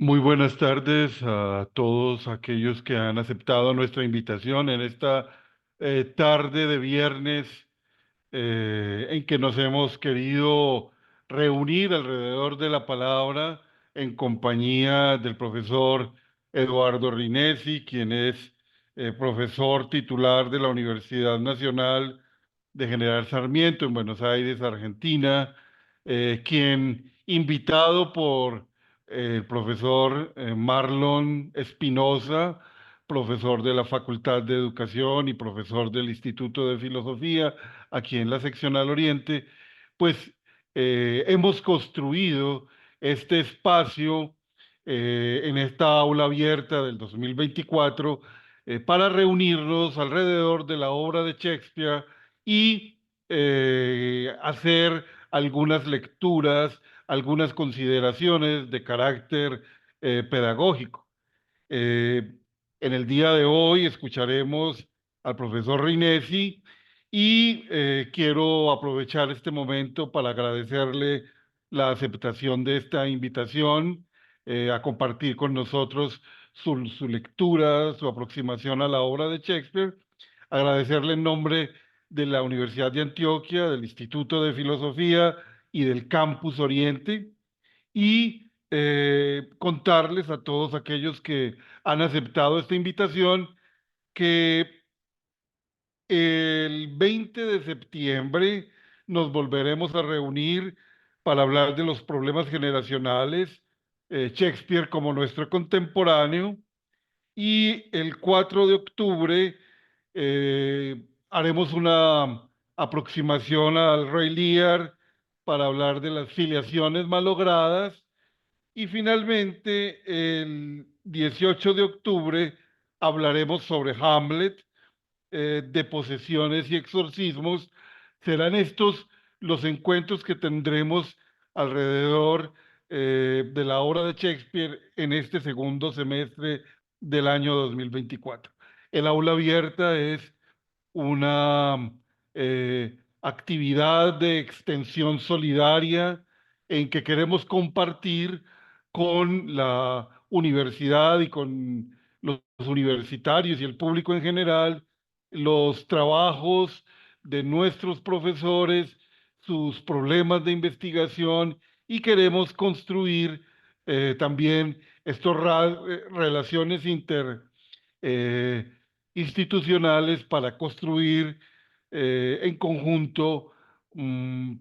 Muy buenas tardes a todos aquellos que han aceptado nuestra invitación en esta tarde de viernes en que nos hemos querido reunir alrededor de la palabra en compañía del profesor Eduardo Rinesi, quien es profesor titular de la Universidad Nacional de General Sarmiento en Buenos Aires, Argentina, quien invitado por el profesor Marlon Espinosa, profesor de la Facultad de Educación y profesor del Instituto de Filosofía, aquí en la seccional Oriente, pues hemos construido este espacio en esta aula abierta del 2024 para reunirnos alrededor de la obra de Shakespeare y hacer algunas lecturas, algunas consideraciones de carácter pedagógico. Eh, en el día de hoy escucharemos al profesor Rinesi y quiero aprovechar este momento para agradecerle la aceptación de esta invitación a compartir con nosotros su lectura, su aproximación a la obra de Shakespeare. Agradecerle en nombre de la Universidad de Antioquia, del Instituto de Filosofía y del Campus Oriente y contarles a todos aquellos que han aceptado esta invitación que el 20 de septiembre nos volveremos a reunir para hablar de los problemas generacionales, Shakespeare como nuestro contemporáneo, y el 4 de octubre haremos una aproximación al Rey Lear para hablar de las filiaciones malogradas y finalmente, el 18 de octubre hablaremos sobre Hamlet, de posesiones y exorcismos. Serán estos los encuentros que tendremos alrededor de la obra de Shakespeare en este segundo semestre del año 2024. El aula abierta es una actividad de extensión solidaria en que queremos compartir con la universidad y con los universitarios y el público en general los trabajos de nuestros profesores, sus problemas de investigación y queremos construir también estas relaciones eh, institucionales para construir en conjunto mm,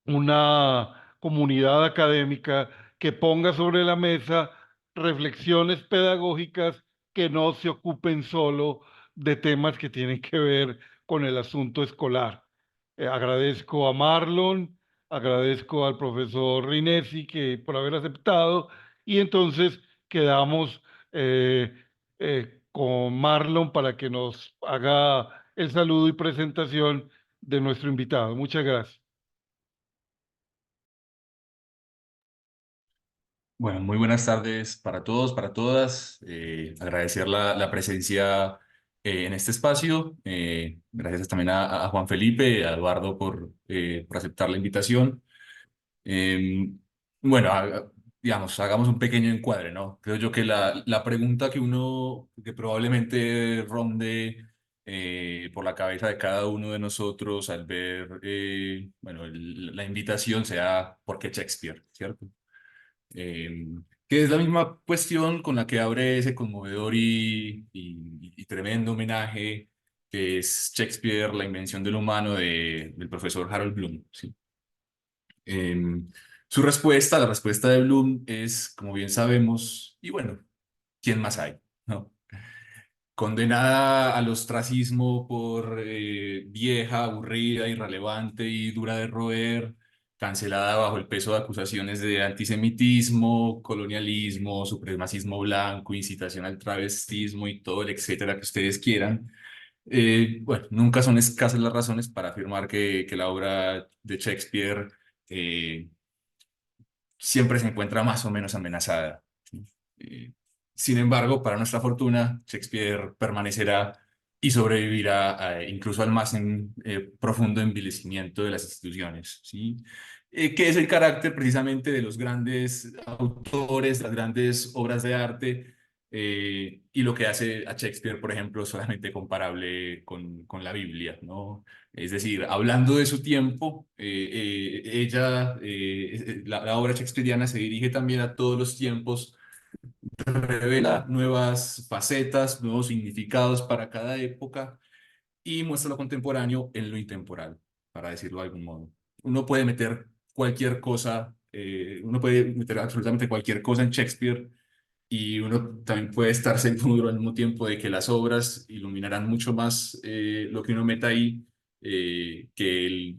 una comunidad académica que ponga sobre la mesa reflexiones pedagógicas que no se ocupen solo de temas que tienen que ver con el asunto escolar. Agradezco a Marlon, agradezco al profesor Rinesi que por haber aceptado y entonces quedamos con Marlon para que nos haga el saludo y presentación de nuestro invitado. Muchas gracias. Bueno, muy buenas tardes para todos, para todas. Agradecer la presencia en este espacio. Gracias también a Juan Felipe, a Eduardo por aceptar la invitación. Eh, bueno, digamos, hagamos un pequeño encuadre, ¿no? Creo yo que la pregunta que probablemente ronde por la cabeza de cada uno de nosotros al ver, bueno, la invitación sea ¿por qué Shakespeare? ¿Cierto? eh, que es la misma cuestión con la que abre ese conmovedor y tremendo homenaje que es Shakespeare, la invención del humano del profesor Harold Bloom. ¿Sí? Eh, Su respuesta, la respuesta de Bloom es, como bien sabemos, y bueno, ¿quién más hay? ¿No? Condenada al ostracismo por vieja, aburrida, irrelevante y dura de roer, cancelada bajo el peso de acusaciones de antisemitismo, colonialismo, supremacismo blanco, incitación al travestismo y todo el etcétera que ustedes quieran. Bueno, nunca son escasas las razones para afirmar que la obra de Shakespeare eh, siempre se encuentra más o menos amenazada. ¿Sí? Sin embargo, para nuestra fortuna, Shakespeare permanecerá y sobrevivirá incluso al más profundo envilecimiento de las instituciones, ¿sí? Que es el carácter precisamente de los grandes autores, las grandes obras de arte, y lo que hace a Shakespeare, por ejemplo, solamente comparable con la Biblia, ¿no? Es decir, hablando de su tiempo, la obra shakespeariana se dirige también a todos los tiempos, revela nuevas facetas, nuevos significados para cada época y muestra lo contemporáneo en lo intemporal, para decirlo de algún modo. Uno puede meter cualquier cosa, uno puede meter absolutamente cualquier cosa en Shakespeare y uno también puede estar seguro al mismo tiempo de que las obras iluminarán mucho más lo que uno meta ahí que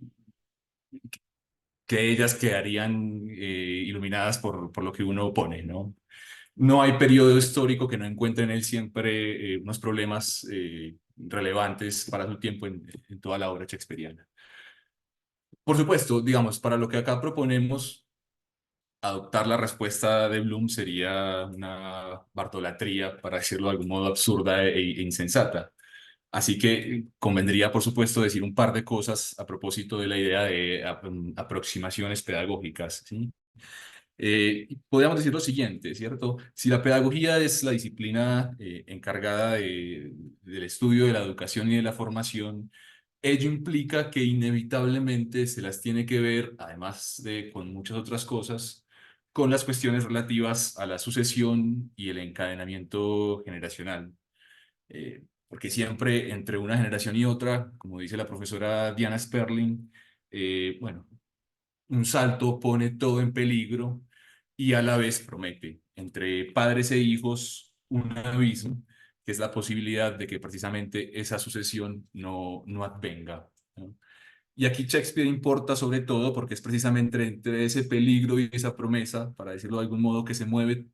ellas quedarían iluminadas por lo que uno pone, ¿no? No hay periodo histórico que no encuentre en él siempre unos problemas relevantes para su tiempo en toda la obra shakespeariana. Por supuesto, digamos, para lo que acá proponemos, adoptar la respuesta de Bloom sería una bartolatría, para decirlo de algún modo, absurda e insensata. Así que convendría, por supuesto, decir un par de cosas a propósito de la idea de aproximaciones pedagógicas, ¿sí? Podríamos decir lo siguiente, ¿cierto? Si la pedagogía es la disciplina encargada del estudio de la educación y de la formación, ello implica que inevitablemente se las tiene que ver, además de con muchas otras cosas, con las cuestiones relativas a la sucesión y el encadenamiento generacional. Porque siempre entre una generación y otra, como dice la profesora Diana Sperling, bueno, un salto pone todo en peligro y a la vez promete entre padres e hijos un abismo, que es la posibilidad de que precisamente esa sucesión no advenga, ¿no? Y aquí Shakespeare importa sobre todo porque es precisamente entre ese peligro y esa promesa, para decirlo de algún modo, que se mueve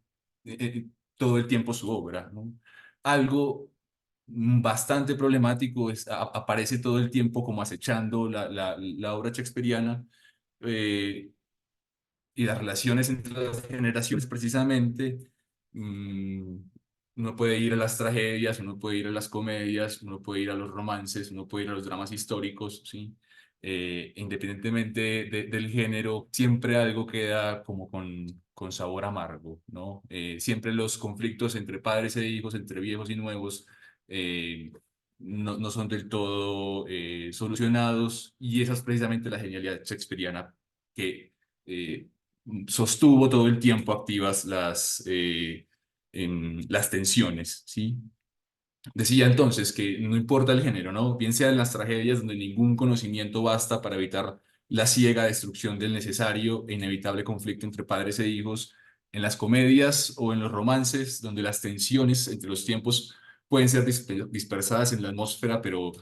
todo el tiempo su obra, ¿no? Algo bastante problemático aparece todo el tiempo como acechando la obra shakespeariana, eh, y las relaciones entre las generaciones precisamente. mm, Uno puede ir a las tragedias, uno puede ir a las comedias, uno puede ir a los romances, uno puede ir a los dramas históricos, ¿sí? Independientemente del género, siempre algo queda como con sabor amargo, ¿no? Siempre los conflictos entre padres e hijos, entre viejos y nuevos, eh, no son del todo solucionados, y esa es precisamente la genialidad shakespeariana, que eh, sostuvo todo el tiempo activas las tensiones, ¿sí? Decía entonces que no importa el género, ¿no? Bien sea en las tragedias donde ningún conocimiento basta para evitar la ciega destrucción del necesario e inevitable conflicto entre padres e hijos, en las comedias o en los romances donde las tensiones entre los tiempos pueden ser dispersadas en la atmósfera, pero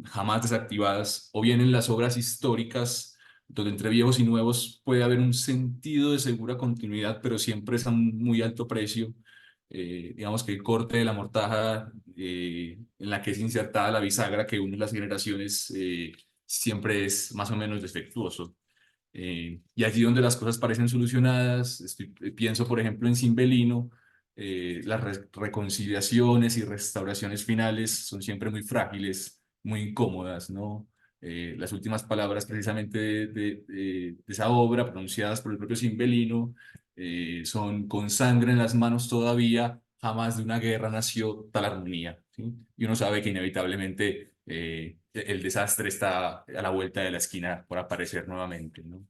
jamás desactivadas, o bien en las obras históricas donde entre viejos y nuevos puede haber un sentido de segura continuidad, pero siempre es a un muy alto precio. Digamos que el corte de la mortaja en la que es insertada la bisagra que une las generaciones siempre es más o menos defectuoso. Y allí donde las cosas parecen solucionadas, pienso por ejemplo en Cimbelino, las reconciliaciones y restauraciones finales son siempre muy frágiles, muy incómodas, ¿no? Las últimas palabras precisamente de esa obra, pronunciadas por el propio Cimbelino, son: con sangre en las manos todavía, jamás de una guerra nació tal armonía, ¿sí? Y uno sabe que inevitablemente el desastre está a la vuelta de la esquina por aparecer nuevamente, ¿no?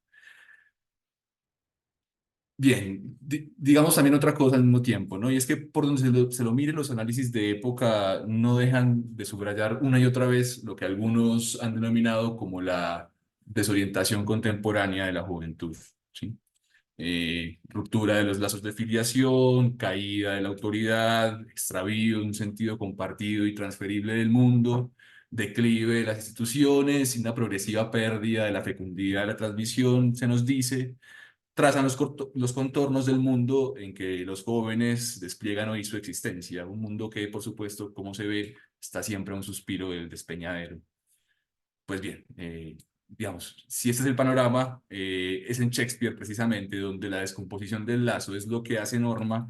Bien, digamos también otra cosa al mismo tiempo, ¿no? Y es que por donde se lo mire, los análisis de época no dejan de subrayar una y otra vez lo que algunos han denominado como la desorientación contemporánea de la juventud, ¿sí? Ruptura de los lazos de filiación, caída de la autoridad, extravío de un sentido compartido y transferible del mundo, declive de las instituciones y una progresiva pérdida de la fecundidad de la transmisión, se nos dice, trazan los contornos del mundo en que los jóvenes despliegan hoy su existencia, un mundo que, por supuesto, como se ve, está siempre a un suspiro del despeñadero. Pues bien, digamos, si este es el panorama, es en Shakespeare precisamente donde la descomposición del lazo es lo que hace norma,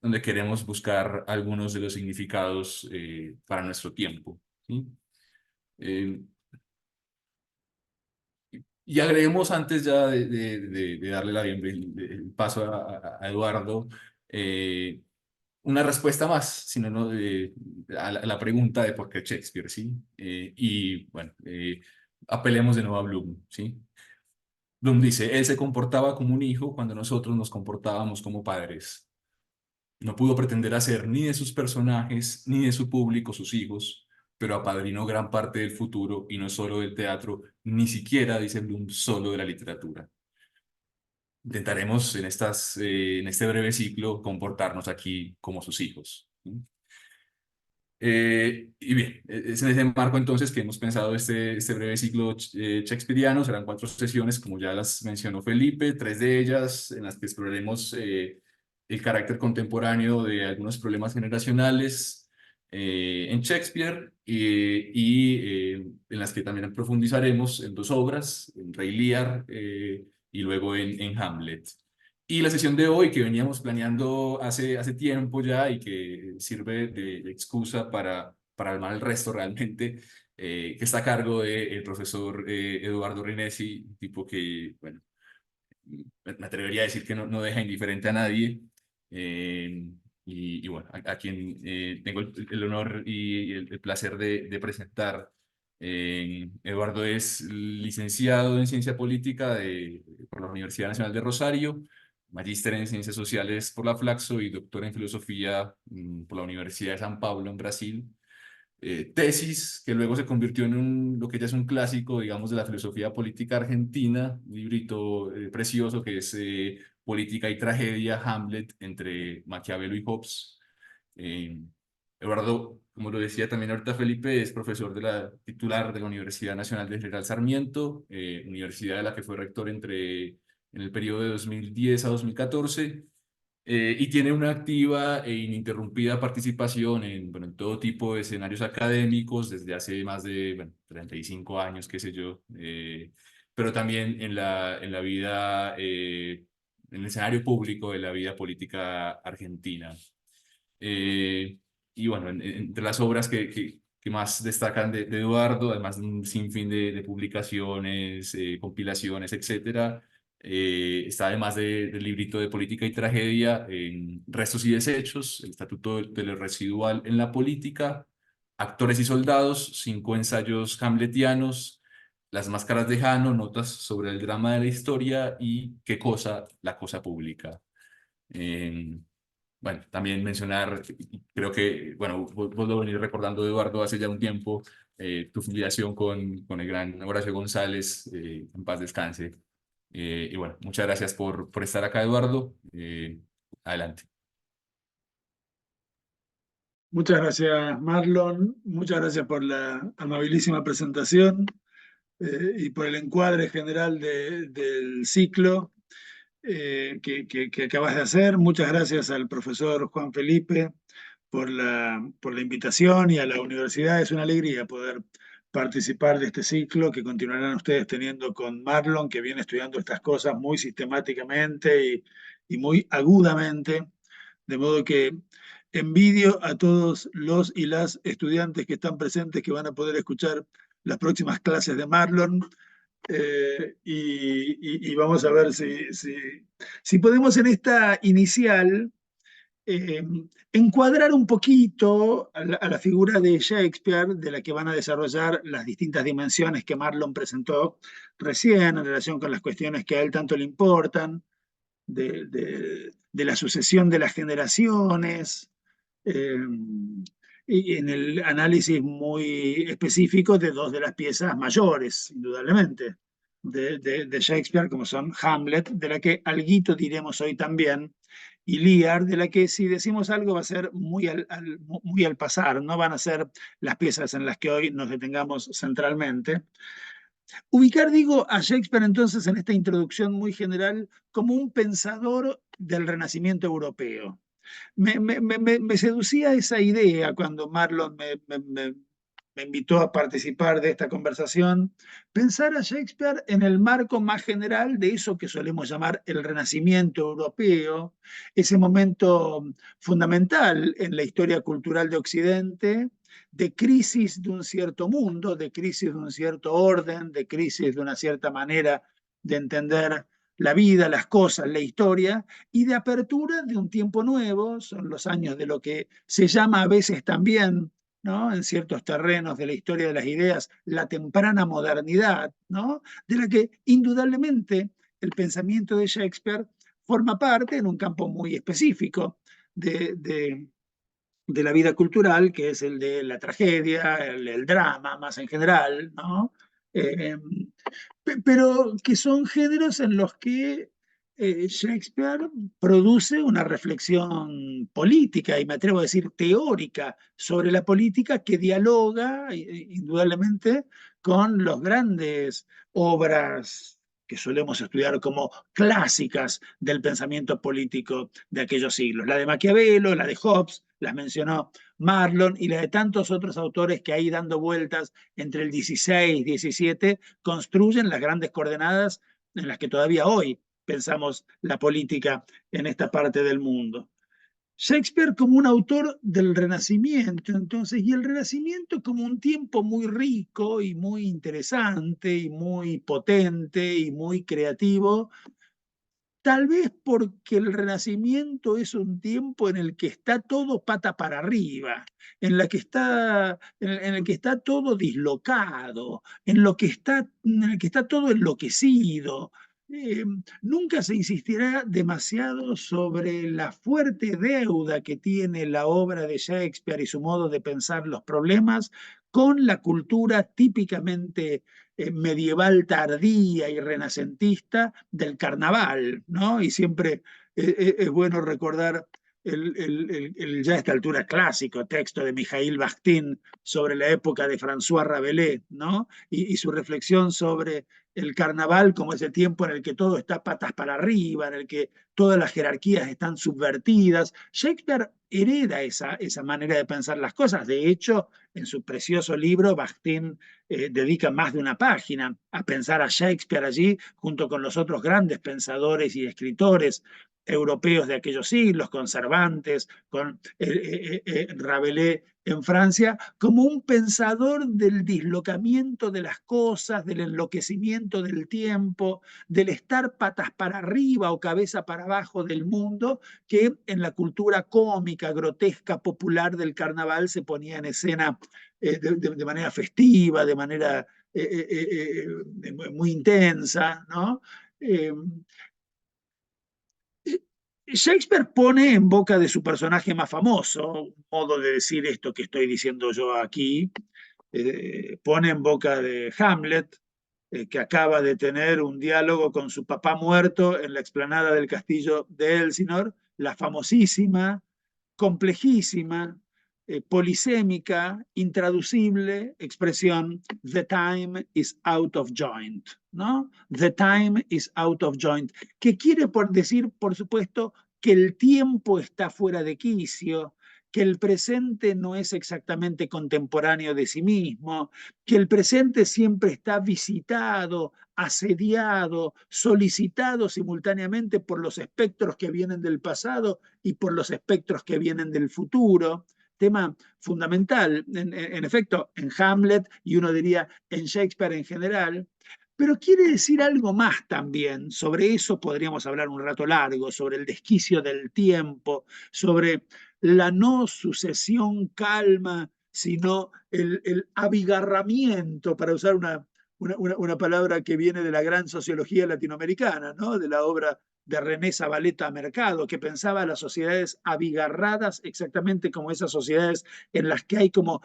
donde queremos buscar algunos de los significados para nuestro tiempo. ¿sí? Eh, y agreguemos antes ya de darle el paso a Eduardo, eh, una respuesta más, sino no, a la pregunta de por qué Shakespeare, ¿sí? Y bueno, apelemos de nuevo a Bloom, ¿sí? Bloom dice, él se comportaba como un hijo cuando nosotros nos comportábamos como padres. No pudo pretender hacer ni de sus personajes ni de su público sus hijos, pero apadrinó gran parte del futuro y no solo del teatro, ni siquiera, dice Bloom, solo de la literatura. Intentaremos en este breve ciclo comportarnos aquí como sus hijos. ¿Sí? Y bien, es en ese marco entonces que hemos pensado este breve ciclo shakespeariano. Serán 4 sesiones, como ya las mencionó Felipe, 3 de ellas en las que exploraremos el carácter contemporáneo de algunos problemas generacionales en Shakespeare en las que también profundizaremos en 2 obras, en Rey Lear y luego en Hamlet. Y la sesión de hoy que veníamos planeando hace tiempo ya y que sirve de excusa para armar el resto realmente, que está a cargo del profesor Eduardo Rinesi, un tipo que, bueno, me atrevería a decir que no deja indiferente a nadie. eh, y bueno, a quien tengo el honor y el placer de presentar. Eduardo es licenciado en Ciencia Política por la Universidad Nacional de Rosario, magíster en Ciencias Sociales por la Flaxo y doctor en Filosofía por la Universidad de San Pablo en Brasil. Tesis que luego se convirtió en lo que ya es un clásico, digamos, de la filosofía política argentina, un librito precioso que es Política y Tragedia, Hamlet, entre Maquiavelo y Hobbes. Eh, Eduardo, como lo decía también ahorita Felipe, es profesor titular de la Universidad Nacional de General Sarmiento, universidad de la que fue rector en el periodo de 2010 a 2014, y tiene una activa e ininterrumpida participación bueno, en todo tipo de escenarios académicos desde hace más de, bueno, 35 años, qué sé yo, pero también en la vida, en el escenario público de la vida política argentina. Y bueno, entre las obras que más destacan de Eduardo, además de un sinfín de publicaciones, compilaciones, etcétera, está además del librito de Política y Tragedia, en Restos y Desechos, el Estatuto de lo Residual en la Política, Actores y Soldados, 5 ensayos hamletianos, Las Máscaras de Jano, Notas sobre el drama de la historia y ¿Qué cosa? La cosa pública. Eh, bueno, también mencionar, creo que, bueno, vos lo venís recordando, Eduardo, hace ya un tiempo, tu filiación con el gran Horacio González, en paz descanse. Y bueno, muchas gracias por estar acá, Eduardo. Adelante. Muchas gracias, Marlon. Muchas gracias por la amabilísima presentación y por el encuadre general del ciclo que acabas de hacer. Muchas gracias al profesor Juan Felipe por la invitación y a la universidad. Es una alegría poder participar de este ciclo que continuarán ustedes teniendo con Marlon, que viene estudiando estas cosas muy sistemáticamente y muy agudamente. De modo que envidio a todos los y las estudiantes que están presentes que van a poder escuchar las próximas clases de Marlon. Y vamos a ver si podemos en esta inicial eh, encuadrar un poquito a la figura de Shakespeare, de la que van a desarrollar las distintas dimensiones que Marlon presentó recién en relación con las cuestiones que a él tanto le importan, de la sucesión de las generaciones, eh, y en el análisis muy específico de 2 de las piezas mayores, indudablemente, de Shakespeare, como son Hamlet, de la que alguito diremos hoy también, y Lear, de la que si decimos algo va a ser muy al pasar, no van a ser las piezas en las que hoy nos detengamos centralmente. Ubicar, digo, a Shakespeare entonces en esta introducción muy general como un pensador del Renacimiento europeo. Me seducía esa idea cuando Marlon me invitó a participar de esta conversación, pensar a Shakespeare en el marco más general de eso que solemos llamar el Renacimiento europeo, ese momento fundamental en la historia cultural de Occidente, de crisis de un cierto mundo, de crisis de un cierto orden, de crisis de una cierta manera de entender la vida, las cosas, la historia, y de apertura de un tiempo nuevo. Son los años de lo que se llama a veces también, ¿no?, en ciertos terrenos de la historia de las ideas, la temprana modernidad, ¿no?, de la que indudablemente el pensamiento de Shakespeare forma parte en un campo muy específico de la vida cultural, que es el de la tragedia, el drama más en general, ¿no? Eh, pero que son géneros en los que Shakespeare produce una reflexión política, y me atrevo a decir teórica, sobre la política, que dialoga indudablemente con las grandes obras que solemos estudiar como clásicas del pensamiento político de aquellos siglos. La de Maquiavelo, la de Hobbes, las mencionó Marlon, y la de tantos otros autores que ahí dando vueltas entre el 16 y 17 construyen las grandes coordenadas en las que todavía hoy pensamos la política en esta parte del mundo. Shakespeare como un autor del Renacimiento, entonces, y el Renacimiento como un tiempo muy rico y muy interesante y muy potente y muy creativo, tal vez porque el Renacimiento es un tiempo en el que está todo pata para arriba, en el que está todo dislocado, en el que está todo enloquecido. Nunca se insistirá demasiado sobre la fuerte deuda que tiene la obra de Shakespeare y su modo de pensar los problemas con la cultura típicamente medieval tardía y renacentista del carnaval, ¿no? Y siempre es bueno recordar ya a esta altura clásico texto de Mikhail Bakhtin sobre la época de François Rabelais, ¿no? Y su reflexión sobre el carnaval como ese tiempo en el que todo está patas para arriba, en el que todas las jerarquías están subvertidas. Shakespeare hereda esa manera de pensar las cosas. De hecho, en su precioso libro, Bakhtin dedica más de una página a pensar a Shakespeare allí, junto con los otros grandes pensadores y escritores europeos de aquellos siglos, con Cervantes, con Rabelais en Francia, como un pensador del dislocamiento de las cosas, del enloquecimiento del tiempo, del estar patas para arriba o cabeza para abajo del mundo, que en la cultura cómica, grotesca, popular del carnaval se ponía en escena de manera festiva, de manera muy intensa, ¿no? Shakespeare pone en boca de su personaje más famoso, un modo de decir esto que estoy diciendo yo aquí, pone en boca de Hamlet, que acaba de tener un diálogo con su papá muerto en la explanada del castillo de Elsinore, la famosísima, complejísima, polisémica, intraducible expresión "the time is out of joint", ¿no? The time is out of joint, que quiere decir, por supuesto, que el tiempo está fuera de quicio, que el presente no es exactamente contemporáneo de sí mismo, que el presente siempre está visitado, asediado, solicitado simultáneamente por los espectros que vienen del pasado y por los espectros que vienen del futuro. Tema fundamental, en efecto, en Hamlet, y uno diría en Shakespeare en general, pero quiere decir algo más también. Sobre eso podríamos hablar un rato largo, sobre el desquicio del tiempo, sobre la no sucesión calma, sino el abigarramiento, para usar una palabra que viene de la gran sociología latinoamericana, ¿no?, de la obra de René Zabaleta Mercado, que pensaba las sociedades abigarradas exactamente como esas sociedades en las que hay como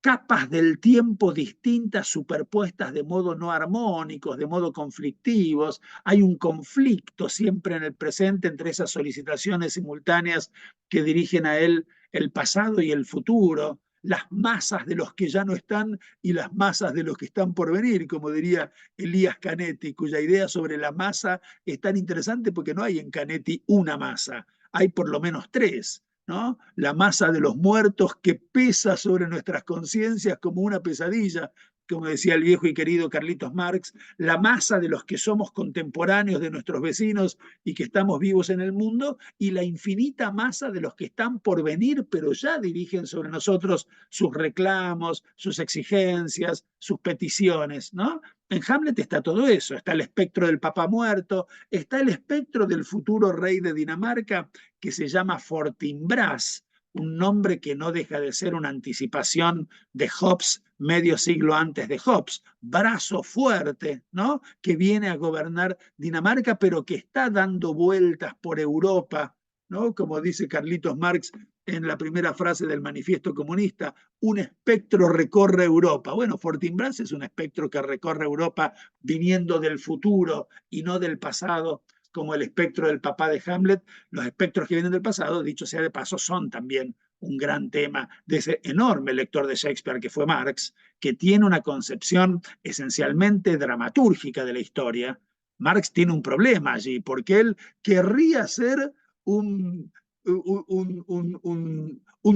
capas del tiempo distintas, superpuestas de modo no armónicos, de modo conflictivos. Hay un conflicto siempre en el presente entre esas solicitaciones simultáneas que dirigen a él el pasado y el futuro, las masas de los que ya no están y las masas de los que están por venir, como diría Elías Canetti, cuya idea sobre la masa es tan interesante porque no hay en Canetti una masa, hay por lo menos tres, ¿no? La masa de los muertos que pesa sobre nuestras conciencias como una pesadilla como decía el viejo y querido Carlitos Marx, la masa de los que somos contemporáneos de nuestros vecinos y que estamos vivos en el mundo, y la infinita masa de los que están por venir, pero ya dirigen sobre nosotros sus reclamos, sus exigencias, sus peticiones, ¿no? En Hamlet está todo eso, está el espectro del papá muerto, está el espectro del futuro rey de Dinamarca, que se llama Fortinbras, un nombre que no deja de ser una anticipación de Hobbes medio siglo antes de Hobbes, brazo fuerte, ¿no? Que viene a gobernar Dinamarca, pero que está dando vueltas por Europa, ¿no? Como dice Carlitos Marx en la primera frase del Manifiesto Comunista, un espectro recorre Europa. Bueno, Fortinbras es un espectro que recorre Europa viniendo del futuro y no del pasado, como el espectro del papá de Hamlet. Los espectros que vienen del pasado, dicho sea de paso, son también un gran tema de ese enorme lector de Shakespeare que fue Marx, que tiene una concepción esencialmente dramatúrgica de la historia. Marx tiene un problema allí, porque él querría ser un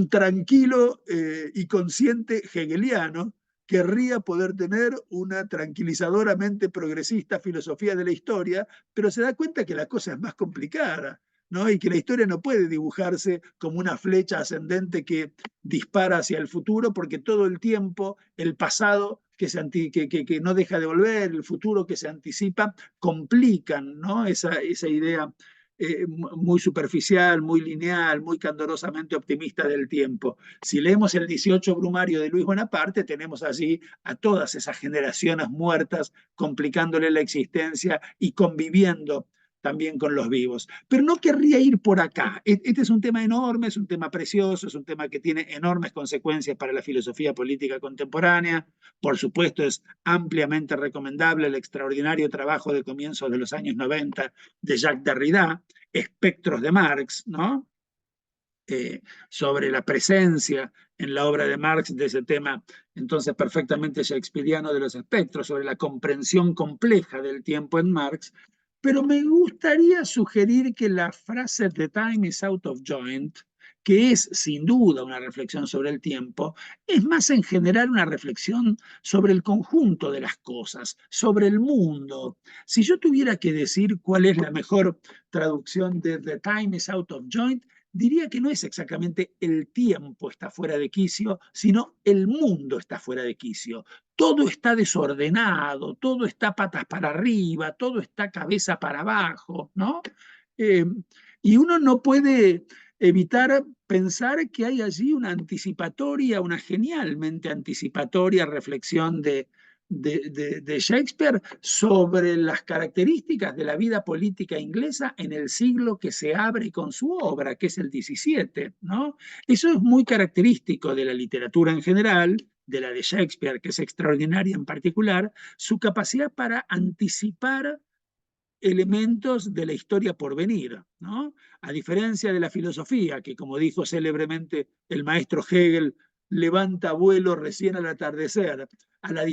tranquilo y consciente hegeliano, querría poder tener una tranquilizadoramente progresista filosofía de la historia, pero se da cuenta que la cosa es más complicada, ¿no? Y que la historia no puede dibujarse como una flecha ascendente que dispara hacia el futuro, porque todo el tiempo el pasado que no deja de volver, el futuro que se anticipa, complican, ¿no? esa idea muy superficial, muy lineal, muy candorosamente optimista del tiempo. Si leemos el 18 Brumario de Luis Bonaparte, tenemos allí a todas esas generaciones muertas complicándole la existencia y conviviendo también con los vivos. Pero no querría ir por acá. Este es un tema enorme, es un tema precioso, es un tema que tiene enormes consecuencias para la filosofía política contemporánea. Por supuesto, es ampliamente recomendable el extraordinario trabajo de comienzos de los años 90 de Jacques Derrida, Espectros de Marx, ¿no? Sobre la presencia en la obra de Marx de ese tema, entonces perfectamente shakespeariano de los espectros, sobre la comprensión compleja del tiempo en Marx. Pero me gustaría sugerir que la frase "The time is out of joint", que es sin duda una reflexión sobre el tiempo, es más en general una reflexión sobre el conjunto de las cosas, sobre el mundo. Si yo tuviera que decir cuál es la mejor traducción de "The time is out of joint", diría que no es exactamente el tiempo está fuera de quicio, sino el mundo está fuera de quicio. Todo está desordenado, todo está patas para arriba, todo está cabeza para abajo, ¿no? Y uno no puede evitar pensar que hay allí una anticipatoria, una genialmente anticipatoria reflexión de Shakespeare sobre las características de la vida política inglesa en el siglo que se abre con su obra, que es el XVII, ¿no? Eso es muy característico de la literatura en general, de la de Shakespeare, que es extraordinaria en particular, su capacidad para anticipar elementos de la historia por venir, ¿no? A diferencia de la filosofía, que como dijo célebremente el maestro Hegel, levanta vuelo recién al atardecer, a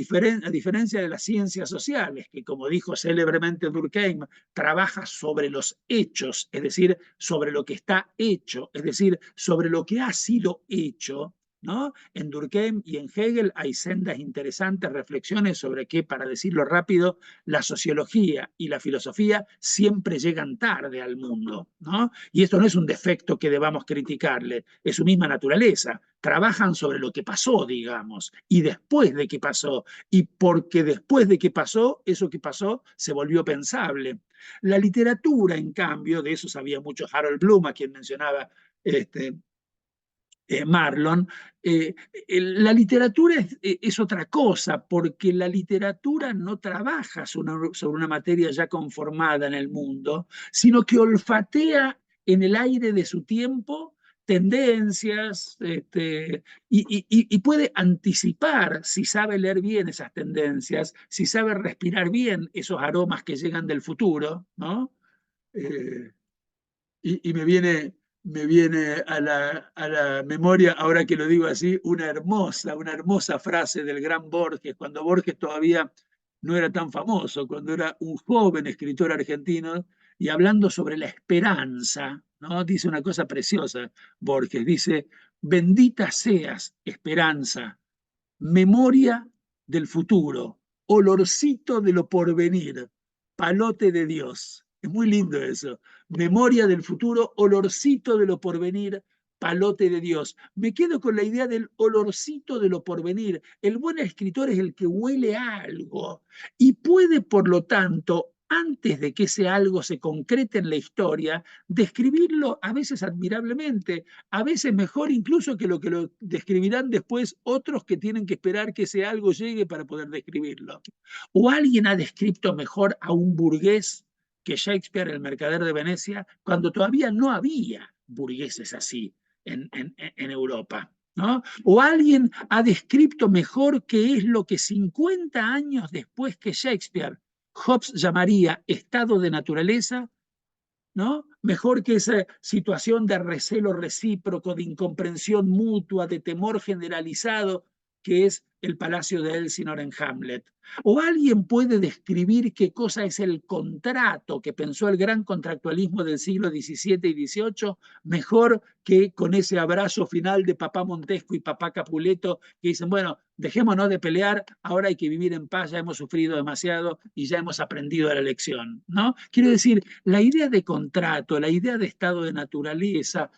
diferencia de las ciencias sociales, que como dijo célebremente Durkheim, trabaja sobre los hechos, es decir, sobre lo que está hecho, es decir, sobre lo que ha sido hecho, ¿no? En Durkheim y en Hegel hay sendas interesantes reflexiones sobre que, para decirlo rápido, la sociología y la filosofía siempre llegan tarde al mundo, ¿no? Y esto no es un defecto que debamos criticarle, es su misma naturaleza. Trabajan sobre lo que pasó, digamos, y después de que pasó, y porque después de que pasó, eso que pasó se volvió pensable. La literatura, en cambio, de eso sabía mucho Harold Bloom, a quien mencionaba Marlon, la literatura es otra cosa, porque la literatura no trabaja sobre una materia ya conformada en el mundo, sino que olfatea en el aire de su tiempo tendencias y puede anticipar, si sabe leer bien esas tendencias, si sabe respirar bien esos aromas que llegan del futuro, ¿no? Y me viene a la memoria, ahora que lo digo así, una hermosa frase del gran Borges, cuando Borges todavía no era tan famoso, cuando era un joven escritor argentino, y hablando sobre la esperanza, ¿no? Dice una cosa preciosa, Borges, dice: bendita seas, esperanza, memoria del futuro, olorcito de lo porvenir, palote de Dios. Es muy lindo eso. Memoria del futuro, olorcito de lo porvenir, palote de Dios. Me quedo con la idea del olorcito de lo porvenir. El buen escritor es el que huele a algo y puede, por lo tanto, antes de que ese algo se concrete en la historia, describirlo a veces admirablemente, a veces mejor incluso que lo describirán después otros que tienen que esperar que ese algo llegue para poder describirlo. O alguien ha descrito mejor a un burgués que Shakespeare, el mercader de Venecia, cuando todavía no había burgueses así en Europa. ¿No? O alguien ha descrito mejor qué es lo que 50 años después que Shakespeare, Hobbes llamaría estado de naturaleza, ¿no? Mejor que esa situación de recelo recíproco, de incomprensión mutua, de temor generalizado, que es el palacio de Elsinore en Hamlet. O alguien puede describir qué cosa es el contrato que pensó el gran contractualismo del siglo XVII y XVIII, mejor que con ese abrazo final de papá Montesco y papá Capuleto, que dicen, bueno, dejémonos de pelear, ahora hay que vivir en paz, ya hemos sufrido demasiado y ya hemos aprendido la lección, ¿no? Quiero decir, la idea de contrato, la idea de estado de naturaleza,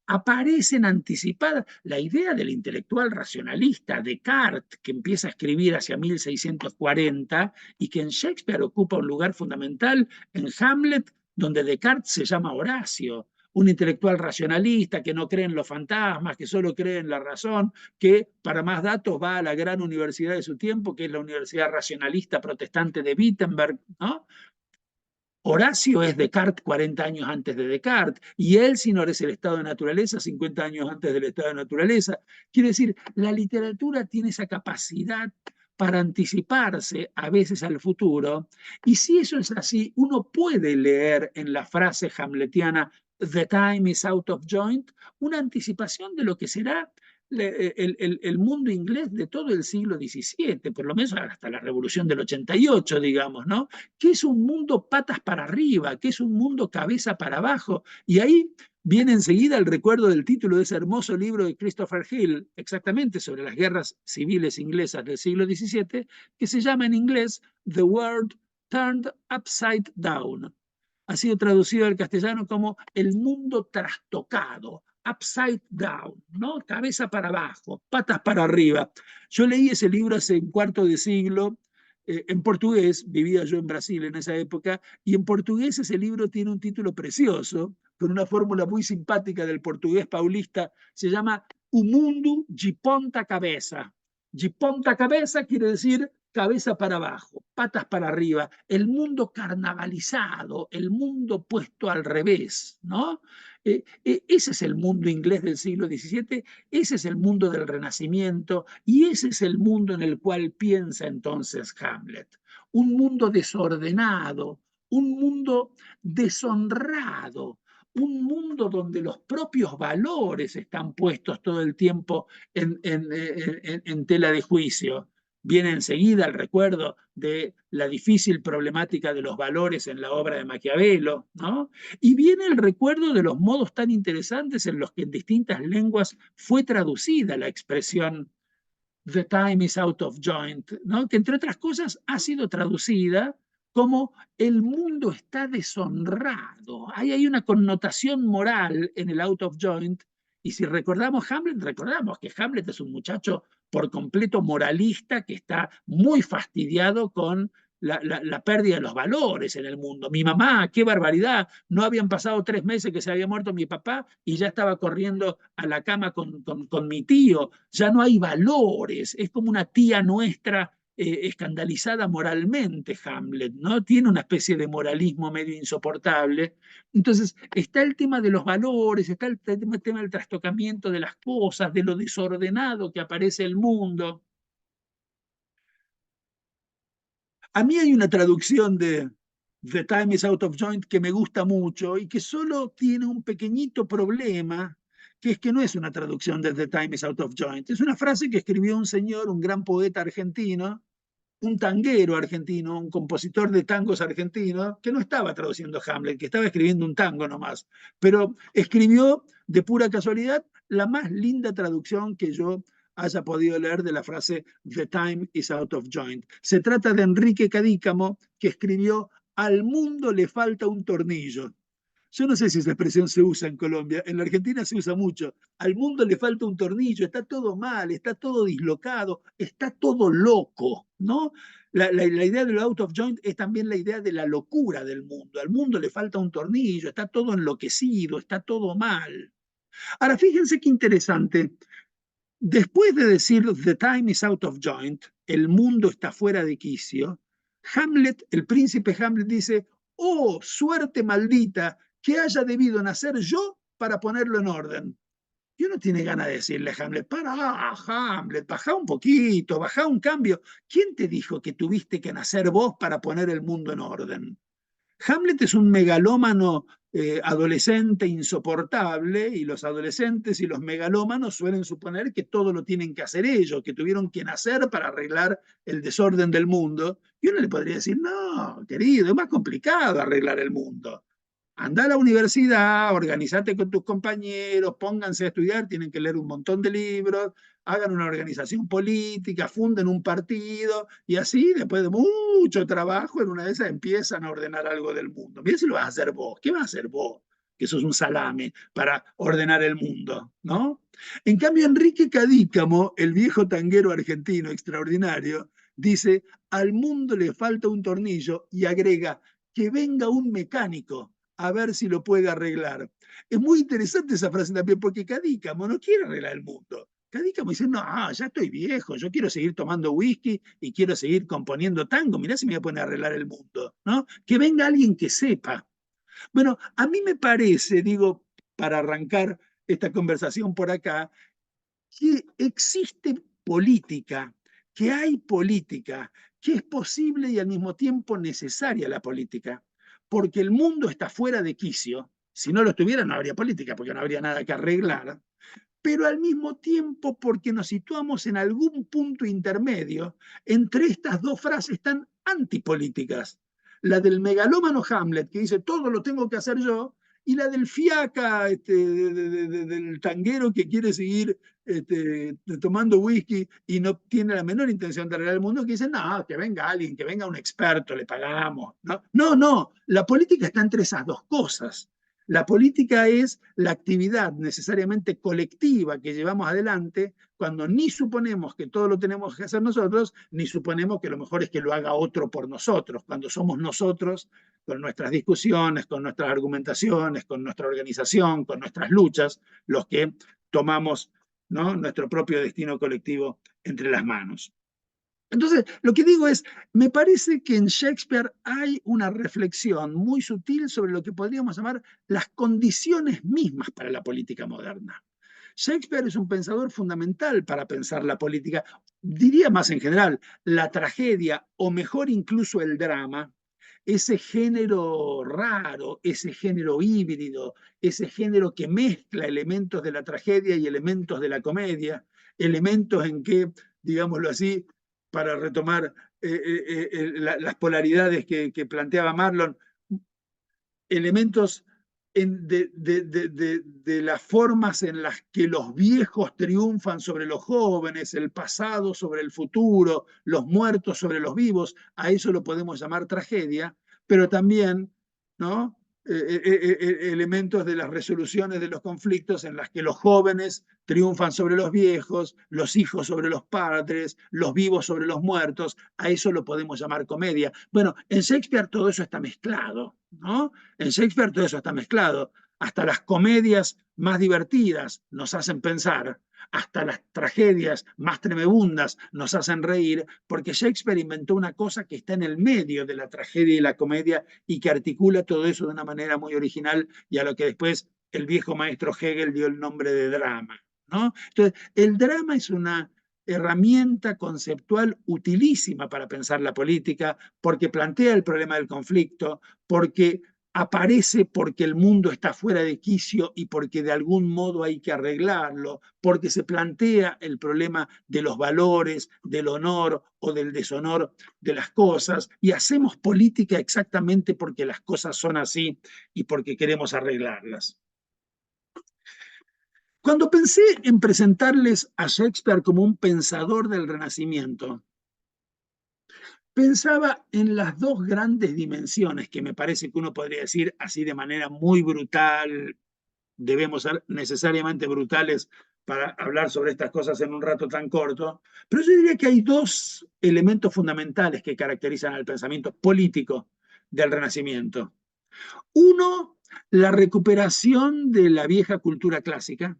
aparecen anticipadas. La idea del intelectual racionalista Descartes, que empieza a escribir hacia 1640 y que en Shakespeare ocupa un lugar fundamental, en Hamlet, donde Descartes se llama Horacio, un intelectual racionalista que no cree en los fantasmas, que solo cree en la razón, que para más datos va a la gran universidad de su tiempo, que es la Universidad Racionalista Protestante de Wittenberg, ¿no? Horacio es Descartes 40 años antes de Descartes, y Elsinore es el estado de naturaleza 50 años antes del estado de naturaleza. Quiere decir, la literatura tiene esa capacidad para anticiparse a veces al futuro, y si eso es así, uno puede leer en la frase hamletiana "The time is out of joint" una anticipación de lo que será el mundo inglés de todo el siglo XVII, por lo menos hasta la Revolución del 88, digamos, ¿no? Que es un mundo patas para arriba, que es un mundo cabeza para abajo. Y ahí viene enseguida el recuerdo del título de ese hermoso libro de Christopher Hill, exactamente sobre las guerras civiles inglesas del siglo XVII, que se llama en inglés The World Turned Upside Down. Ha sido traducido al castellano como el mundo trastocado, upside down, ¿no? Cabeza para abajo, patas para arriba. Yo leí ese libro hace un cuarto de siglo, en portugués, vivía yo en Brasil en esa época, y en portugués ese libro tiene un título precioso, con una fórmula muy simpática del portugués paulista, se llama O Mundo de Ponta Cabeça. De Ponta Cabeça quiere decir cabeza para abajo, patas para arriba, el mundo carnavalizado, el mundo puesto al revés, ¿no? Ese es el mundo inglés del siglo XVII, ese es el mundo del Renacimiento y ese es el mundo en el cual piensa entonces Hamlet. Un mundo desordenado, un mundo deshonrado, un mundo donde los propios valores están puestos todo el tiempo en tela de juicio. Viene enseguida el recuerdo de la difícil problemática de los valores en la obra de Maquiavelo, ¿no? Y viene el recuerdo de los modos tan interesantes en los que en distintas lenguas fue traducida la expresión "the time is out of joint", ¿no? Que entre otras cosas ha sido traducida como "el mundo está deshonrado". Ahí hay una connotación moral en el out of joint, y si recordamos Hamlet, recordamos que Hamlet es un muchacho por completo moralista que está muy fastidiado con la pérdida de los valores en el mundo. Mi mamá, qué barbaridad, no habían pasado 3 meses que se había muerto mi papá y ya estaba corriendo a la cama con mi tío, ya no hay valores, es como una tía nuestra escandalizada moralmente, Hamlet, ¿no? Tiene una especie de moralismo medio insoportable. Entonces, está el tema de los valores, está el tema del trastocamiento de las cosas, de lo desordenado que aparece el mundo. A mí hay una traducción de "The time is out of joint" que me gusta mucho y que solo tiene un pequeñito problema, que es que no es una traducción de "The time is out of joint". Es una frase que escribió un señor, un gran poeta argentino, un tanguero argentino, un compositor de tangos argentino, que no estaba traduciendo Hamlet, que estaba escribiendo un tango nomás, pero escribió de pura casualidad la más linda traducción que yo haya podido leer de la frase "The time is out of joint". Se trata de Enrique Cadícamo, que escribió "Al mundo le falta un tornillo". Yo no sé si esa expresión se usa en Colombia, en la Argentina se usa mucho. Al mundo le falta un tornillo, está todo mal, está todo dislocado, está todo loco, ¿no? La idea del out of joint es también la idea de la locura del mundo. Al mundo le falta un tornillo, está todo enloquecido, está todo mal. Ahora, fíjense qué interesante. Después de decir "the time is out of joint", el mundo está fuera de quicio, Hamlet, el príncipe Hamlet dice: "Oh, suerte maldita, que haya debido nacer yo para ponerlo en orden". Y uno tiene ganas de decirle a Hamlet: "Pará, Hamlet, bajá un poquito, bajá un cambio. ¿Quién te dijo que tuviste que nacer vos para poner el mundo en orden?". Hamlet es un megalómano adolescente insoportable, y los adolescentes y los megalómanos suelen suponer que todo lo tienen que hacer ellos, que tuvieron que nacer para arreglar el desorden del mundo. Y uno le podría decir: "No, querido, es más complicado arreglar el mundo. Anda a la universidad, organizate con tus compañeros, pónganse a estudiar, tienen que leer un montón de libros, hagan una organización política, funden un partido, y así, después de mucho trabajo, en una de esas empiezan a ordenar algo del mundo". Mira si lo vas a hacer vos. ¿Qué vas a hacer vos? Que sos un salame para ordenar el mundo, ¿no? En cambio, Enrique Cadícamo, el viejo tanguero argentino extraordinario, dice: "Al mundo le falta un tornillo", y agrega: "Que venga un mecánico a ver si lo puede arreglar". Es muy interesante esa frase también, porque Cadícamo no quiere arreglar el mundo. Cadícamo dice: "No, ya estoy viejo, yo quiero seguir tomando whisky y quiero seguir componiendo tango, mirá si me voy a poner a arreglar el mundo, ¿no? Que venga alguien que sepa". Bueno, a mí me parece, digo, para arrancar esta conversación por acá, que existe política, que hay política, que es posible y al mismo tiempo necesaria la política, porque el mundo está fuera de quicio. Si no lo estuviera, no habría política, porque no habría nada que arreglar, pero al mismo tiempo porque nos situamos en algún punto intermedio entre estas dos frases tan antipolíticas: la del megalómano Hamlet, que dice "todo lo tengo que hacer yo", y la del fiaca, del tanguero que quiere seguir tomando whisky y no tiene la menor intención de arreglar el mundo, que dice: "No, que venga alguien, que venga un experto, le pagamos". No, no, no, la política está entre esas dos cosas. La política es la actividad necesariamente colectiva que llevamos adelante cuando ni suponemos que todo lo tenemos que hacer nosotros, ni suponemos que lo mejor es que lo haga otro por nosotros. Cuando somos nosotros, con nuestras discusiones, con nuestras argumentaciones, con nuestra organización, con nuestras luchas, los que tomamos, ¿no?, nuestro propio destino colectivo entre las manos. Entonces, lo que digo es, me parece que en Shakespeare hay una reflexión muy sutil sobre lo que podríamos llamar las condiciones mismas para la política moderna. Shakespeare es un pensador fundamental para pensar la política, diría más en general, la tragedia, o mejor incluso el drama, ese género raro, ese género híbrido, ese género que mezcla elementos de la tragedia y elementos de la comedia, elementos en que, digámoslo así, para retomar las polaridades que planteaba Marlon, elementos de las formas en las que los viejos triunfan sobre los jóvenes, el pasado sobre el futuro, los muertos sobre los vivos. A eso lo podemos llamar tragedia, pero también, ¿no?, elementos de las resoluciones de los conflictos en las que los jóvenes triunfan sobre los viejos, los hijos sobre los padres, los vivos sobre los muertos. A eso lo podemos llamar comedia. Bueno, en Shakespeare todo eso está mezclado, ¿no? En Shakespeare todo eso está mezclado. Hasta las comedias más divertidas nos hacen pensar, hasta las tragedias más tremebundas nos hacen reír, porque Shakespeare inventó una cosa que está en el medio de la tragedia y la comedia y que articula todo eso de una manera muy original, y a lo que después el viejo maestro Hegel dio el nombre de drama, ¿no? Entonces, el drama es una herramienta conceptual utilísima para pensar la política, porque plantea el problema del conflicto, porque aparece porque el mundo está fuera de quicio y porque de algún modo hay que arreglarlo, porque se plantea el problema de los valores, del honor o del deshonor de las cosas, y hacemos política exactamente porque las cosas son así y porque queremos arreglarlas. Cuando pensé en presentarles a Shakespeare como un pensador del Renacimiento, pensaba en las dos grandes dimensiones que me parece que uno podría decir así de manera muy brutal, debemos ser necesariamente brutales para hablar sobre estas cosas en un rato tan corto, pero yo diría que hay dos elementos fundamentales que caracterizan al pensamiento político del Renacimiento. Uno, la recuperación de la vieja cultura clásica,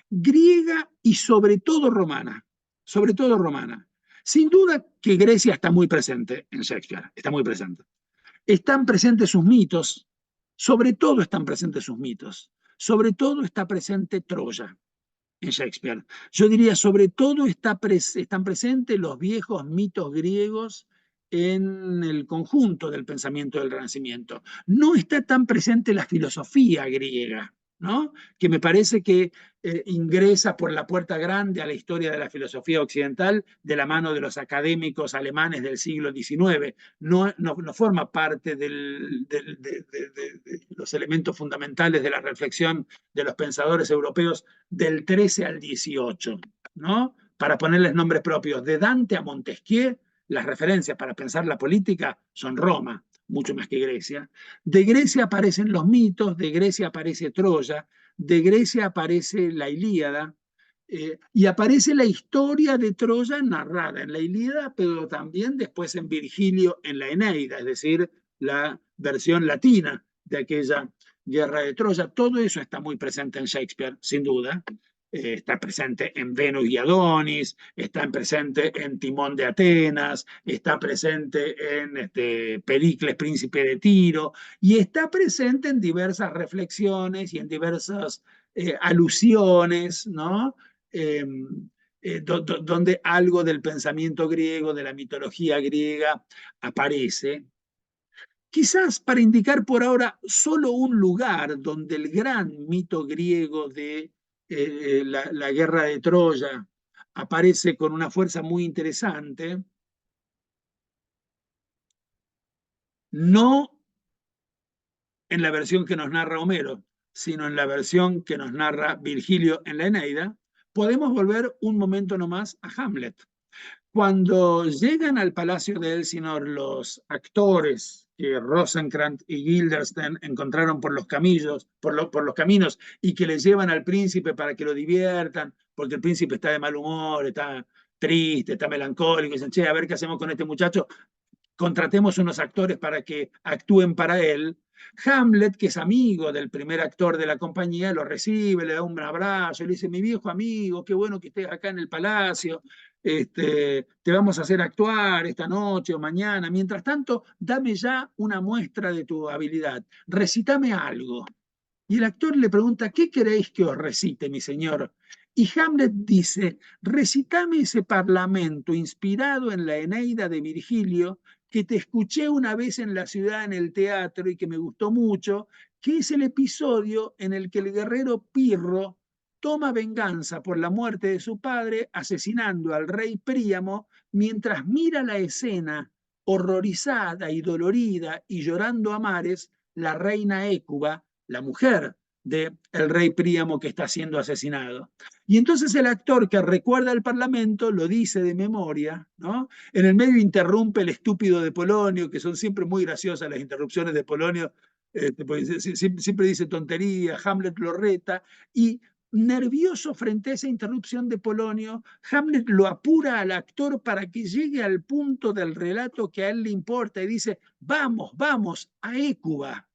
griega y sobre todo romana, sobre todo romana. Sin duda que Grecia está muy presente en Shakespeare, está muy presente. Están presentes sus mitos, sobre todo están presentes sus mitos, sobre todo está presente Troya en Shakespeare. Yo diría, sobre todo están presentes los viejos mitos griegos en el conjunto del pensamiento del Renacimiento. No está tan presente la filosofía griega, ¿no? Que me parece que ingresa por la puerta grande a la historia de la filosofía occidental de la mano de los académicos alemanes del siglo XIX. No forma parte de los elementos fundamentales de la reflexión de los pensadores europeos del 13 al 18, ¿no? Para ponerles nombres propios, de Dante a Montesquieu, las referencias para pensar la política son Roma, mucho más que Grecia. De Grecia aparecen los mitos, de Grecia aparece Troya, de Grecia aparece la Ilíada, y aparece la historia de Troya narrada en la Ilíada, pero también después en Virgilio en la Eneida, es decir, la versión latina de aquella guerra de Troya. Todo eso está muy presente en Shakespeare, sin duda. Está presente en Venus y Adonis, está presente en Timón de Atenas, está presente en Pericles, príncipe de Tiro, y está presente en diversas reflexiones y en diversas alusiones, ¿no? Donde algo del pensamiento griego, de la mitología griega, aparece. Quizás para indicar por ahora solo un lugar donde el gran mito griego de la guerra de Troya aparece con una fuerza muy interesante, no en la versión que nos narra Homero, sino en la versión que nos narra Virgilio en la Eneida, podemos volver un momento nomás a Hamlet. Cuando llegan al palacio de Elsinor los actores que Rosencrantz y Guildenstern encontraron por los caminos y que les llevan al príncipe para que lo diviertan, porque el príncipe está de mal humor, está triste, está melancólico, y dicen, che, a ver qué hacemos con este muchacho, contratemos unos actores para que actúen para él. Hamlet, que es amigo del primer actor de la compañía, lo recibe, le da un abrazo, le dice, mi viejo amigo, qué bueno que estés acá en el palacio, te vamos a hacer actuar esta noche o mañana. Mientras tanto, dame ya una muestra de tu habilidad, recítame algo. Y el actor le pregunta, ¿qué queréis que os recite, mi señor? Y Hamlet dice, recitame ese parlamento inspirado en la Eneida de Virgilio, que te escuché una vez en la ciudad en el teatro y que me gustó mucho, que es el episodio en el que el guerrero Pirro toma venganza por la muerte de su padre, asesinando al rey Príamo, mientras mira la escena, horrorizada y dolorida y llorando a mares, la reina Hécuba, la mujer del rey Príamo que está siendo asesinado. Y entonces el actor que recuerda el Parlamento lo dice de memoria, ¿no? En el medio interrumpe el estúpido de Polonio, que son siempre muy graciosas las interrupciones de Polonio, siempre dice tontería, Hamlet lo reta, y nervioso frente a esa interrupción de Polonio, Hamlet lo apura al actor para que llegue al punto del relato que a él le importa y dice, vamos, vamos, a Hécuba.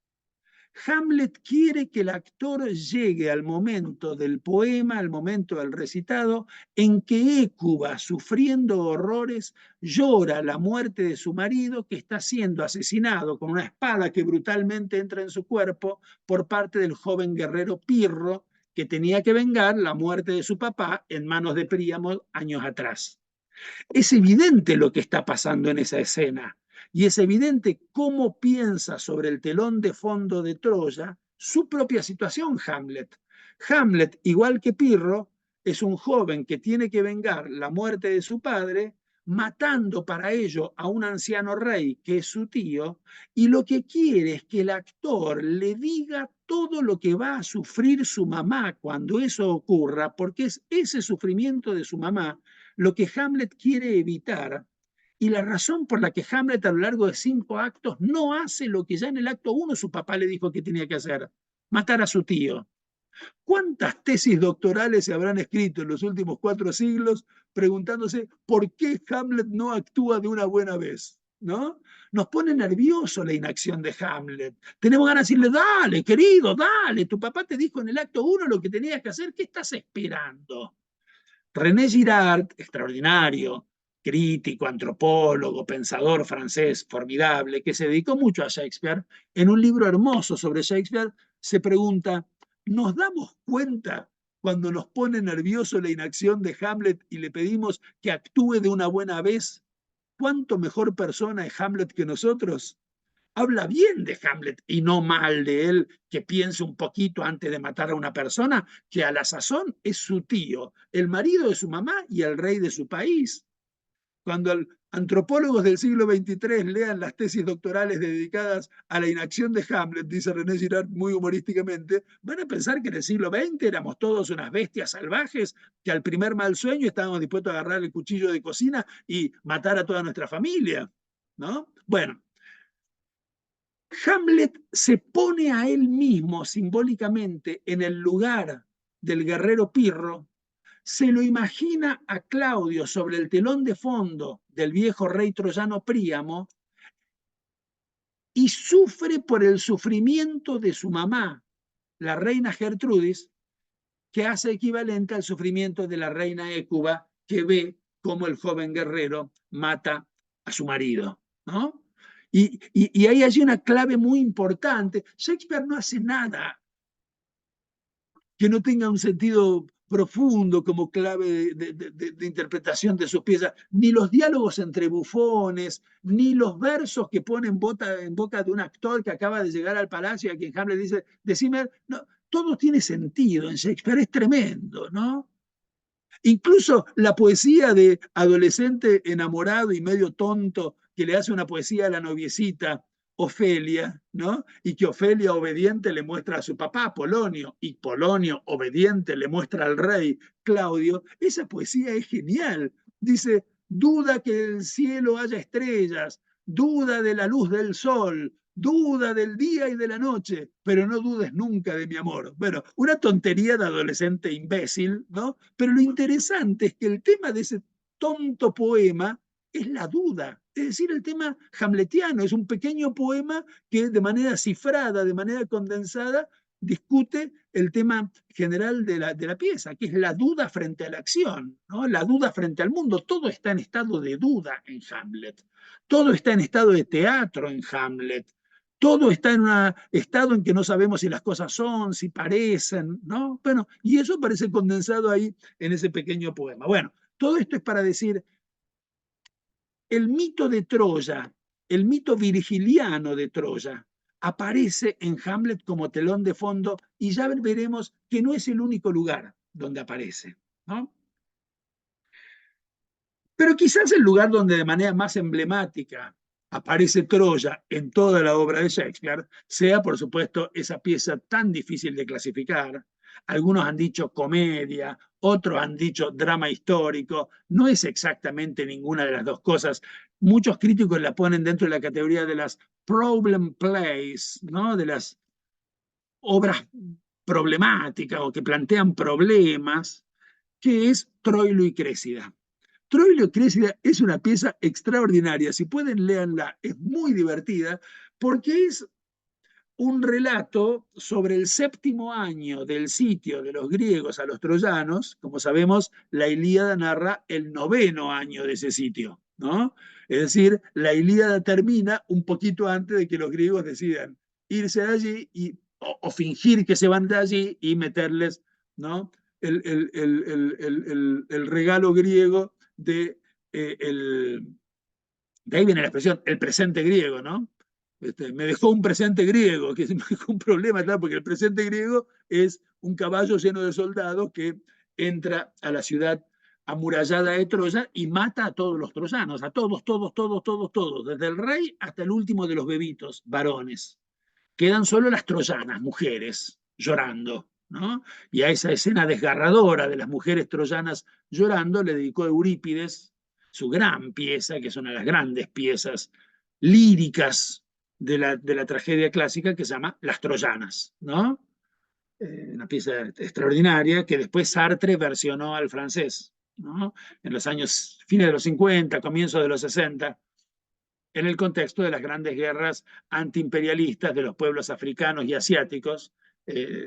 Hamlet quiere que el actor llegue al momento del poema, al momento del recitado, en que Hécuba, sufriendo horrores, llora la muerte de su marido que está siendo asesinado con una espada que brutalmente entra en su cuerpo por parte del joven guerrero Pirro, que tenía que vengar la muerte de su papá en manos de Príamo años atrás. Es evidente lo que está pasando en esa escena y es evidente cómo piensa sobre el telón de fondo de Troya su propia situación Hamlet. Hamlet, igual que Pirro, es un joven que tiene que vengar la muerte de su padre, matando para ello a un anciano rey que es su tío, y lo que quiere es que el actor le diga todo lo que va a sufrir su mamá cuando eso ocurra, porque es ese sufrimiento de su mamá lo que Hamlet quiere evitar, y la razón por la que Hamlet a lo largo de 5 actos no hace lo que ya en el acto 1 su papá le dijo que tenía que hacer, matar a su tío. ¿Cuántas tesis doctorales se habrán escrito en los últimos 4 siglos preguntándose por qué Hamlet no actúa de una buena vez? ¿No? Nos pone nervioso la inacción de Hamlet. Tenemos ganas de decirle, dale, querido, dale, tu papá te dijo en el acto 1 lo que tenías que hacer, ¿qué estás esperando? René Girard, extraordinario, crítico, antropólogo, pensador francés formidable, que se dedicó mucho a Shakespeare, en un libro hermoso sobre Shakespeare, se pregunta, ¿nos damos cuenta cuando nos pone nervioso la inacción de Hamlet y le pedimos que actúe de una buena vez? ¿Cuánto mejor persona es Hamlet que nosotros? Habla bien de Hamlet y no mal de él, que piense un poquito antes de matar a una persona, que a la sazón es su tío, el marido de su mamá y el rey de su país. Cuando antropólogos del siglo XXIII lean las tesis doctorales dedicadas a la inacción de Hamlet, dice René Girard muy humorísticamente, van a pensar que en el siglo XX éramos todos unas bestias salvajes, que al primer mal sueño estábamos dispuestos a agarrar el cuchillo de cocina y matar a toda nuestra familia, ¿no? Bueno, Hamlet se pone a él mismo simbólicamente en el lugar del guerrero Pirro, se lo imagina a Claudio sobre el telón de fondo del viejo rey troyano Príamo y sufre por el sufrimiento de su mamá, la reina Gertrudis, que hace equivalente al sufrimiento de la reina Hécuba, que ve cómo el joven guerrero mata a su marido, ¿no? Y hay allí una clave muy importante. Shakespeare no hace nada que no tenga un sentido profundo como clave de interpretación de sus piezas, ni los diálogos entre bufones, ni los versos que pone en boca de un actor que acaba de llegar al palacio y a quien Hamlet dice, decime, no, todo tiene sentido en Shakespeare, es tremendo, ¿no? Incluso la poesía de adolescente enamorado y medio tonto que le hace una poesía a la noviecita Ofelia, ¿no? Y que Ofelia obediente le muestra a su papá Polonio y Polonio obediente le muestra al rey Claudio, esa poesía es genial. Dice, duda que en el cielo haya estrellas, duda de la luz del sol, duda del día y de la noche, pero no dudes nunca de mi amor. Bueno, una tontería de adolescente imbécil, ¿no? Pero lo interesante es que el tema de ese tonto poema es la duda, es decir, el tema hamletiano, es un pequeño poema que de manera cifrada, de manera condensada, discute el tema general de la pieza, que es la duda frente a la acción, ¿no? La duda frente al mundo. Todo está en estado de duda en Hamlet, todo está en estado de teatro en Hamlet, todo está en un estado en que no sabemos si las cosas son, si parecen, ¿no? Bueno, y eso parece condensado ahí en ese pequeño poema. Bueno, todo esto es para decir, el mito de Troya, el mito virgiliano de Troya, aparece en Hamlet como telón de fondo y ya veremos que no es el único lugar donde aparece, ¿no? Pero quizás el lugar donde de manera más emblemática aparece Troya en toda la obra de Shakespeare sea, por supuesto, esa pieza tan difícil de clasificar. Algunos han dicho comedia, otros han dicho drama histórico. No es exactamente ninguna de las dos cosas. Muchos críticos la ponen dentro de la categoría de las problem plays, ¿no? De las obras problemáticas o que plantean problemas, que es Troilo y Créssida. Troilo y Créssida es una pieza extraordinaria. Si pueden, léanla. Es muy divertida porque es un relato sobre el 7º año del sitio de los griegos a los troyanos. Como sabemos, la Ilíada narra el 9º año de ese sitio, ¿no? Es decir, la Ilíada termina un poquito antes de que los griegos decidan irse de allí o fingir que se van de allí y meterles, ¿no? El regalo griego de ahí viene la expresión, el presente griego, ¿no? Me dejó un presente griego, que es un problema, claro, porque el presente griego es un caballo lleno de soldados que entra a la ciudad amurallada de Troya y mata a todos los troyanos, a todos, desde el rey hasta el último de los bebitos, varones. Quedan solo las troyanas, mujeres, llorando, ¿no? Y a esa escena desgarradora de las mujeres troyanas llorando le dedicó Eurípides su gran pieza, que es una de las grandes piezas líricas de la tragedia clásica, que se llama Las Troyanas, ¿no? Una pieza extraordinaria que después Sartre versionó al francés, ¿no? En los años, fines de los 50, comienzos de los 60, en el contexto de las grandes guerras antiimperialistas de los pueblos africanos y asiáticos,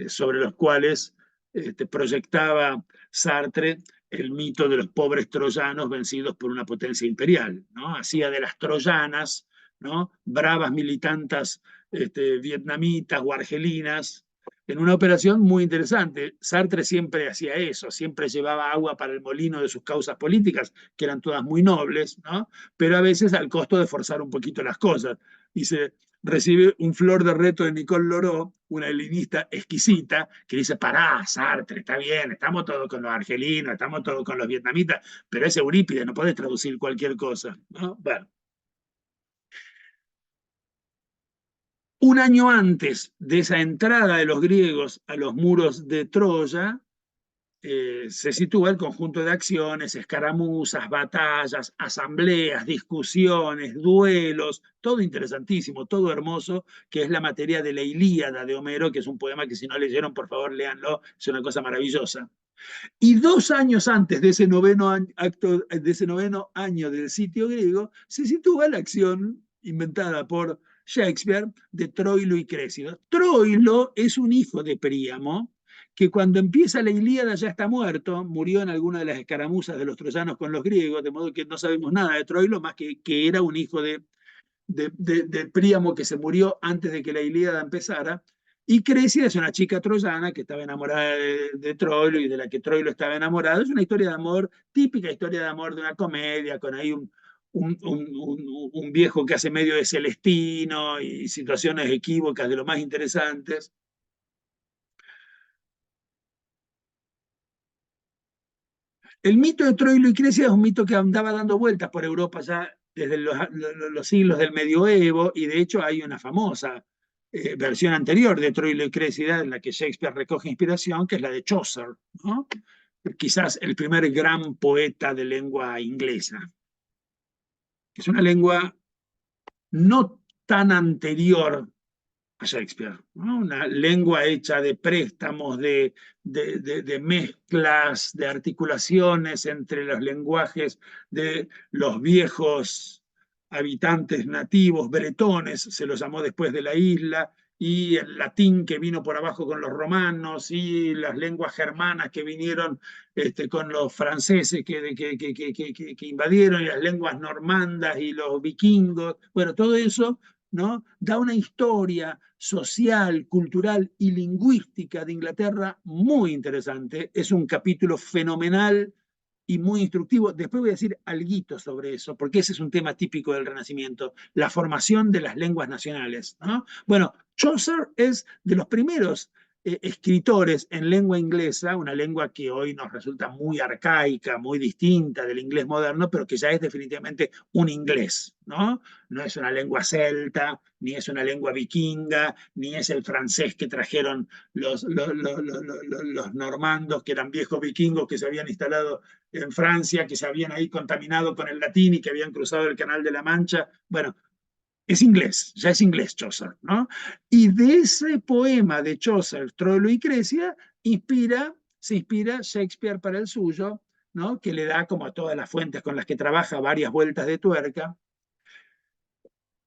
sobre los cuales proyectaba Sartre el mito de los pobres troyanos vencidos por una potencia imperial, ¿no? Hacía de las troyanas, ¿no?, bravas militantas vietnamitas o argelinas, en una operación muy interesante. Sartre siempre hacía eso, siempre llevaba agua para el molino de sus causas políticas, que eran todas muy nobles, ¿no?, pero a veces al costo de forzar un poquito las cosas. Y se recibe un flor de reto de Nicole Loró, una helenista exquisita, que dice: pará, Sartre, está bien, estamos todos con los argelinos, estamos todos con los vietnamitas, pero es Eurípides, no podés traducir cualquier cosa, ¿no? Bueno. Un año antes de esa entrada de los griegos a los muros de Troya, se sitúa el conjunto de acciones, escaramuzas, batallas, asambleas, discusiones, duelos, todo interesantísimo, todo hermoso, que es la materia de la Ilíada de Homero, que es un poema que si no leyeron, por favor, léanlo, es una cosa maravillosa. Y 2 años antes de ese noveno año del sitio griego, se sitúa la acción inventada por Shakespeare de Troilo y Crésido. Troilo es un hijo de Príamo, que cuando empieza la Ilíada ya está muerto, murió en alguna de las escaramuzas de los troyanos con los griegos, de modo que no sabemos nada de Troilo, más que era un hijo de Príamo que se murió antes de que la Ilíada empezara. Y Crécida es una chica troyana que estaba enamorada de Troilo y de la que Troilo estaba enamorado. Es una historia de amor, típica historia de amor de una comedia, con ahí un viejo que hace medio de Celestino y situaciones equívocas de lo más interesantes. El mito de Troilo y Crécida es un mito que andaba dando vueltas por Europa ya desde los siglos del medioevo, y de hecho hay una famosa versión anterior de Troilo y Crécida en la que Shakespeare recoge inspiración, que es la de Chaucer, ¿no?, quizás el primer gran poeta de lengua inglesa. Es una lengua no tan anterior a Shakespeare, ¿no?, una lengua hecha de préstamos, de mezclas, de articulaciones entre los lenguajes de los viejos habitantes nativos, bretones, se los llamó después de la isla, y el latín que vino por abajo con los romanos, y las lenguas germanas que vinieron con los franceses que invadieron, y las lenguas normandas y los vikingos. Bueno, todo eso, ¿no?, da una historia social, cultural y lingüística de Inglaterra muy interesante. Es un capítulo fenomenal y muy instructivo. Después voy a decir alguito sobre eso, porque ese es un tema típico del Renacimiento, la formación de las lenguas nacionales, ¿no? Bueno, Chaucer es de los primeros escritores en lengua inglesa, una lengua que hoy nos resulta muy arcaica, muy distinta del inglés moderno, pero que ya es definitivamente un inglés, ¿no? No es una lengua celta, ni es una lengua vikinga, ni es el francés que trajeron los normandos, que eran viejos vikingos que se habían instalado en Francia, que se habían ahí contaminado con el latín y que habían cruzado el Canal de la Mancha. Bueno, es inglés, ya es inglés Chaucer, ¿no? Y de ese poema de Chaucer, Troilo y Crécida, se inspira Shakespeare para el suyo, ¿no?, que le da, como a todas las fuentes con las que trabaja, varias vueltas de tuerca.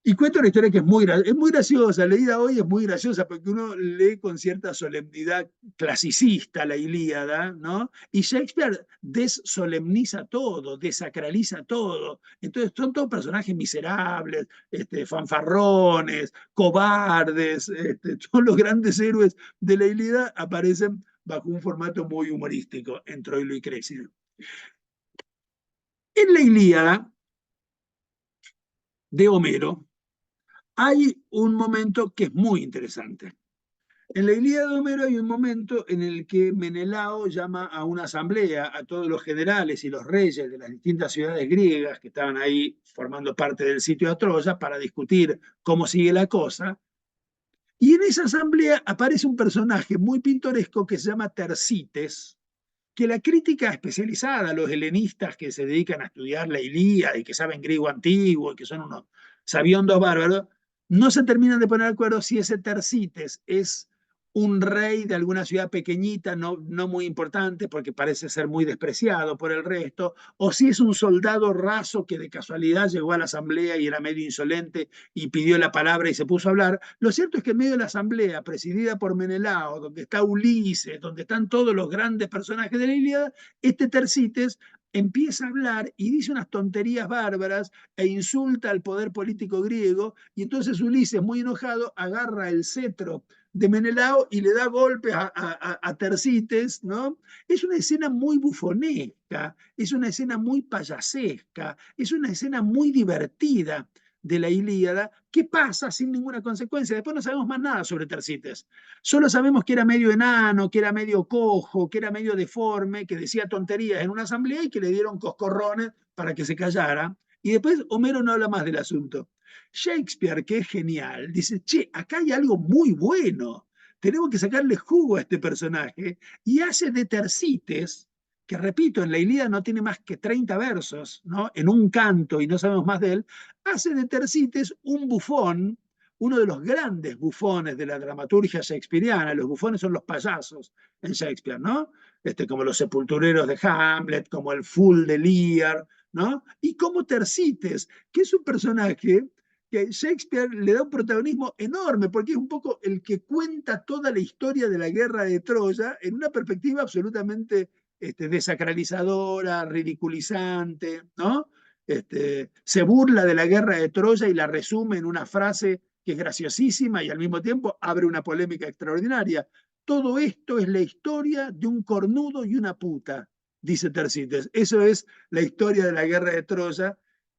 Y cuenta una historia que es muy graciosa, leída hoy es muy graciosa, porque uno lee con cierta solemnidad clasicista la Ilíada, ¿no? Y Shakespeare desolemniza todo, desacraliza todo. Entonces son todos personajes miserables, fanfarrones, cobardes, todos los grandes héroes de la Ilíada aparecen bajo un formato muy humorístico en Troilo y Crécida. En la Ilíada de Homero hay un momento que es muy interesante. En la Ilíada de Homero hay un momento en el que Menelao llama a una asamblea a todos los generales y los reyes de las distintas ciudades griegas que estaban ahí formando parte del sitio de Troya para discutir cómo sigue la cosa. Y en esa asamblea aparece un personaje muy pintoresco que se llama Tersites, que la crítica especializada, los helenistas que se dedican a estudiar la Ilíada y que saben griego antiguo y que son unos sabiondos bárbaros, no se terminan de poner de acuerdo si ese Tersites es un rey de alguna ciudad pequeñita, no muy importante, porque parece ser muy despreciado por el resto, o si es un soldado raso que de casualidad llegó a la asamblea y era medio insolente y pidió la palabra y se puso a hablar. Lo cierto es que en medio de la asamblea, presidida por Menelao, donde está Ulises, donde están todos los grandes personajes de la Ilíada, este Tersites empieza a hablar y dice unas tonterías bárbaras e insulta al poder político griego, y entonces Ulises, muy enojado, agarra el cetro de Menelao y le da golpes a Tersites, ¿no? Es una escena muy bufonesca, es una escena muy payasesca, es una escena muy divertida de la Ilíada que pasa sin ninguna consecuencia. Después no sabemos más nada sobre Tersites. Solo sabemos que era medio enano, que era medio cojo, que era medio deforme, que decía tonterías en una asamblea y que le dieron coscorrones para que se callara. Y después Homero no habla más del asunto. Shakespeare, que es genial, dice, che, acá hay algo muy bueno, tenemos que sacarle jugo a este personaje, y hace de Tersites, que repito, en la Ilíada no tiene más que 30 versos, ¿no? En un canto y no sabemos más de él, hace de Tersites un bufón, uno de los grandes bufones de la dramaturgia shakespeariana. Los bufones son los payasos en Shakespeare, ¿no? Como los sepultureros de Hamlet, como el Fool de Lear, ¿no? Y como Tersites, que es un personaje que Shakespeare le da un protagonismo enorme, porque es un poco el que cuenta toda la historia de la guerra de Troya en una perspectiva absolutamente desacralizadora, ridiculizante, ¿no? Se burla de la guerra de Troya y la resume en una frase que es graciosísima y al mismo tiempo abre una polémica extraordinaria. Todo esto es la historia de un cornudo y una puta, dice Tersites. Eso es la historia de la guerra de Troya.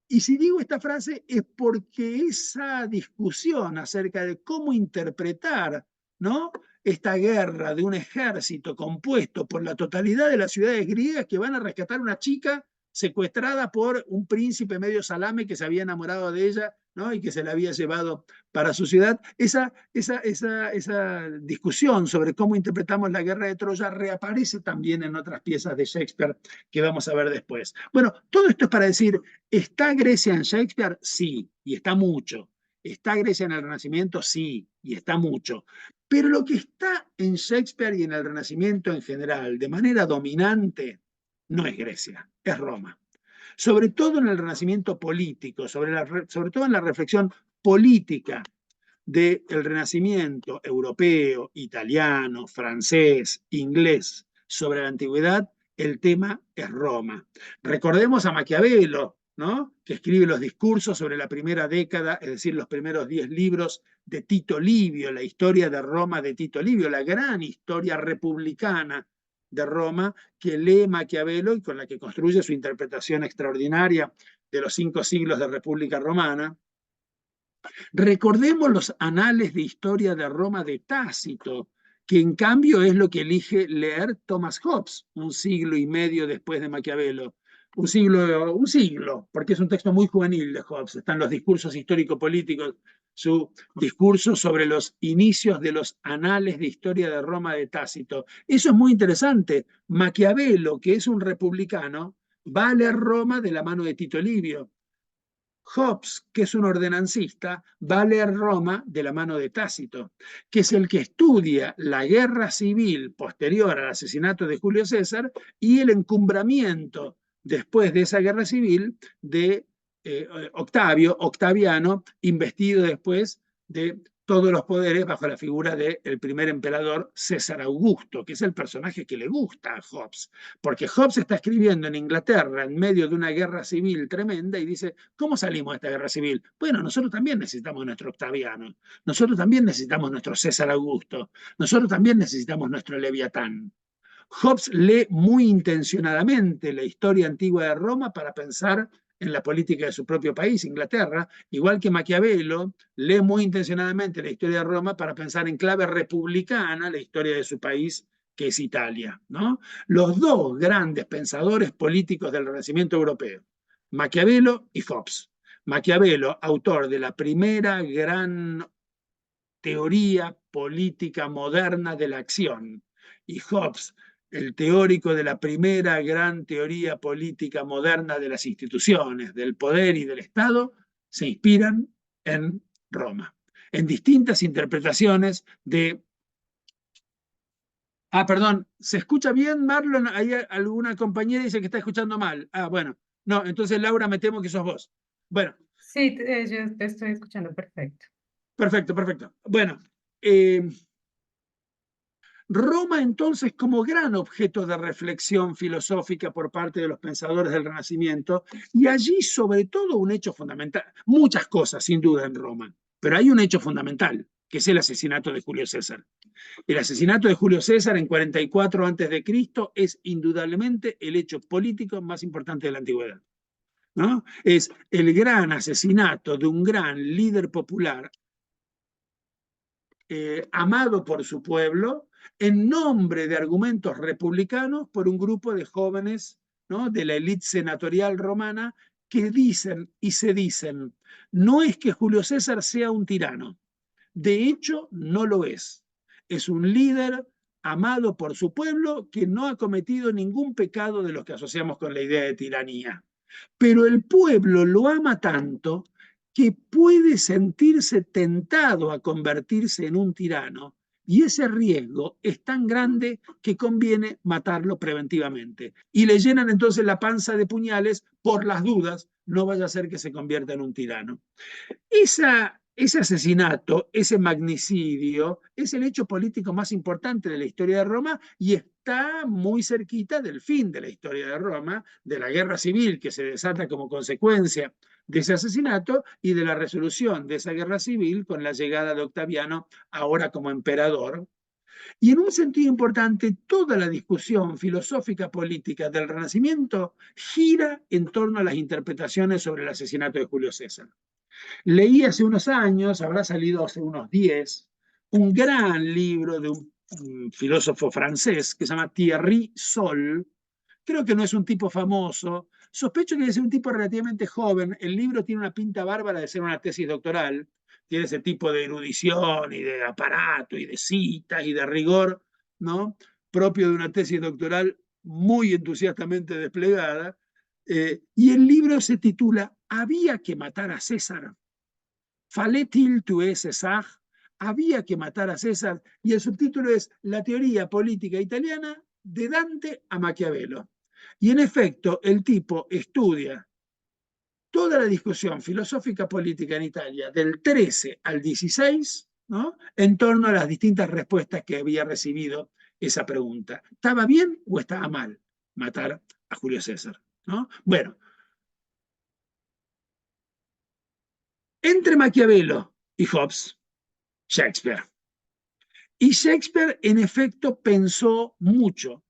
Y si digo esta frase es porque esa discusión acerca de cómo interpretar, ¿no?, esta guerra de un ejército compuesto por la totalidad de las ciudades griegas que van a rescatar a una chica secuestrada por un príncipe medio salame que se había enamorado de ella, ¿no?, y que se la había llevado para su ciudad. Esa discusión sobre cómo interpretamos la guerra de Troya reaparece también en otras piezas de Shakespeare que vamos a ver después. Bueno, todo esto es para decir, ¿está Grecia en Shakespeare? Sí, y está mucho. ¿Está Grecia en el Renacimiento? Sí, y está mucho. Pero lo que está en Shakespeare y en el Renacimiento en general, de manera dominante, no es Grecia, es Roma. Sobre todo en el Renacimiento político, sobre todo en la reflexión política del Renacimiento europeo, italiano, francés, inglés, sobre la antigüedad, el tema es Roma. Recordemos a Maquiavelo, ¿no?, que escribe los discursos sobre la primera década, es decir, los primeros 10 libros de Tito Livio, la historia de Roma de Tito Livio, la gran historia republicana de Roma que lee Maquiavelo y con la que construye su interpretación extraordinaria de los 5 siglos de República Romana. Recordemos los anales de historia de Roma de Tácito, que en cambio es lo que elige leer Thomas Hobbes, un siglo y medio después de Maquiavelo. Un siglo, porque es un texto muy juvenil de Hobbes. Están los discursos histórico-políticos, su discurso sobre los inicios de los anales de historia de Roma de Tácito. Eso es muy interesante. Maquiavelo, que es un republicano, va a leer Roma de la mano de Tito Livio. Hobbes, que es un ordenancista, va a leer Roma de la mano de Tácito, que es el que estudia la guerra civil posterior al asesinato de Julio César y el encumbramiento después de esa guerra civil de Octaviano, investido después de todos los poderes bajo la figura del primer emperador César Augusto, que es el personaje que le gusta a Hobbes, porque Hobbes está escribiendo en Inglaterra en medio de una guerra civil tremenda y dice, ¿cómo salimos de esta guerra civil? Bueno, nosotros también necesitamos nuestro Octaviano, nosotros también necesitamos nuestro César Augusto, nosotros también necesitamos nuestro Leviatán. Hobbes lee muy intencionadamente la historia antigua de Roma para pensar en la política de su propio país, Inglaterra, igual que Maquiavelo, lee muy intencionadamente la historia de Roma para pensar en clave republicana la historia de su país, que es Italia, ¿no? Los dos grandes pensadores políticos del Renacimiento europeo, Maquiavelo y Hobbes. Maquiavelo, autor de la primera gran teoría política moderna de la acción, y Hobbes, el teórico de la primera gran teoría política moderna de las instituciones, del poder y del Estado, se inspiran en Roma, en distintas interpretaciones de... Ah, perdón, ¿se escucha bien, Marlon? Hay alguna compañera dice que está escuchando mal. Ah, bueno. No, entonces Laura, me temo que sos vos. Bueno, Sí, yo te estoy escuchando perfecto. perfecto, perfecto. Bueno, eh, Roma entonces como gran objeto de reflexión filosófica por parte de los pensadores del Renacimiento, y allí sobre todo un hecho fundamental, muchas cosas sin duda en Roma, pero hay un hecho fundamental, que es el asesinato de Julio César. El asesinato de Julio César en 44 a.C. es indudablemente el hecho político más importante de la antigüedad, ¿no? Es el gran asesinato de un gran líder popular amado por su pueblo, en nombre de argumentos republicanos por un grupo de jóvenes, ¿no?, de la élite senatorial romana, que dicen y se dicen, no es que Julio César sea un tirano, de hecho no lo es un líder amado por su pueblo que no ha cometido ningún pecado de los que asociamos con la idea de tiranía. Pero el pueblo lo ama tanto que puede sentirse tentado a convertirse en un tirano, y ese riesgo es tan grande que conviene matarlo preventivamente. Y le llenan entonces la panza de puñales por las dudas, no vaya a ser que se convierta en un tirano. Ese asesinato, ese magnicidio, es el hecho político más importante de la historia de Roma y está muy cerquita del fin de la historia de Roma, de la guerra civil que se desata como consecuencia de ese asesinato y de la resolución de esa guerra civil con la llegada de Octaviano, ahora como emperador. Y en un sentido importante, toda la discusión filosófica política del Renacimiento gira en torno a las interpretaciones sobre el asesinato de Julio César. Leí hace unos años, habrá salido hace unos 10, un gran libro de un filósofo francés que se llama Thierry Sol. Creo que no es un tipo famoso. Sospecho que debe ser un tipo relativamente joven. El libro tiene una pinta bárbara de ser una tesis doctoral. Tiene ese tipo de erudición y de aparato y de citas y de rigor, ¿no?, propio de una tesis doctoral muy entusiastamente desplegada. Y el libro se titula Había que matar a César. Fallait-il tuer César? Había que matar a César. Y el subtítulo es La teoría política italiana de Dante a Maquiavelo. Y en efecto, el tipo estudia toda la discusión filosófica política en Italia del 13 al 16, ¿no?, en torno a las distintas respuestas que había recibido esa pregunta. ¿Estaba bien o estaba mal matar a Julio César? ¿No? Bueno, entre Maquiavelo y Hobbes, Shakespeare. Y Shakespeare, en efecto, pensó mucho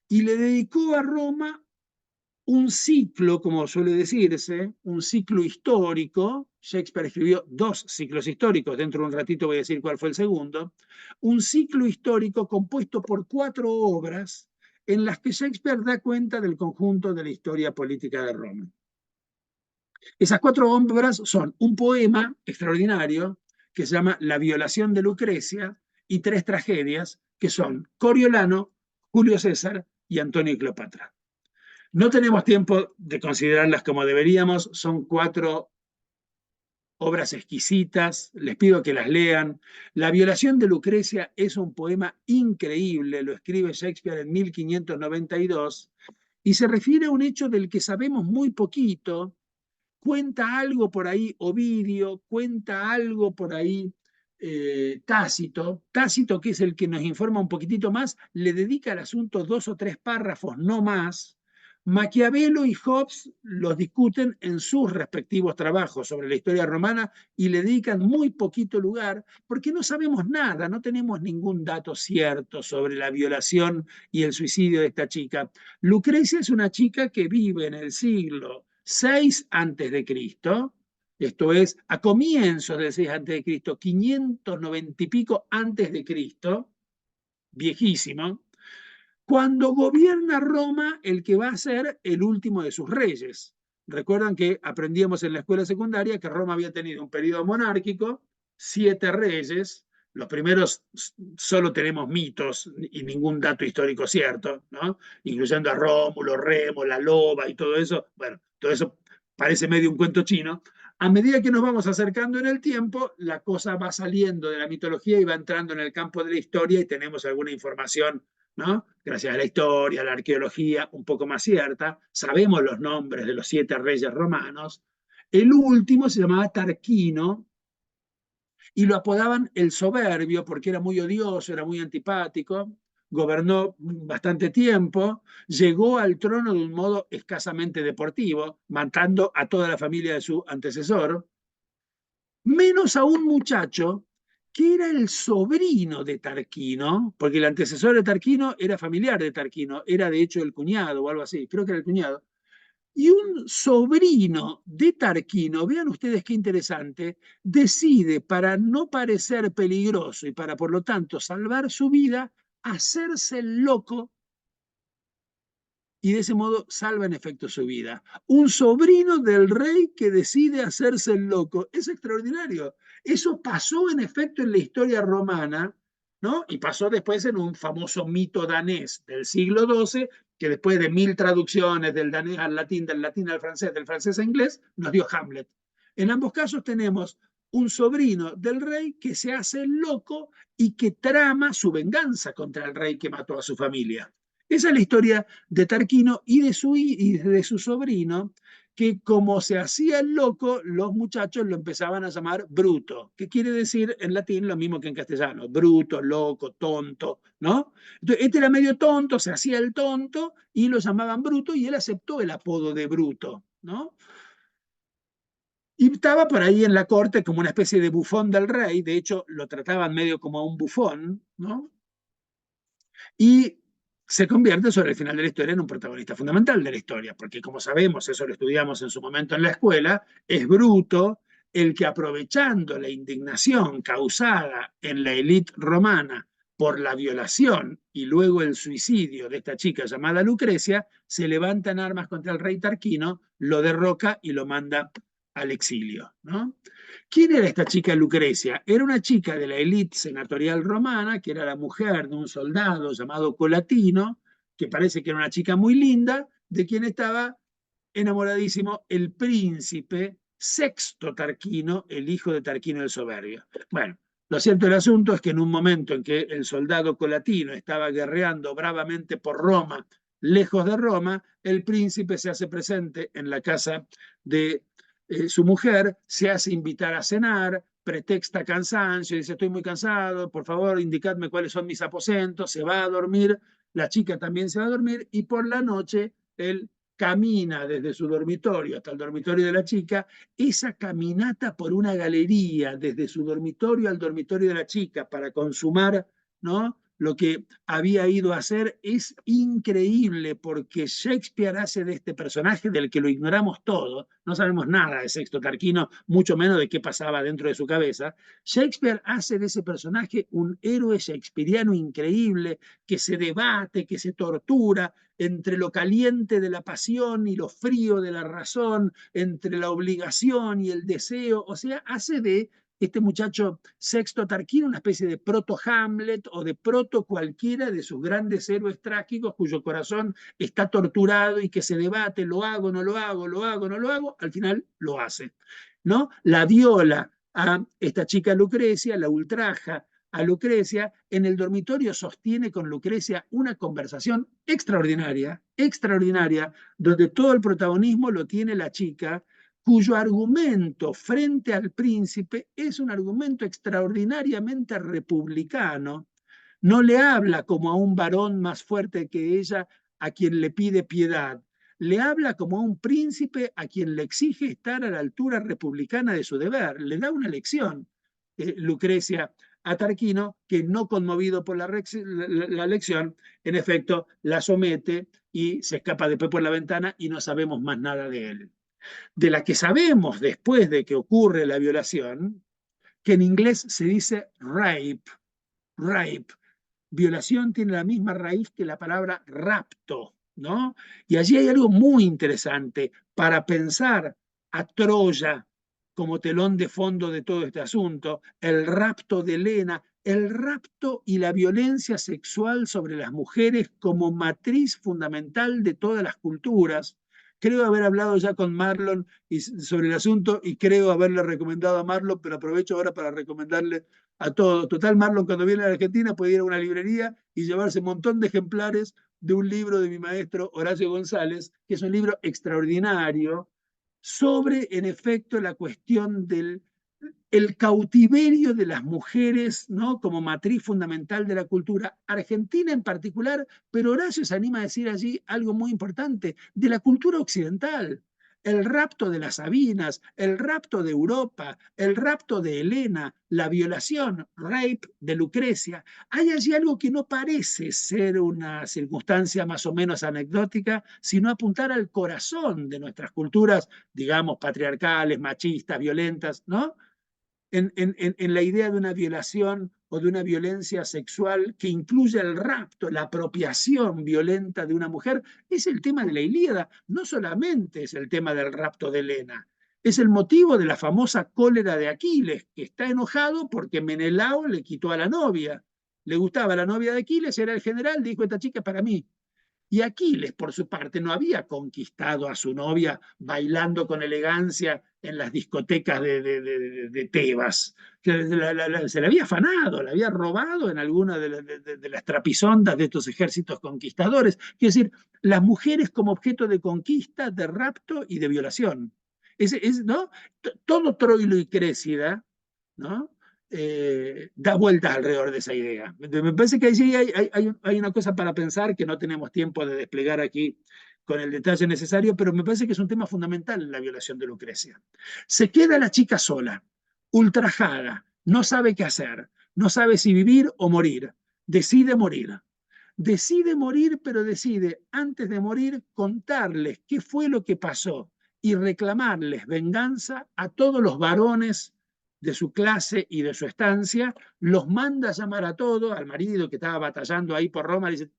y le dedicó a Roma un ciclo, como suele decirse, un ciclo histórico. Shakespeare escribió 2 ciclos históricos, dentro de un ratito voy a decir cuál fue el segundo. Un ciclo histórico compuesto por 4 obras en las que Shakespeare da cuenta del conjunto de la historia política de Roma. Esas 4 obras son un poema extraordinario que se llama La violación de Lucrecia y 3 tragedias que son Coriolano, Julio César y Antonio y Cleopatra. No tenemos tiempo de considerarlas como deberíamos, son 4 obras exquisitas, les pido que las lean. La violación de Lucrecia es un poema increíble, lo escribe Shakespeare en 1592 y se refiere a un hecho del que sabemos muy poquito. Cuenta algo por ahí Ovidio, cuenta algo por ahí Tácito. Tácito, que es el que nos informa un poquitito más, le dedica al asunto 2 o 3 párrafos, no más, Maquiavelo y Hobbes los discuten en sus respectivos trabajos sobre la historia romana y le dedican muy poquito lugar porque no sabemos nada, no tenemos ningún dato cierto sobre la violación y el suicidio de esta chica. Lucrecia es una chica que vive en el siglo VI a.C., esto es, a comienzos del 6 a.C., 590 y pico antes de Cristo, viejísimo, cuando gobierna Roma el que va a ser el último de sus reyes. Recuerdan que aprendíamos en la escuela secundaria que Roma había tenido un periodo monárquico, 7 reyes, los primeros solo tenemos mitos y ningún dato histórico cierto, ¿no? Incluyendo a Rómulo, Remo, la loba y todo eso. Bueno, todo eso parece medio un cuento chino. A medida que nos vamos acercando en el tiempo, la cosa va saliendo de la mitología y va entrando en el campo de la historia y tenemos alguna información, ¿no? Gracias a la historia, a la arqueología, un poco más cierta. Sabemos los nombres de los 7 reyes romanos. El último se llamaba Tarquino y lo apodaban el Soberbio porque era muy odioso, era muy antipático, gobernó bastante tiempo, llegó al trono de un modo escasamente deportivo, matando a toda la familia de su antecesor, menos a un muchacho que era el sobrino de Tarquino, porque el antecesor de Tarquino era familiar de Tarquino, era de hecho el cuñado o algo así, creo que era el cuñado. Y un sobrino de Tarquino, vean ustedes qué interesante, decide, para no parecer peligroso y para por lo tanto salvar su vida, hacerse el loco y de ese modo salva en efecto su vida. Un sobrino del rey que decide hacerse el loco. Es extraordinario. Eso pasó en efecto en la historia romana, ¿no? Y pasó después en un famoso mito danés del siglo XII, que después de 1000 traducciones del danés al latín del francés a inglés, nos dio Hamlet. En ambos casos tenemos un sobrino del rey que se hace el loco y que trama su venganza contra el rey que mató a su familia. Esa es la historia de Tarquino y de su sobrino, que como se hacía el loco, los muchachos lo empezaban a llamar bruto, que quiere decir en latín lo mismo que en castellano, bruto, loco, tonto, ¿no? Entonces, este era medio tonto, se hacía el tonto y lo llamaban bruto y él aceptó el apodo de bruto, ¿no? Y estaba por ahí en la corte como una especie de bufón del rey, de hecho lo trataban medio como un bufón, ¿no? Y se convierte sobre el final de la historia en un protagonista fundamental de la historia, porque como sabemos, eso lo estudiamos en su momento en la escuela, es Bruto el que aprovechando la indignación causada en la élite romana por la violación y luego el suicidio de esta chica llamada Lucrecia, se levanta en armas contra el rey Tarquino, lo derroca y lo manda al exilio, ¿no? ¿Quién era esta chica Lucrecia? Era una chica de la élite senatorial romana, que era la mujer de un soldado llamado Colatino, que parece que era una chica muy linda, de quien estaba enamoradísimo el príncipe Sexto Tarquino, el hijo de Tarquino el Soberbio. Bueno, lo cierto del asunto es que en un momento en que el soldado Colatino estaba guerreando bravamente por Roma, lejos de Roma, el príncipe se hace presente en la casa de su mujer, se hace invitar a cenar, pretexta cansancio, dice estoy muy cansado, por favor indicadme cuáles son mis aposentos, se va a dormir, la chica también se va a dormir y por la noche él camina desde su dormitorio hasta el dormitorio de la chica, esa caminata por una galería desde su dormitorio al dormitorio de la chica para consumar, ¿no?, lo que había ido a hacer es increíble porque Shakespeare hace de este personaje del que lo ignoramos todo, no sabemos nada de Sexto Tarquino, mucho menos de qué pasaba dentro de su cabeza. Shakespeare hace de ese personaje un héroe shakespeariano increíble que se debate, que se tortura entre lo caliente de la pasión y lo frío de la razón, entre la obligación y el deseo, o sea, hace de este muchacho Sexto Tarquino, una especie de proto-Hamlet o de proto cualquiera de sus grandes héroes trágicos cuyo corazón está torturado y que se debate, lo hago, no lo hago, lo hago, no lo hago, al final lo hace, ¿no? La viola a esta chica Lucrecia, la ultraja a Lucrecia, en el dormitorio sostiene con Lucrecia una conversación extraordinaria, extraordinaria, donde todo el protagonismo lo tiene la chica, cuyo argumento frente al príncipe es un argumento extraordinariamente republicano. No le habla como a un varón más fuerte que ella a quien le pide piedad. le habla como a un príncipe a quien le exige estar a la altura republicana de su deber, le da una lección, Lucrecia a Tarquino, que no conmovido por la lección, en efecto, la somete y se escapa después por la ventana y no sabemos más nada de él. De la que sabemos después de que ocurre la violación, que en inglés se dice rape, rape. Violación tiene la misma raíz que la palabra rapto, ¿no? Y allí hay algo muy interesante para pensar a Troya como telón de fondo de todo este asunto, el rapto de Helena, el rapto y la violencia sexual sobre las mujeres como matriz fundamental de todas las culturas. Creo haber hablado ya con Marlon sobre el asunto y creo haberle recomendado a Marlon, pero aprovecho ahora para recomendarle a todos. Total, Marlon cuando viene a la Argentina puede ir a una librería y llevarse un montón de ejemplares de un libro de mi maestro Horacio González, que es un libro extraordinario sobre, en efecto, la cuestión del el cautiverio de las mujeres, ¿no? Como matriz fundamental de la cultura argentina en particular, pero Horacio se anima a decir allí algo muy importante, de la cultura occidental. El rapto de las Sabinas, el rapto de Europa, el rapto de Helena, la violación, rape de Lucrecia. Hay allí algo que no parece ser una circunstancia más o menos anecdótica, sino apuntar al corazón de nuestras culturas, digamos, patriarcales, machistas, violentas, ¿no? En la idea de una violación o de una violencia sexual que incluye el rapto, la apropiación violenta de una mujer, es el tema de la Ilíada. No solamente es el tema del rapto de Helena, es el motivo de la famosa cólera de Aquiles, que está enojado porque Menelao le quitó a la novia. Le gustaba la novia de Aquiles, era el general, dijo: esta chica es para mí. Y Aquiles, por su parte, no había conquistado a su novia bailando con elegancia en las discotecas de Tebas. Se la había afanado, la había robado en alguna de las trapisondas de estos ejércitos conquistadores. Es decir, las mujeres como objeto de conquista, de rapto y de violación. ¿No? Todo Troilo y Crécida, ¿no? Da vueltas alrededor de esa idea. Me parece que allí hay una cosa para pensar que no tenemos tiempo de desplegar aquí con el detalle necesario, pero me parece que es un tema fundamental en la violación de Lucrecia. Se queda la chica sola, ultrajada, no sabe qué hacer, no sabe si vivir o morir, decide morir. Decide morir, pero decide, antes de morir, contarles qué fue lo que pasó y reclamarles venganza a todos los varones de su clase y de su estancia, los manda a llamar a todos, al marido que estaba batallando ahí por Roma, le dice,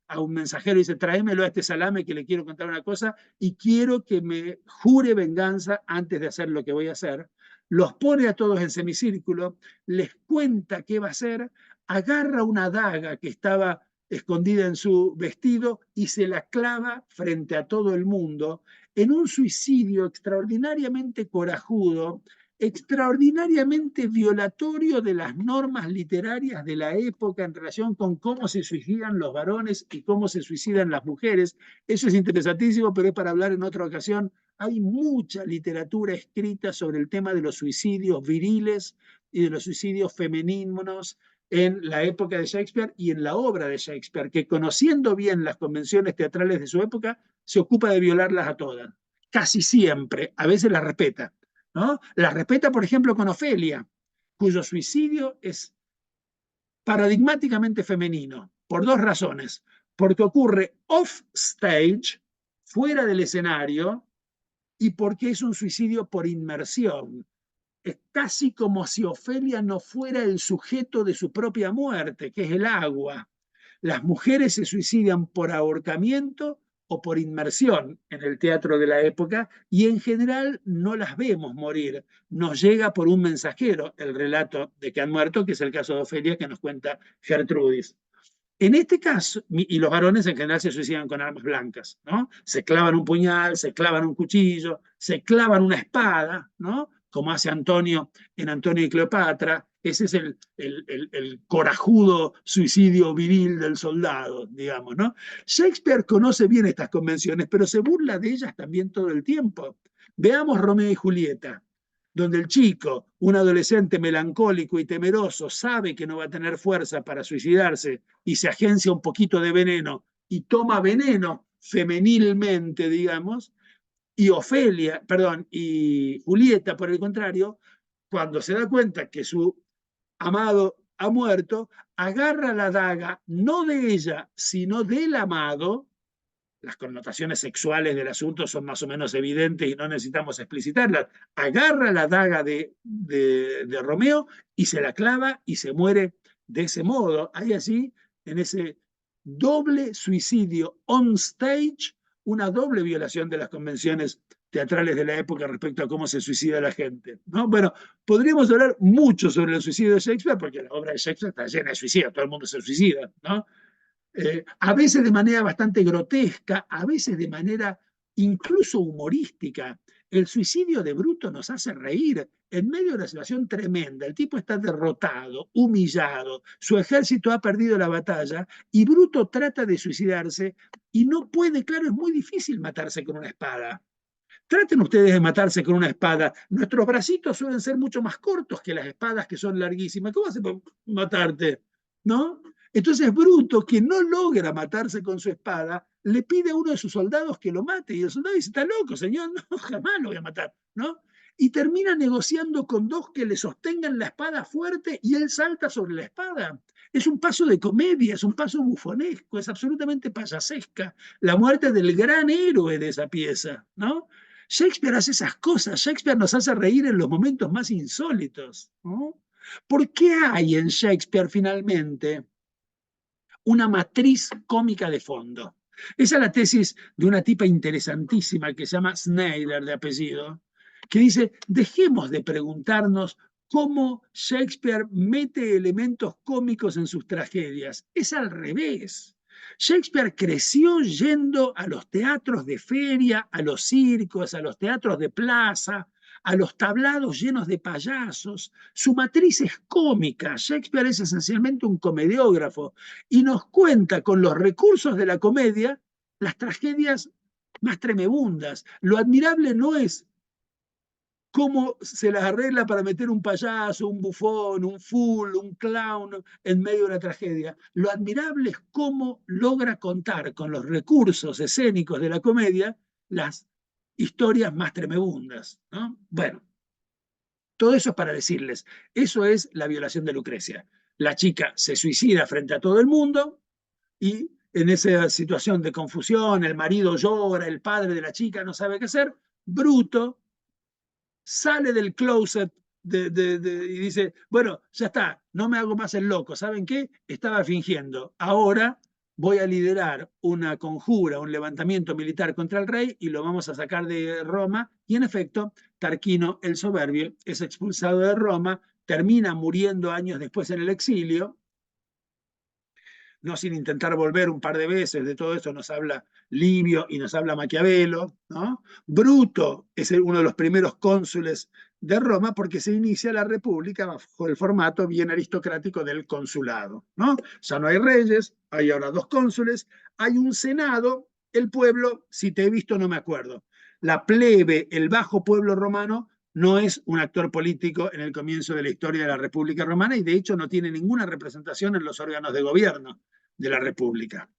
a un mensajero, dice: tráemelo a este Salame que le quiero contar una cosa y quiero que me jure venganza antes de hacer lo que voy a hacer. Los pone a todos en semicírculo, les cuenta qué va a hacer, agarra una daga que estaba escondida en su vestido y se la clava frente a todo el mundo en un suicidio extraordinariamente corajudo, extraordinariamente violatorio de las normas literarias de la época en relación con cómo se suicidan los varones y cómo se suicidan las mujeres. Eso es interesantísimo, pero es para hablar en otra ocasión. Hay mucha literatura escrita sobre el tema de los suicidios viriles y de los suicidios femeninos en la época de Shakespeare y en la obra de Shakespeare, que conociendo bien las convenciones teatrales de su época, se ocupa de violarlas a todas. Casi siempre, a veces las respeta, ¿no? La respeta, por ejemplo, con Ofelia, cuyo suicidio es paradigmáticamente femenino, por dos razones. Porque ocurre off stage, fuera del escenario, y porque es un suicidio por inmersión. Es casi como si Ofelia no fuera el sujeto de su propia muerte, que es el agua. Las mujeres se suicidan por ahorcamiento o por inmersión en el teatro de la época y en general no las vemos morir. Nos llega por un mensajero el relato de que han muerto, que es el caso de Ofelia que nos cuenta Gertrudis. En este caso, y los varones en general se suicidan con armas blancas, ¿no? Se clavan un puñal, se clavan un cuchillo, se clavan una espada, ¿no? Como hace Antonio en Antonio y Cleopatra. Ese es el corajudo suicidio viril del soldado, digamos, ¿no? Shakespeare conoce bien estas convenciones, pero se burla de ellas también todo el tiempo. Veamos Romeo y Julieta, donde el chico, un adolescente melancólico y temeroso, sabe que no va a tener fuerza para suicidarse y se agencia un poquito de veneno y toma veneno femenilmente, digamos, y Ofelia, perdón, y Julieta, por el contrario, cuando se da cuenta que su amado ha muerto, agarra la daga, no de ella, sino del amado. Las connotaciones sexuales del asunto son más o menos evidentes y no necesitamos explicitarlas. Agarra la daga de Romeo y se la clava y se muere de ese modo. Hay así, en ese doble suicidio on stage, una doble violación de las convenciones teatrales de la época respecto a cómo se suicida la gente, ¿no? Bueno, podríamos hablar mucho sobre el suicidio de Shakespeare, porque la obra de Shakespeare está llena de suicidios, todo el mundo se suicida, ¿no? A veces de manera bastante grotesca, a veces de manera incluso humorística. El suicidio de Bruto nos hace reír en medio de una situación tremenda. El tipo está derrotado, humillado, su ejército ha perdido la batalla y Bruto trata de suicidarse y no puede, claro, es muy difícil matarse con una espada. Traten ustedes de matarse con una espada. Nuestros bracitos suelen ser mucho más cortos que las espadas que son larguísimas. ¿Cómo hace para matarte? ¿No? Entonces Bruto, que no logra matarse con su espada, le pide a uno de sus soldados que lo mate. Y el soldado dice, está loco, señor, no, jamás lo voy a matar. ¿No? Y termina negociando con dos que le sostengan la espada fuerte y él salta sobre la espada. Es un paso de comedia, es un paso bufonesco, es absolutamente payasesca. La muerte del gran héroe de esa pieza, ¿no? Shakespeare hace esas cosas, Shakespeare nos hace reír en los momentos más insólitos, ¿no? ¿Por qué hay en Shakespeare finalmente una matriz cómica de fondo? Esa es la tesis de una tipa interesantísima que se llama Snyder de apellido, que dice, dejemos de preguntarnos cómo Shakespeare mete elementos cómicos en sus tragedias. Es al revés. Shakespeare creció yendo a los teatros de feria, a los circos, a los teatros de plaza, a los tablados llenos de payasos. Su matriz es cómica. Shakespeare es esencialmente un comediógrafo y nos cuenta con los recursos de la comedia las tragedias más tremebundas. Lo admirable no es cómo se las arregla para meter un payaso, un bufón, un fool, un clown en medio de una tragedia. Lo admirable es cómo logra contar con los recursos escénicos de la comedia las historias más tremebundas, ¿no? Bueno, todo eso es para decirles, eso es la violación de Lucrecia. La chica se suicida frente a todo el mundo y en esa situación de confusión, el marido llora, el padre de la chica no sabe qué hacer, Bruto sale del closet y dice, bueno, ya está, no me hago más el loco, ¿saben qué? Estaba fingiendo, ahora voy a liderar una conjura, un levantamiento militar contra el rey y lo vamos a sacar de Roma. Y en efecto, Tarquino el Soberbio es expulsado de Roma, termina muriendo años después en el exilio, no sin intentar volver un par de veces. De todo eso nos habla Livio y nos habla Maquiavelo, ¿no? Bruto es uno de los primeros cónsules de Roma porque se inicia la república bajo el formato bien aristocrático del consulado, ¿no? Ya no hay reyes, hay ahora dos cónsules, hay un senado, el pueblo, si te he visto no me acuerdo. La plebe, el bajo pueblo romano, no es un actor político en el comienzo de la historia de la República Romana y de hecho no tiene ninguna representación en los órganos de gobierno de la República.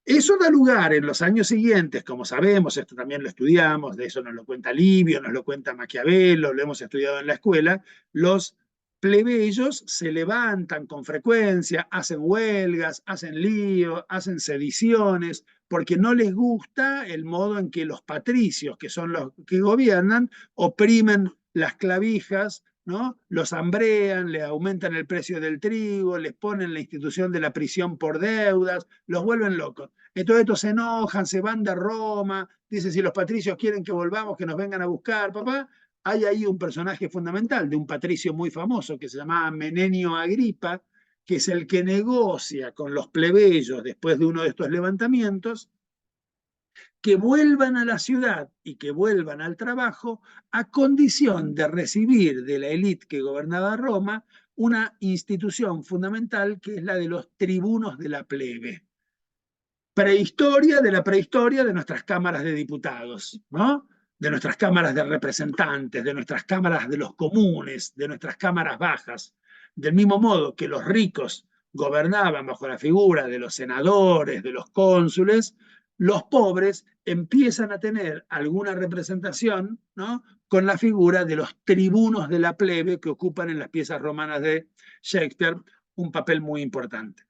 Eso da lugar en los años siguientes, como sabemos, esto también lo estudiamos, de eso nos lo cuenta Livio, nos lo cuenta Maquiavelo, lo hemos estudiado en la escuela, los plebeyos se levantan con frecuencia, hacen huelgas, hacen líos, hacen sediciones, porque no les gusta el modo en que los patricios, que son los que gobiernan, oprimen las clavijas, ¿no? Los hambrean, le aumentan el precio del trigo, les ponen la institución de la prisión por deudas, los vuelven locos. Entonces estos se enojan, se van de Roma, dicen si los patricios quieren que volvamos, que nos vengan a buscar, papá. Hay ahí un personaje fundamental de un patricio muy famoso que se llamaba Menenio Agripa, que es el que negocia con los plebeyos después de uno de estos levantamientos, que vuelvan a la ciudad y que vuelvan al trabajo a condición de recibir de la élite que gobernaba Roma una institución fundamental que es la de los tribunos de la plebe. Prehistoria de nuestras cámaras de diputados, ¿no? De nuestras cámaras de representantes, de nuestras cámaras de los comunes, de nuestras cámaras bajas. Del mismo modo que los ricos gobernaban bajo la figura de los senadores, de los cónsules, los pobres empiezan a tener alguna representación, ¿no?, con la figura de los tribunos de la plebe que ocupan en las piezas romanas de Shakespeare un papel muy importante.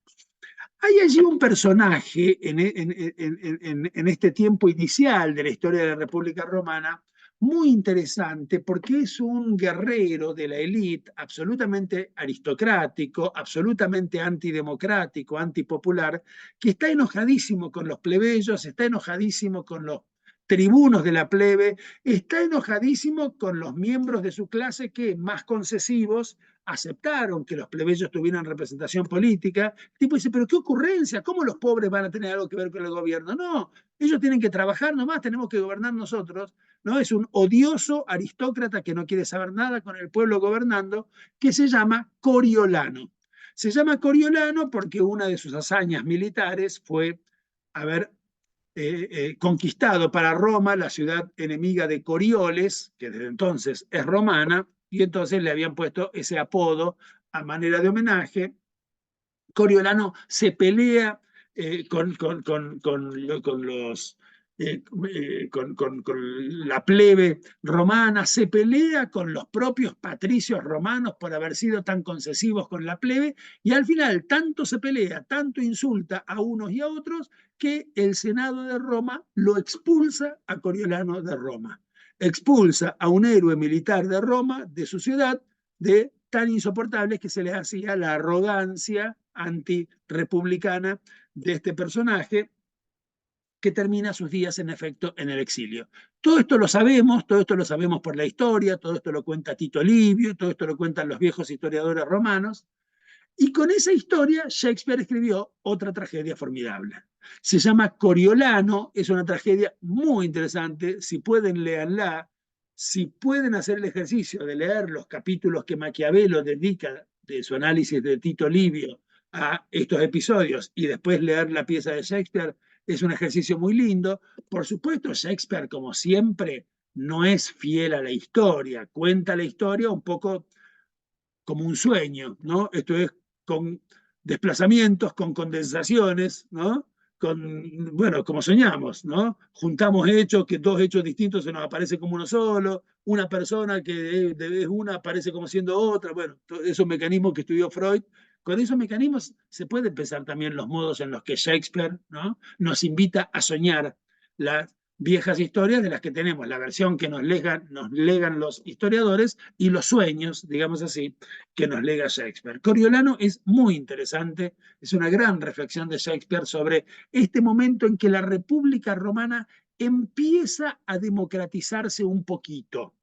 Hay allí un personaje en este tiempo inicial de la historia de la República Romana muy interesante porque es un guerrero de la élite absolutamente aristocrático, absolutamente antidemocrático, antipopular, que está enojadísimo con los plebeyos, está enojadísimo con los tribunos de la plebe, está enojadísimo con los miembros de su clase que, más concesivos, aceptaron que los plebeyos tuvieran representación política. El tipo dice, pero qué ocurrencia, ¿cómo los pobres van a tener algo que ver con el gobierno? No, ellos tienen que trabajar nomás, tenemos que gobernar nosotros, ¿no? Es un odioso aristócrata que no quiere saber nada con el pueblo gobernando, que se llama Coriolano. Se llama Coriolano porque una de sus hazañas militares fue haber conquistado para Roma la ciudad enemiga de Corioles, que desde entonces es romana, y entonces le habían puesto ese apodo a manera de homenaje. Coriolano se pelea con la plebe romana, se pelea con los propios patricios romanos por haber sido tan concesivos con la plebe, y al final tanto se pelea, tanto insulta a unos y a otros, que el Senado de Roma lo expulsa a Coriolano de Roma. Expulsa a un héroe militar de Roma, de su ciudad, de tan insoportables que se les hacía la arrogancia antirepublicana de este personaje, que termina sus días, en efecto, en el exilio. Todo esto lo sabemos por la historia, todo esto lo cuenta Tito Livio, todo esto lo cuentan los viejos historiadores romanos, y con esa historia Shakespeare escribió otra tragedia formidable. Se llama Coriolano, es una tragedia muy interesante, si pueden léanla, si pueden hacer el ejercicio de leer los capítulos que Maquiavelo dedica de su análisis de Tito Livio a estos episodios y después leer la pieza de Shakespeare, es un ejercicio muy lindo. Por supuesto, Shakespeare, como siempre, no es fiel a la historia, cuenta la historia un poco como un sueño, ¿no? Esto es con desplazamientos, con condensaciones, ¿no? Bueno, como soñamos, ¿no? Juntamos hechos, que dos hechos distintos se nos aparece como uno solo, una persona que es una aparece como siendo otra, bueno, esos mecanismos que estudió Freud. Con esos mecanismos se pueden pensar también los modos en los que Shakespeare, ¿no?, nos invita a soñar las viejas historias de las que tenemos, la versión que nos legan los historiadores y los sueños, digamos así, que nos lega Shakespeare. Coriolano es muy interesante, es una gran reflexión de Shakespeare sobre este momento en que la República Romana empieza a democratizarse un poquito,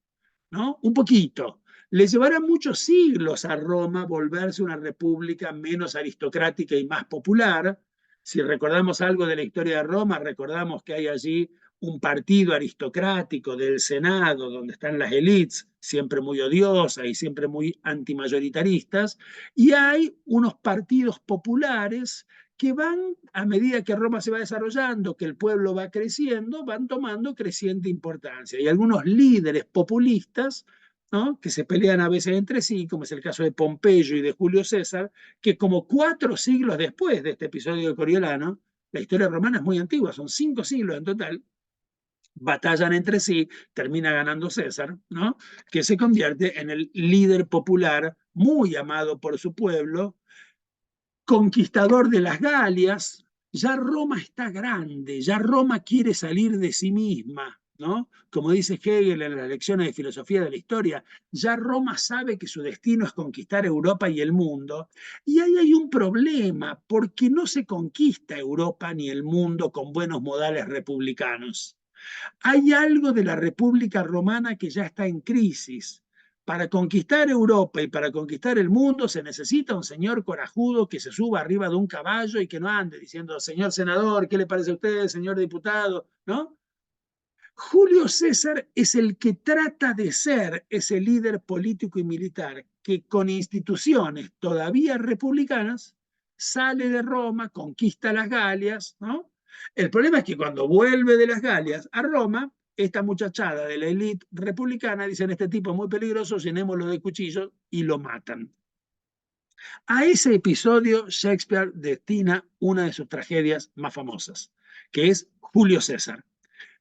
¿no? Un poquito. Le llevará muchos siglos a Roma volverse una república menos aristocrática y más popular. Si recordamos algo de la historia de Roma, recordamos que hay allí un partido aristocrático del Senado, donde están las élites, siempre muy odiosas y siempre muy antimayoritaristas, y hay unos partidos populares que van, a medida que Roma se va desarrollando, que el pueblo va creciendo, van tomando creciente importancia. Y algunos líderes populistas, ¿no?, que se pelean a veces entre sí, como es el caso de Pompeyo y de Julio César, que como 4 siglos después de este episodio de Coriolano, la historia romana es muy antigua, son 5 siglos en total, batallan entre sí, termina ganando César, ¿no?, que se convierte en el líder popular muy amado por su pueblo, conquistador de las Galias. Ya Roma está grande, ya Roma quiere salir de sí misma, ¿no? Como dice Hegel en las lecciones de filosofía de la historia, ya Roma sabe que su destino es conquistar Europa y el mundo, y ahí hay un problema, porque no se conquista Europa ni el mundo con buenos modales republicanos. Hay algo de la República Romana que ya está en crisis. Para conquistar Europa y para conquistar el mundo se necesita un señor corajudo que se suba arriba de un caballo y que no ande diciendo, señor senador, ¿qué le parece a usted, señor diputado? ¿No? Julio César es el que trata de ser ese líder político y militar que con instituciones todavía republicanas sale de Roma, conquista las Galias, ¿no? El problema es que cuando vuelve de las Galias a Roma, esta muchachada de la élite republicana dicen, este tipo es muy peligroso, llenémoslo de cuchillos, y lo matan. A ese episodio Shakespeare destina una de sus tragedias más famosas, que es Julio César.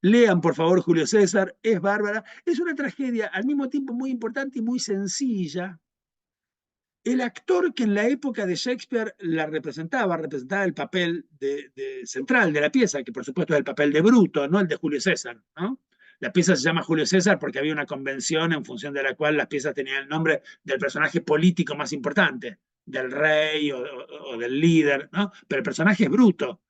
Lean, por favor, Julio César, es bárbara. Es una tragedia al mismo tiempo muy importante y muy sencilla. El actor que en la época de Shakespeare la representaba el papel central de la pieza, que por supuesto es el papel de Bruto, no el de Julio César, ¿no? La pieza se llama Julio César porque había una convención en función de la cual las piezas tenían el nombre del personaje político más importante, del rey o del líder, ¿no? Pero el personaje es Bruto.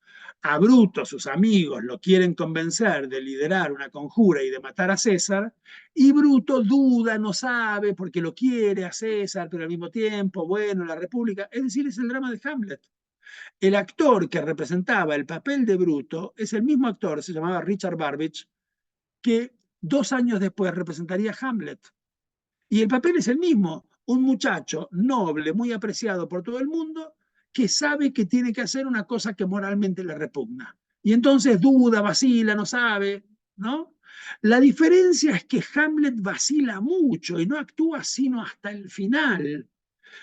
A Bruto, sus amigos lo quieren convencer de liderar una conjura y de matar a César, y Bruto duda, no sabe, porque lo quiere a César, pero al mismo tiempo, bueno, la República. Es decir, es el drama de Hamlet. El actor que representaba el papel de Bruto es el mismo actor, se llamaba Richard Burbage, que 2 años después representaría Hamlet. Y el papel es el mismo, un muchacho noble, muy apreciado por todo el mundo, que sabe que tiene que hacer una cosa que moralmente le repugna. Y entonces duda, vacila, no sabe, ¿no? La diferencia es que Hamlet vacila mucho y no actúa sino hasta el final,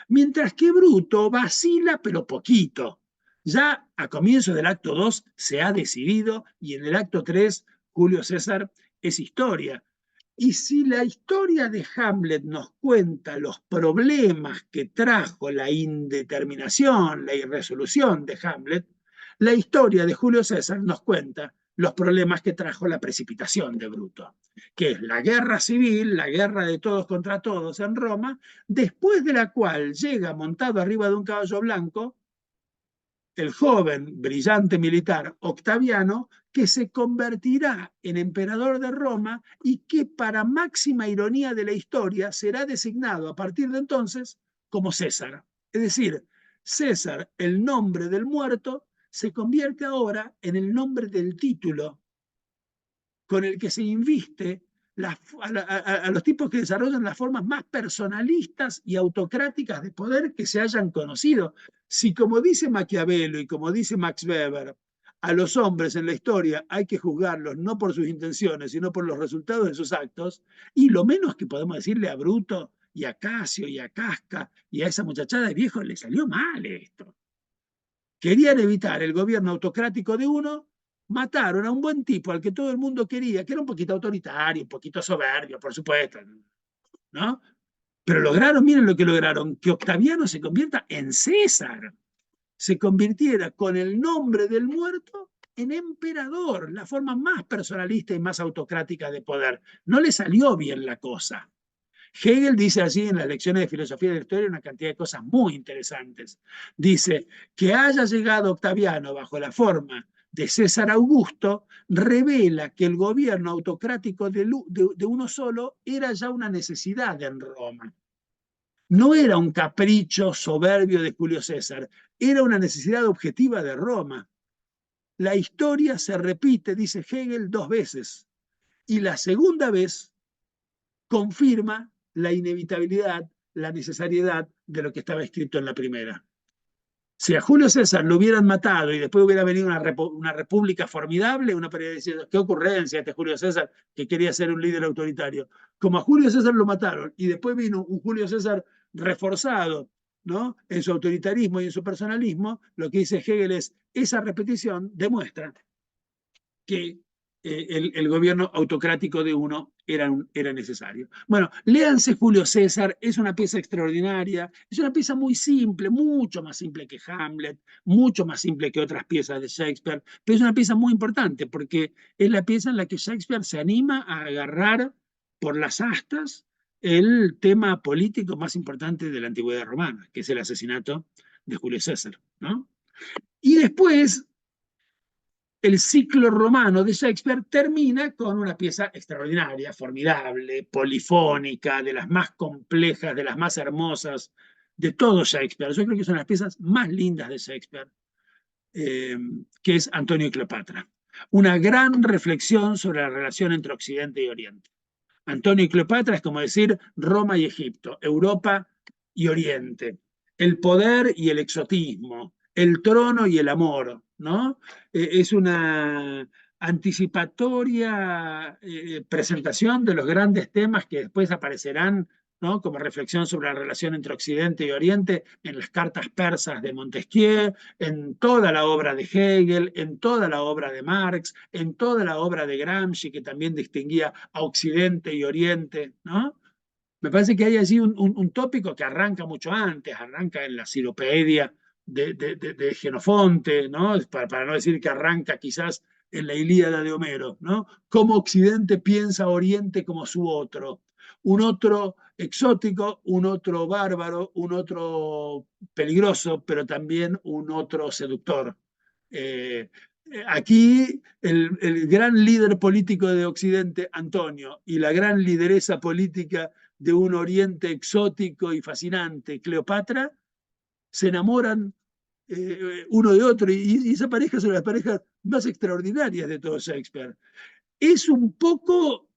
mientras que Bruto vacila pero poquito. Ya a comienzos del acto 2 se ha decidido y en el acto 3 Julio César es historia. Y si la historia de Hamlet nos cuenta los problemas que trajo la indeterminación, la irresolución de Hamlet, la historia de Julio César nos cuenta los problemas que trajo la precipitación de Bruto, que es la guerra civil, la guerra de todos contra todos en Roma, después de la cual llega montado arriba de un caballo blanco el joven, brillante militar Octaviano, que se convertirá en emperador de Roma y que, para máxima ironía de la historia, será designado a partir de entonces como César. Es decir, César, el nombre del muerto, se convierte ahora en el nombre del título con el que se inviste a los tipos que desarrollan las formas más personalistas y autocráticas de poder que se hayan conocido. Si, como dice Maquiavelo y como dice Max Weber, a los hombres en la historia hay que juzgarlos no por sus intenciones, sino por los resultados de sus actos, y lo menos que podemos decirle a Bruto y a Casio y a Casca y a esa muchachada de viejos, le salió mal esto. Querían evitar el gobierno autocrático de uno, mataron a un buen tipo al que todo el mundo quería, que era un poquito autoritario, un poquito soberbio, por supuesto, ¿no? Pero lograron, miren lo que lograron, que Octaviano se convierta en César, se convirtiera con el nombre del muerto en emperador, la forma más personalista y más autocrática de poder. No le salió bien la cosa. Hegel dice así en las lecciones de filosofía de la historia una cantidad de cosas muy interesantes. Dice que haya llegado Octaviano bajo la forma de César Augusto revela que el gobierno autocrático de uno solo era ya una necesidad en Roma. No era un capricho soberbio de Julio César, era una necesidad objetiva de Roma. La historia se repite, dice Hegel, 2 veces, y la segunda vez confirma la inevitabilidad, la necesariedad de lo que estaba escrito en la primera. Si a Julio César lo hubieran matado y después hubiera venido una república formidable, una podría decir, qué ocurrencia este Julio César que quería ser un líder autoritario. Como a Julio César lo mataron y después vino un Julio César reforzado, ¿no?, en su autoritarismo y en su personalismo, lo que dice Hegel es, esa repetición demuestra que el gobierno autocrático de uno era necesario. Bueno, léanse Julio César, es una pieza extraordinaria, es una pieza muy simple, mucho más simple que Hamlet, mucho más simple que otras piezas de Shakespeare, pero es una pieza muy importante porque es la pieza en la que Shakespeare se anima a agarrar por las astas el tema político más importante de la antigüedad romana, que es el asesinato de Julio César, ¿no? Y después el ciclo romano de Shakespeare termina con una pieza extraordinaria, formidable, polifónica, de las más complejas, de las más hermosas de todo Shakespeare. Yo creo que son las piezas más lindas de Shakespeare, que es Antonio y Cleopatra. Una gran reflexión sobre la relación entre Occidente y Oriente. Antonio y Cleopatra es como decir Roma y Egipto, Europa y Oriente, el poder y el exotismo, el trono y el amor, ¿no? Es una anticipatoria presentación de los grandes temas que después aparecerán ¿no? Como reflexión sobre la relación entre Occidente y Oriente, en las cartas persas de Montesquieu, en toda la obra de Hegel, en toda la obra de Marx, en toda la obra de Gramsci, que también distinguía a Occidente y Oriente, ¿no? Me parece que hay allí un tópico que arranca mucho antes, arranca en la Ciropedia de Jenofonte, ¿no? Para no decir que arranca quizás en la Ilíada de Homero, ¿no? Cómo Occidente piensa a Oriente como su otro, un otro exótico, un otro bárbaro, un otro peligroso, pero también un otro seductor. Aquí el gran líder político de Occidente, Antonio, y la gran lideresa política de un Oriente exótico y fascinante, Cleopatra, se enamoran uno de otro y esa pareja son las parejas más extraordinarias de todo Shakespeare. Es un poco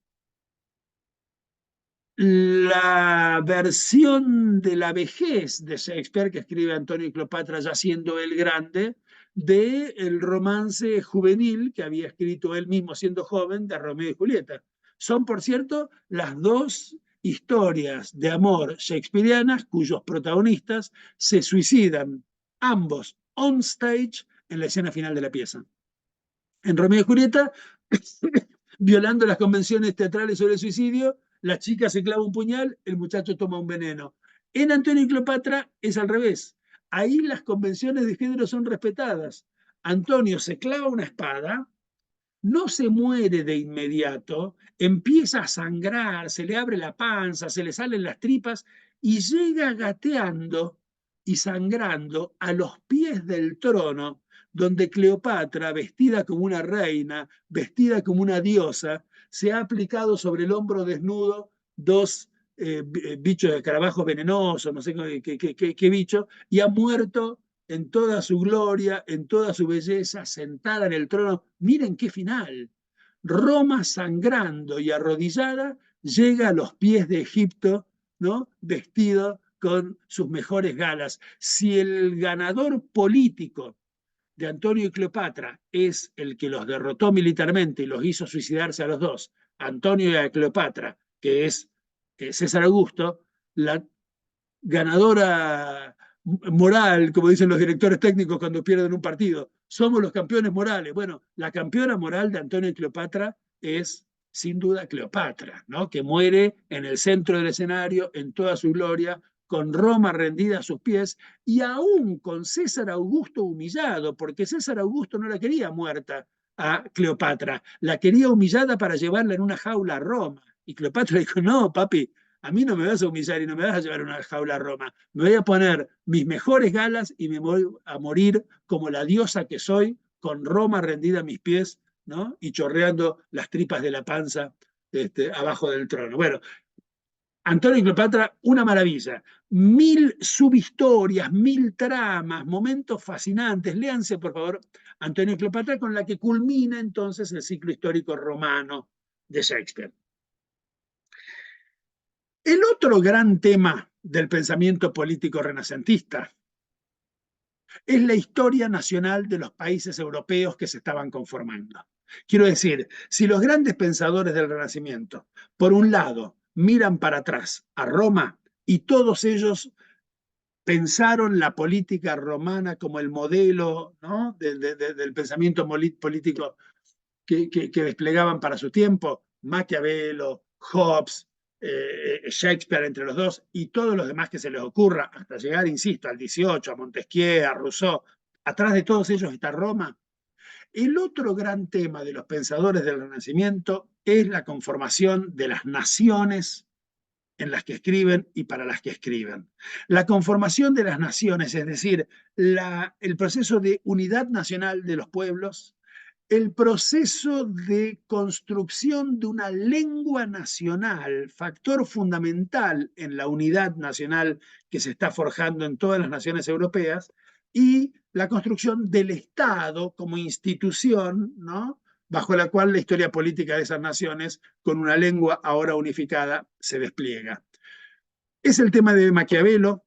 la versión de la vejez de Shakespeare que escribe Antonio y Cleopatra ya siendo él grande, del romance juvenil que había escrito él mismo siendo joven de Romeo y Julieta. Son, por cierto, las dos historias de amor shakespearianas cuyos protagonistas se suicidan, ambos on stage, en la escena final de la pieza. En Romeo y Julieta, violando las convenciones teatrales sobre el suicidio, la chica se clava un puñal, el muchacho toma un veneno. En Antonio y Cleopatra es al revés. Ahí las convenciones de género son respetadas. Antonio se clava una espada, no se muere de inmediato, empieza a sangrar, se le abre la panza, se le salen las tripas y llega gateando y sangrando a los pies del trono, donde Cleopatra, vestida como una reina, vestida como una diosa, se ha aplicado sobre el hombro desnudo dos bichos de escarabajos venenosos, no sé qué bicho, y ha muerto en toda su gloria, en toda su belleza, sentada en el trono. Miren qué final. Roma sangrando y arrodillada llega a los pies de Egipto, ¿no? Vestido con sus mejores galas. Si el ganador político de Antonio y Cleopatra es el que los derrotó militarmente y los hizo suicidarse a los dos, Antonio y a Cleopatra, que es César Augusto, la ganadora moral, como dicen los directores técnicos cuando pierden un partido. Somos los campeones morales. Bueno, la campeona moral de Antonio y Cleopatra es sin duda Cleopatra, ¿no? Que muere en el centro del escenario, en toda su gloria, con Roma rendida a sus pies y aún con César Augusto humillado, porque César Augusto no la quería muerta a Cleopatra, la quería humillada para llevarla en una jaula a Roma. Y Cleopatra dijo, no, papi, a mí no me vas a humillar y no me vas a llevar a una jaula a Roma. Me voy a poner mis mejores galas y me voy a morir como la diosa que soy, con Roma rendida a mis pies, ¿no? Y chorreando las tripas de la panza abajo del trono. Bueno, Antonio y Cleopatra, una maravilla. 1000 subhistorias, 1000 tramas, momentos fascinantes. Léanse, por favor, Antonio y Cleopatra, con la que culmina entonces el ciclo histórico romano de Shakespeare. El otro gran tema del pensamiento político renacentista es la historia nacional de los países europeos que se estaban conformando. Quiero decir, si los grandes pensadores del Renacimiento, por un lado, miran para atrás a Roma y todos ellos pensaron la política romana como el modelo, ¿no? del pensamiento político que desplegaban para su tiempo, Maquiavelo, Hobbes, Shakespeare entre los dos y todos los demás que se les ocurra, hasta llegar, insisto, al 18, a Montesquieu, a Rousseau. Atrás de todos ellos está Roma. El otro gran tema de los pensadores del Renacimiento es la conformación de las naciones en las que escriben y para las que escriben. La conformación de las naciones, es decir, el proceso de unidad nacional de los pueblos, el proceso de construcción de una lengua nacional, factor fundamental en la unidad nacional que se está forjando en todas las naciones europeas, y la construcción del Estado como institución, ¿no? Bajo la cual la historia política de esas naciones, con una lengua ahora unificada, se despliega. Es el tema de Maquiavelo.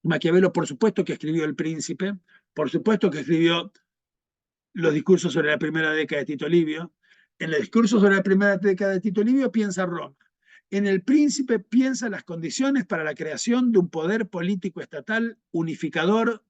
Maquiavelo, por supuesto, que escribió El Príncipe, por supuesto que escribió los discursos sobre la primera década de Tito Livio. En el discurso sobre la primera década de Tito Livio piensa Roma. en el príncipe piensa las condiciones para la creación de un poder político estatal unificador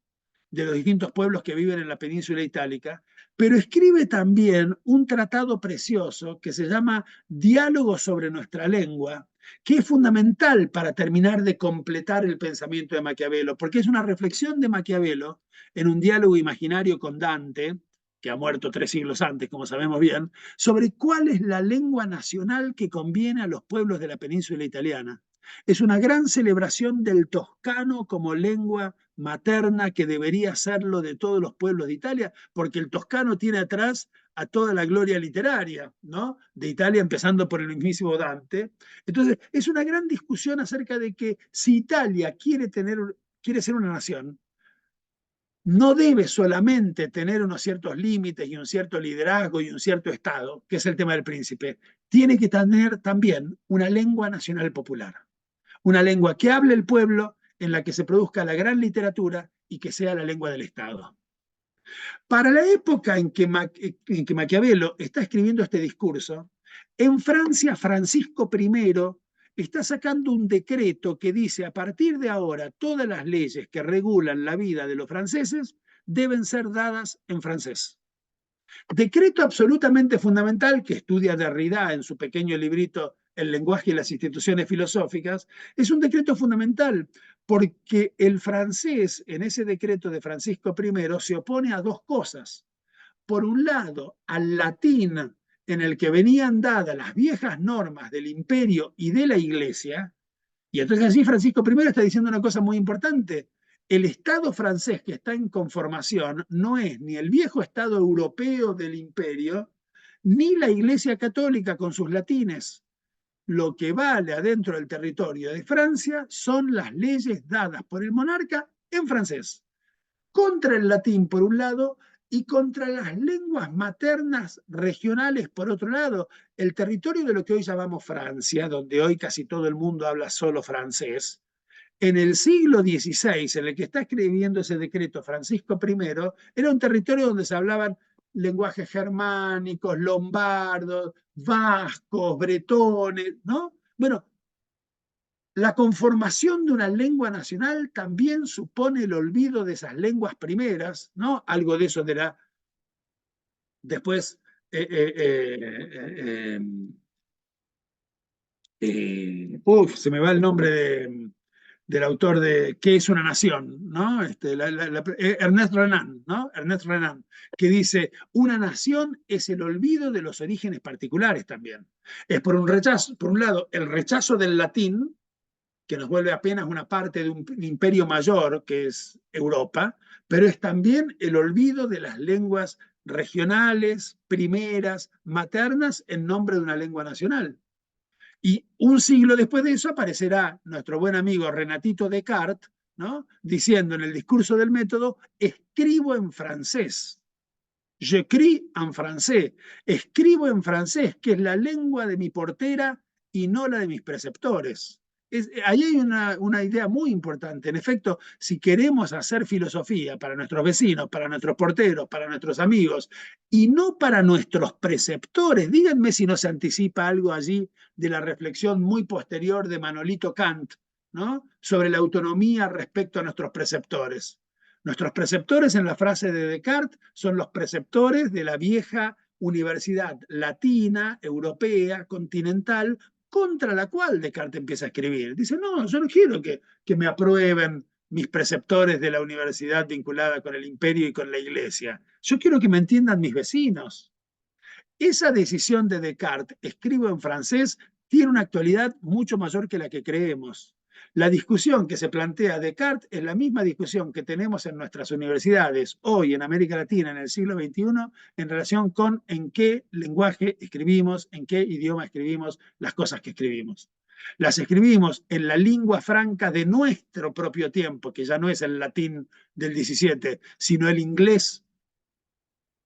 de los distintos pueblos que viven en la península itálica, pero escribe también un tratado precioso que se llama Diálogo sobre nuestra lengua, que es fundamental para terminar de completar el pensamiento de Maquiavelo, porque es una reflexión de Maquiavelo en un diálogo imaginario con Dante, que ha muerto 3 siglos antes, como sabemos bien, sobre cuál es la lengua nacional que conviene a los pueblos de la península italiana. Es una gran celebración del toscano como lengua materna que debería serlo de todos los pueblos de Italia, porque el toscano tiene atrás a toda la gloria literaria, ¿no? De Italia, empezando por el mismísimo Dante. Entonces, es una gran discusión acerca de que si Italia quiere ser una nación, no debe solamente tener unos ciertos límites y un cierto liderazgo y un cierto Estado, que es el tema del príncipe, tiene que tener también una lengua nacional popular, una lengua que hable el pueblo, en la que se produzca la gran literatura y que sea la lengua del Estado. Para la época en que Maquiavelo está escribiendo este discurso, en Francia Francisco I está sacando un decreto que dice: a partir de ahora todas las leyes que regulan la vida de los franceses deben ser dadas en francés. Decreto absolutamente fundamental que estudia Derrida en su pequeño librito El lenguaje y las instituciones filosóficas. Es un decreto fundamental porque el francés en ese decreto de Francisco I se opone a dos cosas. Por un lado, al latín, en el que venían dadas las viejas normas del imperio y de la iglesia, y entonces allí Francisco I está diciendo una cosa muy importante. El Estado francés que está en conformación no es ni el viejo Estado europeo del imperio, ni la Iglesia Católica con sus latines. Lo que vale adentro del territorio de Francia son las leyes dadas por el monarca en francés, contra el latín por un lado y contra las lenguas maternas regionales por otro lado. El territorio de lo que hoy llamamos Francia, donde hoy casi todo el mundo habla solo francés, en el siglo XVI, en el que está escribiendo ese decreto Francisco I, era un territorio donde se hablaban lenguajes germánicos, lombardos, vascos, bretones, ¿no? Bueno, la conformación de una lengua nacional también supone el olvido de esas lenguas primeras, ¿no? Algo de eso de la... Después... se me va el nombre del autor de ¿Qué es una nación? ¿No? Ernest Renan, ¿no? Ernest Renan, que dice: una nación es el olvido de los orígenes particulares también. Es por un lado, el rechazo del latín, que nos vuelve apenas una parte de un imperio mayor, que es Europa, pero es también el olvido de las lenguas regionales, primeras, maternas, en nombre de una lengua nacional. Y un siglo después de eso aparecerá nuestro buen amigo Renatito Descartes, ¿no? Diciendo en el discurso del método: escribo en francés. J'écris en français. Escribo en francés, que es la lengua de mi portera y no la de mis preceptores. Ahí hay una idea muy importante. En efecto, si queremos hacer filosofía para nuestros vecinos, para nuestros porteros, para nuestros amigos, y no para nuestros preceptores, díganme si no se anticipa algo allí de la reflexión muy posterior de Manolito Kant, ¿no? Sobre la autonomía respecto a nuestros preceptores. Nuestros preceptores, en la frase de Descartes, son los preceptores de la vieja universidad latina, europea, continental, contra la cual Descartes empieza a escribir. Dice: no, yo no quiero que me aprueben mis preceptores de la universidad vinculada con el imperio y con la iglesia. Yo quiero que me entiendan mis vecinos. Esa decisión de Descartes, escribo en francés, tiene una actualidad mucho mayor que la que creemos. La discusión que se plantea Descartes es la misma discusión que tenemos en nuestras universidades hoy en América Latina en el siglo XXI en relación con en qué lenguaje escribimos, en qué idioma escribimos las cosas que escribimos. Las escribimos en la lengua franca de nuestro propio tiempo, que ya no es el latín del XVII, sino el inglés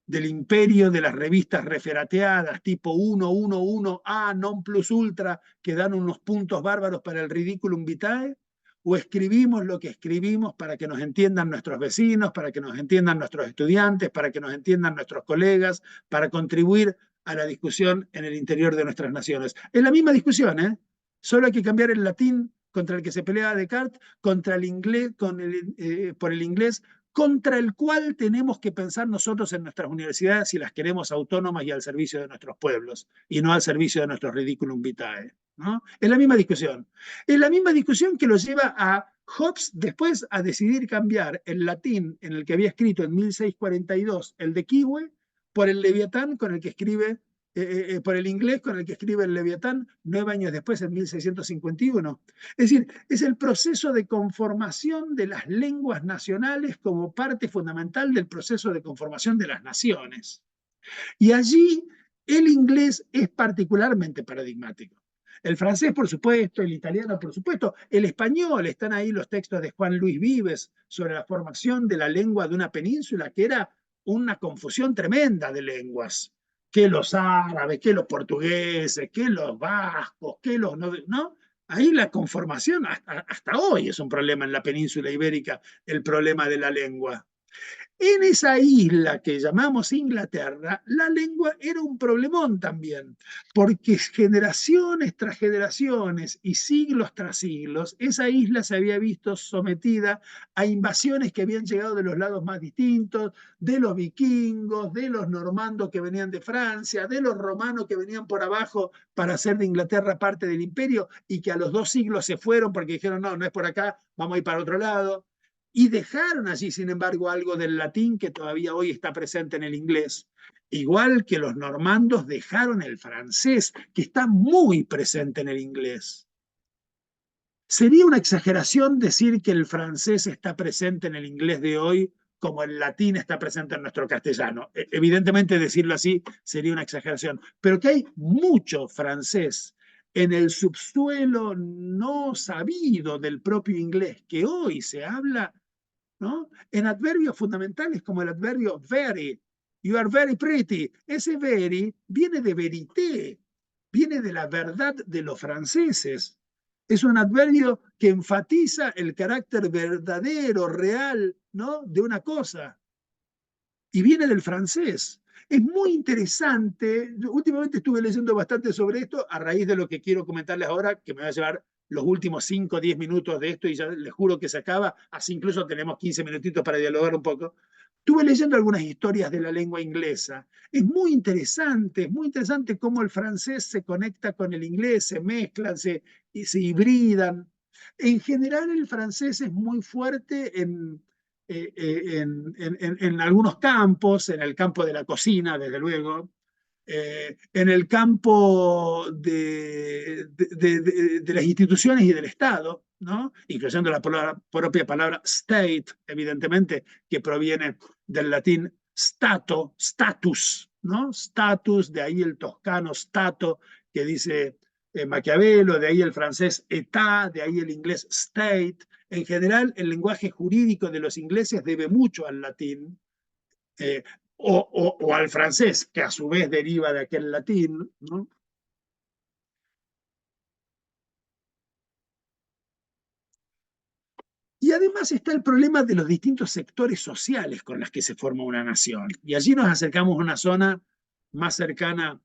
del imperio de las revistas referateadas, tipo 111A, non plus ultra, que dan unos puntos bárbaros para el ridículum vitae, o escribimos lo que escribimos para que nos entiendan nuestros vecinos, para que nos entiendan nuestros estudiantes, para que nos entiendan nuestros colegas, para contribuir a la discusión en el interior de nuestras naciones. Es la misma discusión, ¿eh? Solo hay que cambiar el latín contra el que se pelea Descartes, contra el inglés, por el inglés, contra el cual tenemos que pensar nosotros en nuestras universidades si las queremos autónomas y al servicio de nuestros pueblos, y no al servicio de nuestro curriculum vitae, ¿no? Es la misma discusión. Es la misma discusión que lo lleva a Hobbes después a decidir cambiar el latín en el que había escrito en 1642 el de Quihue por el Leviatán con el que escribe por el inglés con el que escribe el Leviatán 9 años después, en 1651. Es decir, es el proceso de conformación de las lenguas nacionales como parte fundamental del proceso de conformación de las naciones. Y allí el inglés es particularmente paradigmático. El francés, por supuesto, el italiano, por supuesto, el español, están ahí los textos de Juan Luis Vives sobre la formación de la lengua de una península, que era una confusión tremenda de lenguas, que los árabes, que los portugueses, que los vascos, que los no. Ahí la conformación, hasta hoy es un problema en la península ibérica, el problema de la lengua. En esa isla que llamamos Inglaterra, la lengua era un problemón también, porque generaciones tras generaciones y siglos tras siglos, esa isla se había visto sometida a invasiones que habían llegado de los lados más distintos, de los vikingos, de los normandos que venían de Francia, de los romanos que venían por abajo para hacer de Inglaterra parte del imperio y que a los 2 siglos se fueron porque dijeron, no, no es por acá, vamos a ir para otro lado. Y dejaron allí, sin embargo, algo del latín que todavía hoy está presente en el inglés. Igual que los normandos dejaron el francés, que está muy presente en el inglés. Sería una exageración decir que el francés está presente en el inglés de hoy como el latín está presente en nuestro castellano. Evidentemente decirlo así sería una exageración, pero que hay mucho francés en el subsuelo no sabido del propio inglés que hoy se habla, ¿no? En adverbios fundamentales como el adverbio very, you are very pretty. Ese very viene de verité, viene de la verdad de los franceses. Es un adverbio que enfatiza el carácter verdadero, real, ¿no? De una cosa. Y viene del francés. Es muy interesante. Últimamente estuve leyendo bastante sobre esto a raíz de lo que quiero comentarles ahora, que me va a llevar los últimos 5 o 10 minutos de esto y ya les juro que se acaba, así incluso tenemos 15 minutitos para dialogar un poco. Estuve leyendo algunas historias de la lengua inglesa. Es muy interesante cómo el francés se conecta con el inglés, se mezclan, se hibridan. En general el francés es muy fuerte en algunos campos, en el campo de la cocina, desde luego, en el campo de las instituciones y del Estado, ¿no? Incluyendo la propia palabra state, evidentemente, que proviene del latín stato, status, ¿no? Status, de ahí el toscano stato, que dice Maquiavelo, de ahí el francés état, de ahí el inglés state. En general, el lenguaje jurídico de los ingleses debe mucho al latín, o al francés, que a su vez deriva de aquel latín, ¿no? Y además está el problema de los distintos sectores sociales con los que se forma una nación. Y allí nos acercamos a una zona más cercana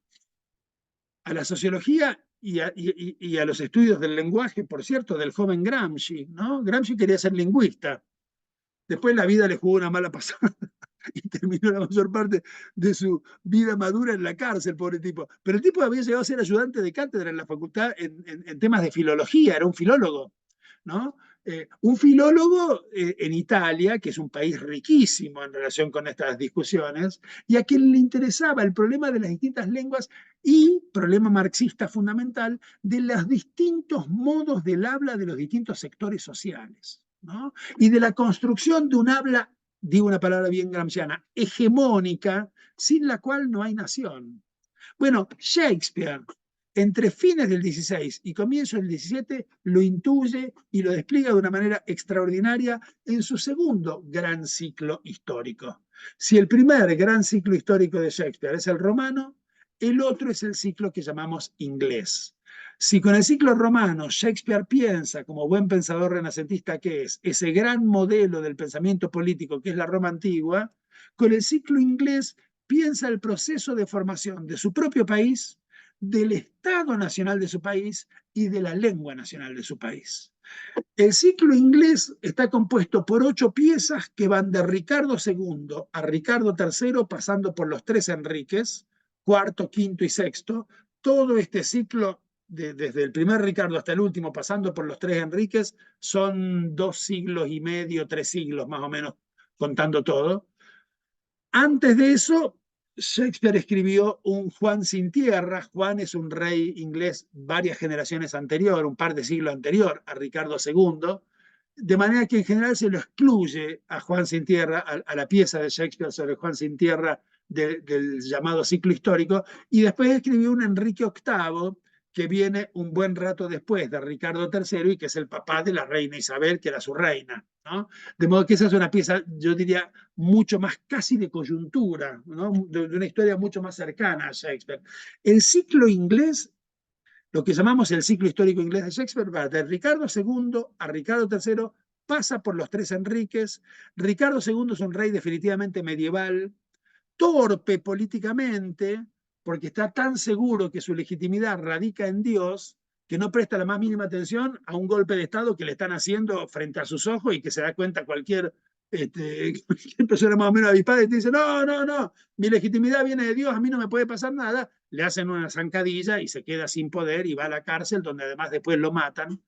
a la sociología y a los estudios del lenguaje, por cierto, del joven Gramsci, ¿no? Gramsci quería ser lingüista. Después la vida le jugó una mala pasada y terminó la mayor parte de su vida madura en la cárcel, pobre tipo. Pero el tipo había llegado a ser ayudante de cátedra en la facultad en temas de filología, era un filólogo, ¿no? Un filólogo en Italia, que es un país riquísimo en relación con estas discusiones, y a quien le interesaba el problema de las distintas lenguas y, problema marxista fundamental, de los distintos modos del habla de los distintos sectores sociales, ¿no? Y de la construcción de un habla, digo una palabra bien gramsciana, hegemónica, sin la cual no hay nación. Bueno, Shakespeare, entre fines del XVI y comienzos del XVII, lo intuye y lo despliega de una manera extraordinaria en su segundo gran ciclo histórico. Si el primer gran ciclo histórico de Shakespeare es el romano, el otro es el ciclo que llamamos inglés. Si con el ciclo romano Shakespeare piensa, como buen pensador renacentista que es, ese gran modelo del pensamiento político que es la Roma antigua, con el ciclo inglés piensa el proceso de formación de su propio país, del Estado nacional de su país y de la lengua nacional de su país. El ciclo inglés está compuesto por 8 piezas que van de Ricardo II a Ricardo III, pasando por los 3 Enriques, cuarto, quinto y sexto. Todo este ciclo, desde el primer Ricardo hasta el último, pasando por los 3 Enriques, son 2 siglos y medio, 3 siglos más o menos, contando todo. Antes de eso, Shakespeare escribió un Juan sin tierra. Juan es un rey inglés varias generaciones anterior, un par de siglos anterior a Ricardo II, de manera que en general se lo excluye a Juan sin tierra, a la pieza de Shakespeare sobre Juan sin tierra del llamado ciclo histórico, y después escribió un Enrique VIII, que viene un buen rato después de Ricardo III y que es el papá de la reina Isabel, que era su reina, ¿no? De modo que esa es una pieza, yo diría, mucho más casi de coyuntura, ¿no? De una historia mucho más cercana a Shakespeare. El ciclo inglés, lo que llamamos el ciclo histórico inglés de Shakespeare, va de Ricardo II a Ricardo III, pasa por los 3 Enriques. Ricardo II es un rey definitivamente medieval, torpe políticamente, porque está tan seguro que su legitimidad radica en Dios, que no presta la más mínima atención a un golpe de Estado que le están haciendo frente a sus ojos y que se da cuenta cualquier persona más o menos avispada y te dice, no, mi legitimidad viene de Dios, a mí no me puede pasar nada. Le hacen una zancadilla y se queda sin poder y va a la cárcel, donde además después lo matan.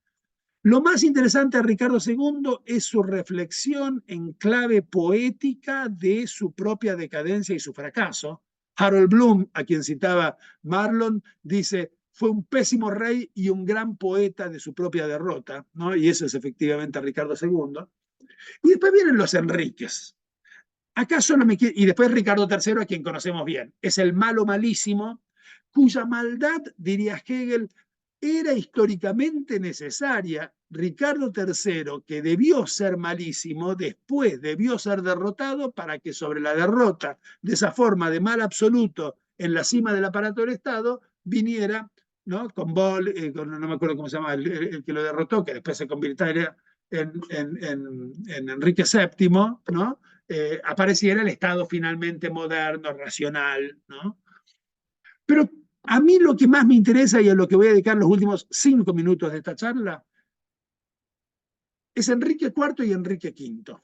Lo más interesante de Ricardo II es su reflexión en clave poética de su propia decadencia y su fracaso. Harold Bloom, a quien citaba Marlon, dice, fue un pésimo rey y un gran poeta de su propia derrota, ¿no? Y eso es efectivamente Ricardo II. Y después vienen los Enríquez. Acá solo me quiere, y después Ricardo III, a quien conocemos bien. Es el malo malísimo, cuya maldad, diría Hegel, era históricamente necesaria. Ricardo III, que debió ser malísimo, después debió ser derrotado para que sobre la derrota de esa forma de mal absoluto en la cima del aparato del Estado viniera, ¿no? Con Boll, no me acuerdo cómo se llama, el que lo derrotó, que después se convirtiera en Enrique VII, ¿no? Apareciera el Estado finalmente moderno, racional, ¿no? Pero a mí lo que más me interesa y a lo que voy a dedicar los últimos 5 minutos de esta charla es Enrique IV y Enrique V.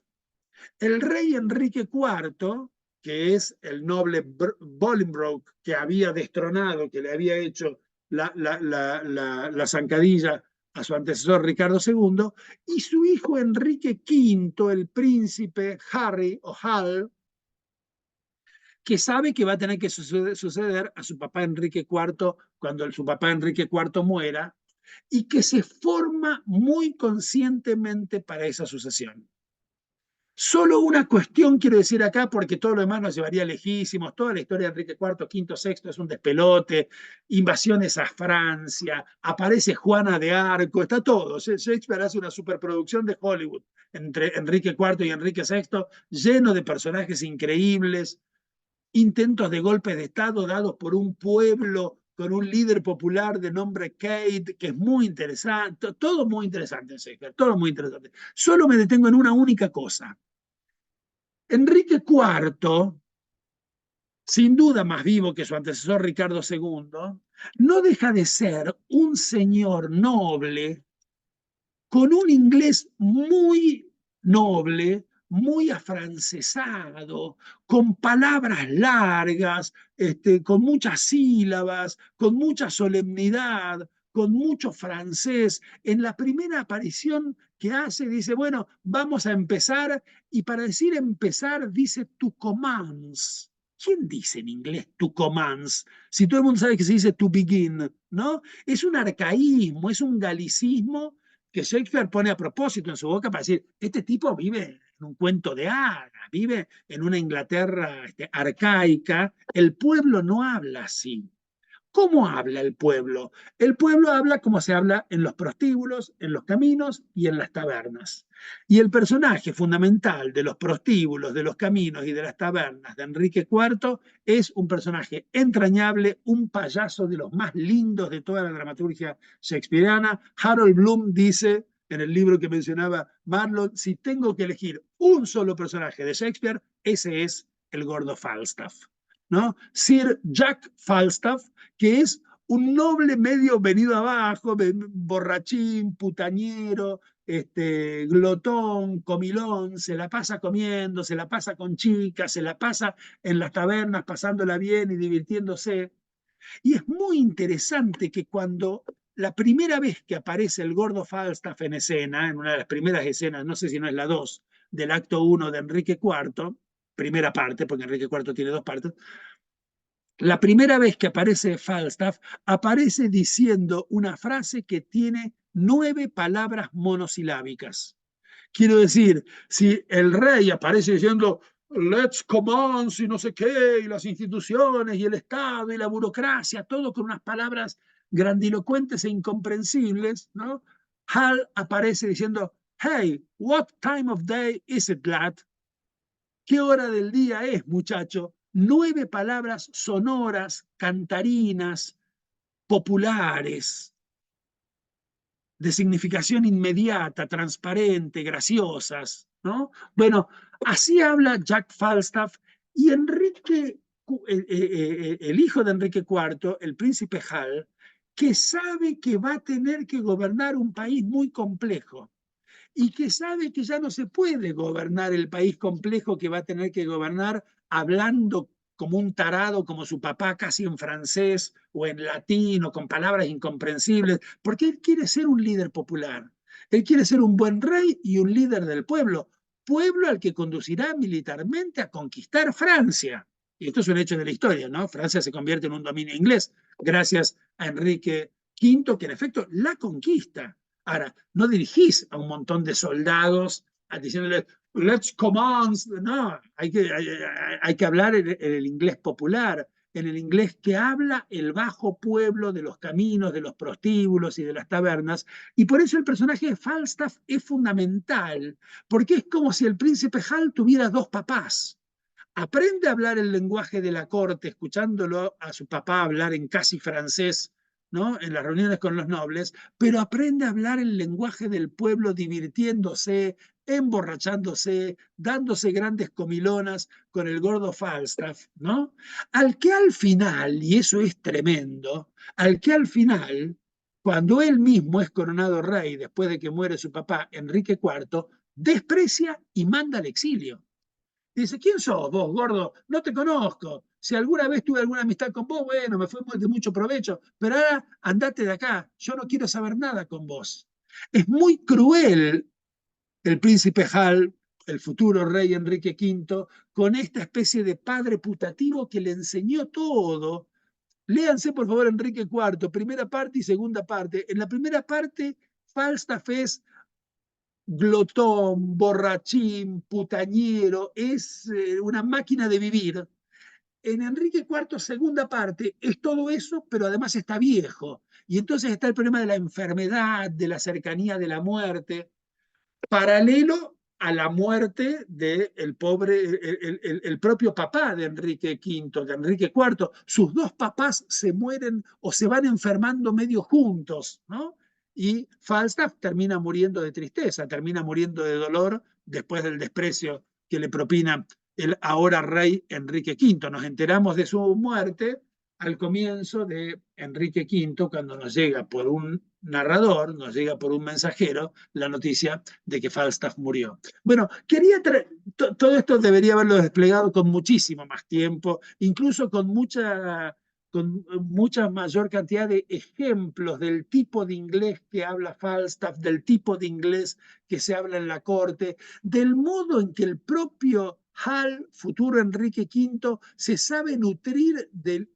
El rey Enrique IV, que es el noble Bolingbroke que había destronado, que le había hecho la zancadilla a su antecesor Ricardo II, y su hijo Enrique V, el príncipe Harry o Hal, que sabe que va a tener que suceder a su papá Enrique IV cuando su papá Enrique IV muera, y que se forma muy conscientemente para esa sucesión. Solo una cuestión quiero decir acá, porque todo lo demás nos llevaría lejísimos. Toda la historia de Enrique IV, V, VI es un despelote, invasiones a Francia, aparece Juana de Arco, está todo. Shakespeare hace una superproducción de Hollywood entre Enrique IV y Enrique VI, lleno de personajes increíbles, intentos de golpes de Estado dados por un pueblo con un líder popular de nombre Kate, que es muy interesante, todo muy interesante en Shakespeare, todo muy interesante. Solo me detengo en una única cosa. Enrique IV, sin duda más vivo que su antecesor Ricardo II, no deja de ser un señor noble, con un inglés muy noble, muy afrancesado, con palabras largas, con muchas sílabas, con mucha solemnidad, con mucho francés. En la primera aparición que hace, dice, bueno, vamos a empezar, y para decir empezar, dice to commence. ¿Quién dice en inglés to commence? Si todo el mundo sabe que se dice to begin, ¿no? Es un arcaísmo, es un galicismo que Shakespeare pone a propósito en su boca para decir, este tipo vive en un cuento de hadas, vive en una Inglaterra arcaica, el pueblo no habla así. ¿Cómo habla el pueblo? El pueblo habla como se habla en los prostíbulos, en los caminos y en las tabernas. Y el personaje fundamental de los prostíbulos, de los caminos y de las tabernas de Enrique IV es un personaje entrañable, un payaso de los más lindos de toda la dramaturgia shakespeariana. Harold Bloom dice en el libro que mencionaba Marlon, si tengo que elegir un solo personaje de Shakespeare, ese es el gordo Falstaff, ¿no? Sir Jack Falstaff, que es un noble medio venido abajo, borrachín, putañero, glotón, comilón, se la pasa comiendo, se la pasa con chicas, se la pasa en las tabernas pasándola bien y divirtiéndose. Y es muy interesante que cuando la primera vez que aparece el gordo Falstaff en escena, en una de las primeras escenas, no sé si no es la 2, del acto 1 de Enrique IV, primera parte, porque Enrique IV tiene 2 partes, la primera vez que aparece Falstaff, aparece diciendo una frase que tiene 9 palabras monosilábicas. Quiero decir, si el rey aparece diciendo let's commence y no sé qué, y las instituciones y el Estado y la burocracia, todo con unas palabras grandilocuentes e incomprensibles, ¿no? Hal aparece diciendo, hey, what time of day is it, lad? ¿Qué hora del día es, muchacho? 9 palabras sonoras, cantarinas, populares, de significación inmediata, transparente, graciosas, ¿no? Bueno, así habla Jack Falstaff y Enrique, el hijo de Enrique IV, el príncipe Hal, que sabe que va a tener que gobernar un país muy complejo y que sabe que ya no se puede gobernar el país complejo que va a tener que gobernar hablando como un tarado, como su papá, casi en francés o en latín o con palabras incomprensibles, porque él quiere ser un líder popular. Él quiere ser un buen rey y un líder del pueblo, pueblo al que conducirá militarmente a conquistar Francia. Y esto es un hecho de la historia, ¿no? Francia se convierte en un dominio inglés gracias a Enrique V, que en efecto la conquista. Ahora, no dirigís a un montón de soldados diciéndoles, let's commence. No, hay que hablar en el inglés popular, en el inglés que habla el bajo pueblo de los caminos, de los prostíbulos y de las tabernas. Y por eso el personaje de Falstaff es fundamental, porque es como si el príncipe Hal tuviera 2 papás. Aprende a hablar el lenguaje de la corte, escuchándolo a su papá hablar en casi francés, ¿no? En las reuniones con los nobles, pero aprende a hablar el lenguaje del pueblo divirtiéndose, emborrachándose, dándose grandes comilonas con el gordo Falstaff, ¿no? Al que al final, y eso es tremendo, al que al final, cuando él mismo es coronado rey después de que muere su papá, Enrique IV, desprecia y manda al exilio. Dice, ¿quién sos vos, gordo? No te conozco. Si alguna vez tuve alguna amistad con vos, bueno, me fue de mucho provecho, pero ahora andate de acá, yo no quiero saber nada con vos. Es muy cruel el príncipe Hal, el futuro rey Enrique V, con esta especie de padre putativo que le enseñó todo. Léanse, por favor, Enrique IV, primera parte y segunda parte. En la primera parte, Falstaff es glotón, borrachín, putañero, es una máquina de vivir. En Enrique IV, segunda parte, es todo eso, pero además está viejo. Y entonces está el problema de la enfermedad, de la cercanía de la muerte, paralelo a la muerte del pobre, el propio papá de Enrique V, de Enrique IV. Sus 2 papás se mueren o se van enfermando medio juntos, ¿no? Y Falstaff termina muriendo de tristeza, termina muriendo de dolor después del desprecio que le propina el ahora rey Enrique V. Nos enteramos de su muerte al comienzo de Enrique V, cuando nos llega por un narrador, nos llega por un mensajero la noticia de que Falstaff murió. Bueno, quería todo esto debería haberlo desplegado con muchísimo más tiempo, incluso con mucha mayor cantidad de ejemplos del tipo de inglés que habla Falstaff, del tipo de inglés que se habla en la corte, del modo en que el propio Hal, futuro Enrique V, se sabe nutrir de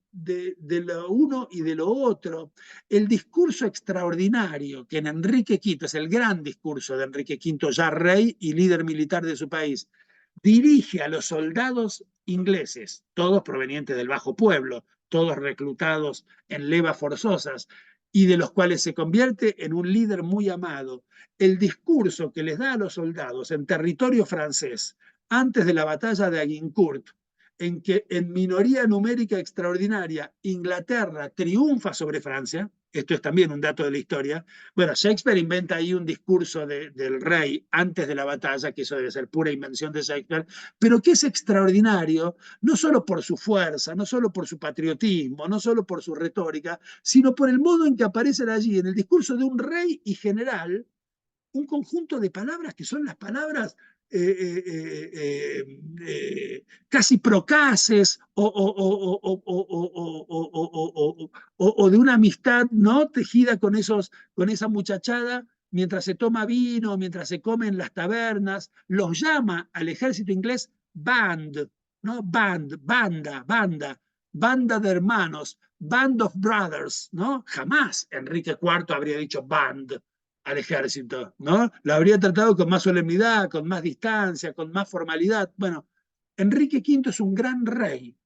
lo uno y de lo otro. El discurso extraordinario que en Enrique V, es el gran discurso de Enrique V, ya rey y líder militar de su país, dirige a los soldados ingleses, todos provenientes del bajo pueblo, todos reclutados en levas forzosas, y de los cuales se convierte en un líder muy amado. El discurso que les da a los soldados en territorio francés antes de la batalla de Agincourt, en que en minoría numérica extraordinaria Inglaterra triunfa sobre Francia, esto es también un dato de la historia. Bueno, Shakespeare inventa ahí un discurso del rey antes de la batalla, que eso debe ser pura invención de Shakespeare, pero que es extraordinario, no solo por su fuerza, no solo por su patriotismo, no solo por su retórica, sino por el modo en que aparecen allí, en el discurso de un rey y general, un conjunto de palabras que son las palabras casi procaces o de una amistad, ¿no?, tejida con esa muchachada mientras se toma vino, mientras se come en las tabernas. Los llama al ejército inglés band, ¿no? Banda de hermanos, band of brothers, ¿no? Jamás Enrique IV habría dicho band al ejército, ¿no? Lo habría tratado con más solemnidad, con más distancia, con más formalidad. Bueno, Enrique V es un gran rey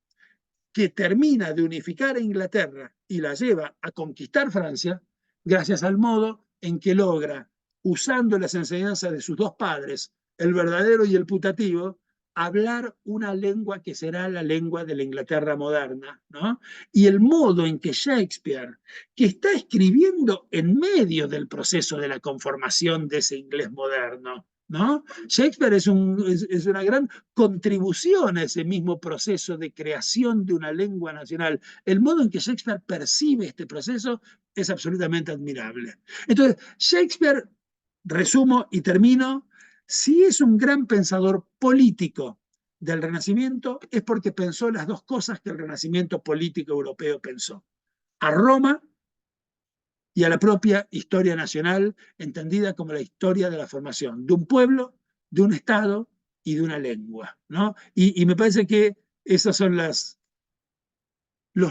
que termina de unificar a Inglaterra y la lleva a conquistar Francia gracias al modo en que logra, usando las enseñanzas de sus dos padres, el verdadero y el putativo, hablar una lengua que será la lengua de la Inglaterra moderna, ¿no? Y el modo en que Shakespeare, que está escribiendo en medio del proceso de la conformación de ese inglés moderno, ¿no? Shakespeare es una gran contribución a ese mismo proceso de creación de una lengua nacional. El modo en que Shakespeare percibe este proceso es absolutamente admirable. Entonces, Shakespeare, resumo y termino, si es un gran pensador político del Renacimiento, es porque pensó las dos cosas que el Renacimiento político europeo pensó: a Roma y a la propia historia nacional, entendida como la historia de la formación de un pueblo, de un Estado y de una lengua, ¿no? Y me parece que esos son los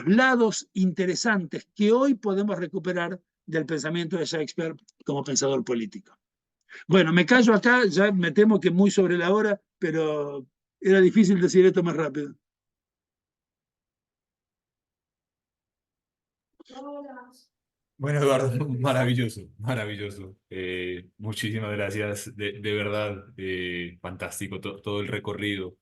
lados interesantes que hoy podemos recuperar del pensamiento de Shakespeare como pensador político. Bueno, me callo acá, ya me temo que muy sobre la hora, pero era difícil decir esto más rápido. Bueno, Eduardo, maravilloso, maravilloso. Muchísimas gracias, de verdad, fantástico todo el recorrido.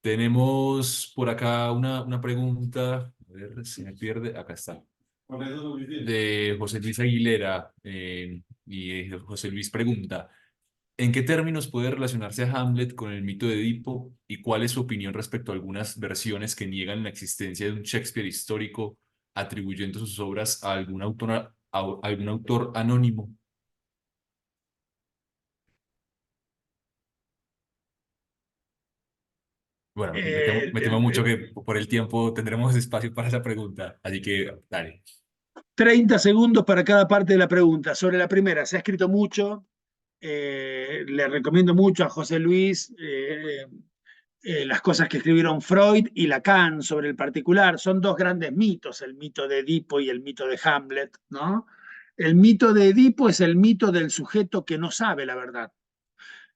Tenemos por acá una pregunta, a ver si me pierde, acá está, de José Luis Aguilera, y José Luis pregunta, ¿en qué términos puede relacionarse a Hamlet con el mito de Edipo y cuál es su opinión respecto a algunas versiones que niegan la existencia de un Shakespeare histórico atribuyendo sus obras a algún autor anónimo? Bueno, me temo mucho que por el tiempo tendremos espacio para esa pregunta, así que dale. 30 segundos para cada parte de la pregunta. Sobre la primera, se ha escrito mucho. Le recomiendo mucho a José Luis las cosas que escribieron Freud y Lacan sobre el particular. Son dos grandes mitos, el mito de Edipo y el mito de Hamlet, ¿no? El mito de Edipo es el mito del sujeto que no sabe la verdad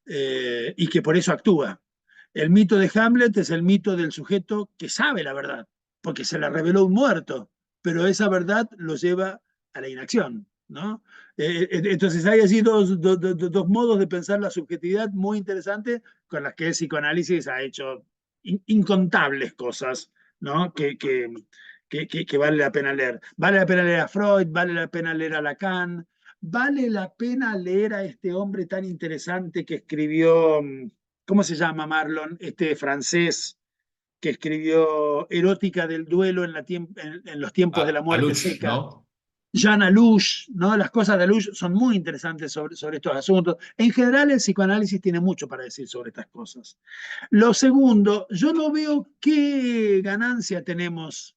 y que por eso actúa. El mito de Hamlet es el mito del sujeto que sabe la verdad, porque se la reveló un muerto, pero esa verdad lo lleva a la inacción, ¿no? Entonces hay así dos modos de pensar la subjetividad muy interesantes con las que el psicoanálisis ha hecho incontables cosas, ¿no? Que vale la pena leer. Vale la pena leer a Freud, vale la pena leer a Lacan, vale la pena leer a este hombre tan interesante que escribió, ¿cómo se llama, Marlon? Este francés que escribió Erótica del duelo en los tiempos de la muerte Alush, seca. ¿no? Jean Alush, ¿no? Las cosas de Alush son muy interesantes sobre estos asuntos. En general, el psicoanálisis tiene mucho para decir sobre estas cosas. Lo segundo, yo no veo qué ganancia tenemos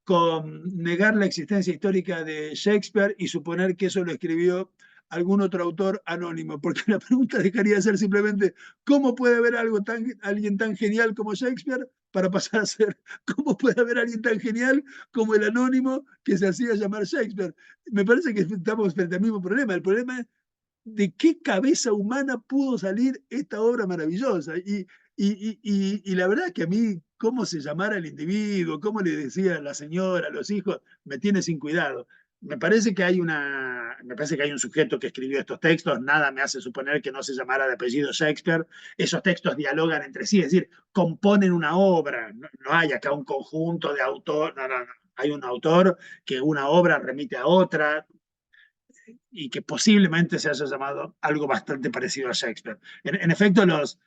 con negar la existencia histórica de Shakespeare y suponer que eso lo escribió algún otro autor anónimo, porque la pregunta dejaría de ser simplemente ¿cómo puede haber alguien tan genial como Shakespeare para pasar a ser ¿cómo puede haber alguien tan genial como el anónimo que se hacía llamar Shakespeare? Me parece que estamos frente al mismo problema. El problema es de qué cabeza humana pudo salir esta obra maravillosa. Y la verdad es que a mí, cómo se llamara el individuo, cómo le decía la señora, los hijos, me tiene sin cuidado. Me parece que hay un sujeto que escribió estos textos, nada me hace suponer que no se llamara de apellido Shakespeare. Esos textos dialogan entre sí, es decir, componen una obra, no hay acá un conjunto de autores, no. hay un autor que una obra remite a otra y que posiblemente se haya llamado algo bastante parecido a Shakespeare. En efecto, los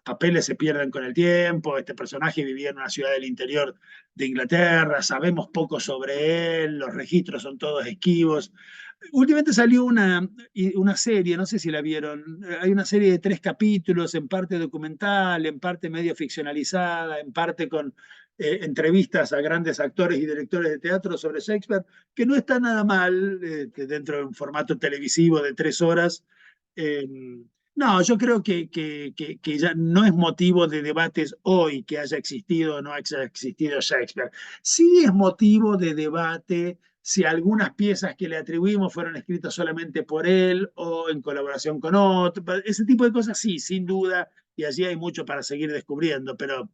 papeles se pierden con el tiempo. Este personaje vivía en una ciudad del interior de Inglaterra, sabemos poco sobre él, los registros son todos esquivos. Últimamente salió una serie, no sé si la vieron, hay una serie de 3 capítulos, en parte documental, en parte medio ficcionalizada, en parte con entrevistas a grandes actores y directores de teatro sobre Shakespeare, que no está nada mal dentro de un formato televisivo de 3 horas. Eh, no, yo creo que ya no es motivo de debates hoy que haya existido o no haya existido Shakespeare. Sí es motivo de debate si algunas piezas que le atribuimos fueron escritas solamente por él o en colaboración con otro. Ese tipo de cosas sí, sin duda, y allí hay mucho para seguir descubriendo, pero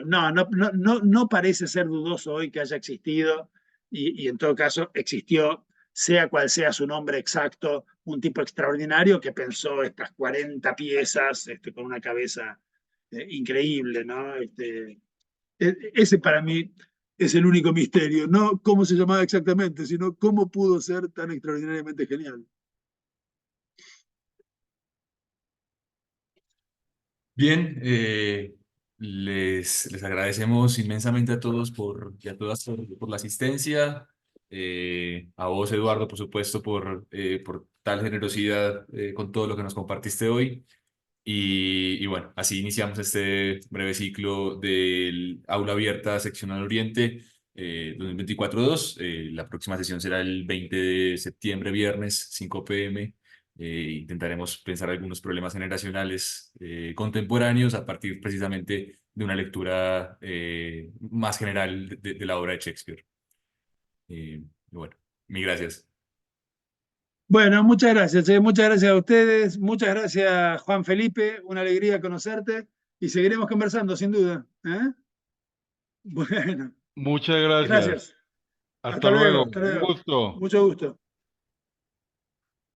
no parece ser dudoso hoy que haya existido y en todo caso existió, sea cual sea su nombre exacto, un tipo extraordinario que pensó estas 40 piezas con una cabeza increíble, ¿no? Ese para mí es el único misterio, no cómo se llamaba exactamente, sino cómo pudo ser tan extraordinariamente genial. Bien, les agradecemos inmensamente a todos y a todas por la asistencia. A vos, Eduardo, por supuesto, por tal generosidad con todo lo que nos compartiste hoy. Y bueno, así iniciamos este breve ciclo del Aula Abierta Seccional Oriente 2024-2. La próxima sesión será el 20 de septiembre, viernes, 5 p.m. Intentaremos pensar algunos problemas generacionales contemporáneos a partir precisamente de una lectura más general de la obra de Shakespeare. Bueno, mil gracias. Bueno, muchas gracias a ustedes, muchas gracias Juan Felipe, una alegría conocerte y seguiremos conversando sin duda. ¿Eh? Bueno, Muchas gracias. gracias. Hasta Hasta luego, luego. hasta Un luego. gusto. Mucho gusto.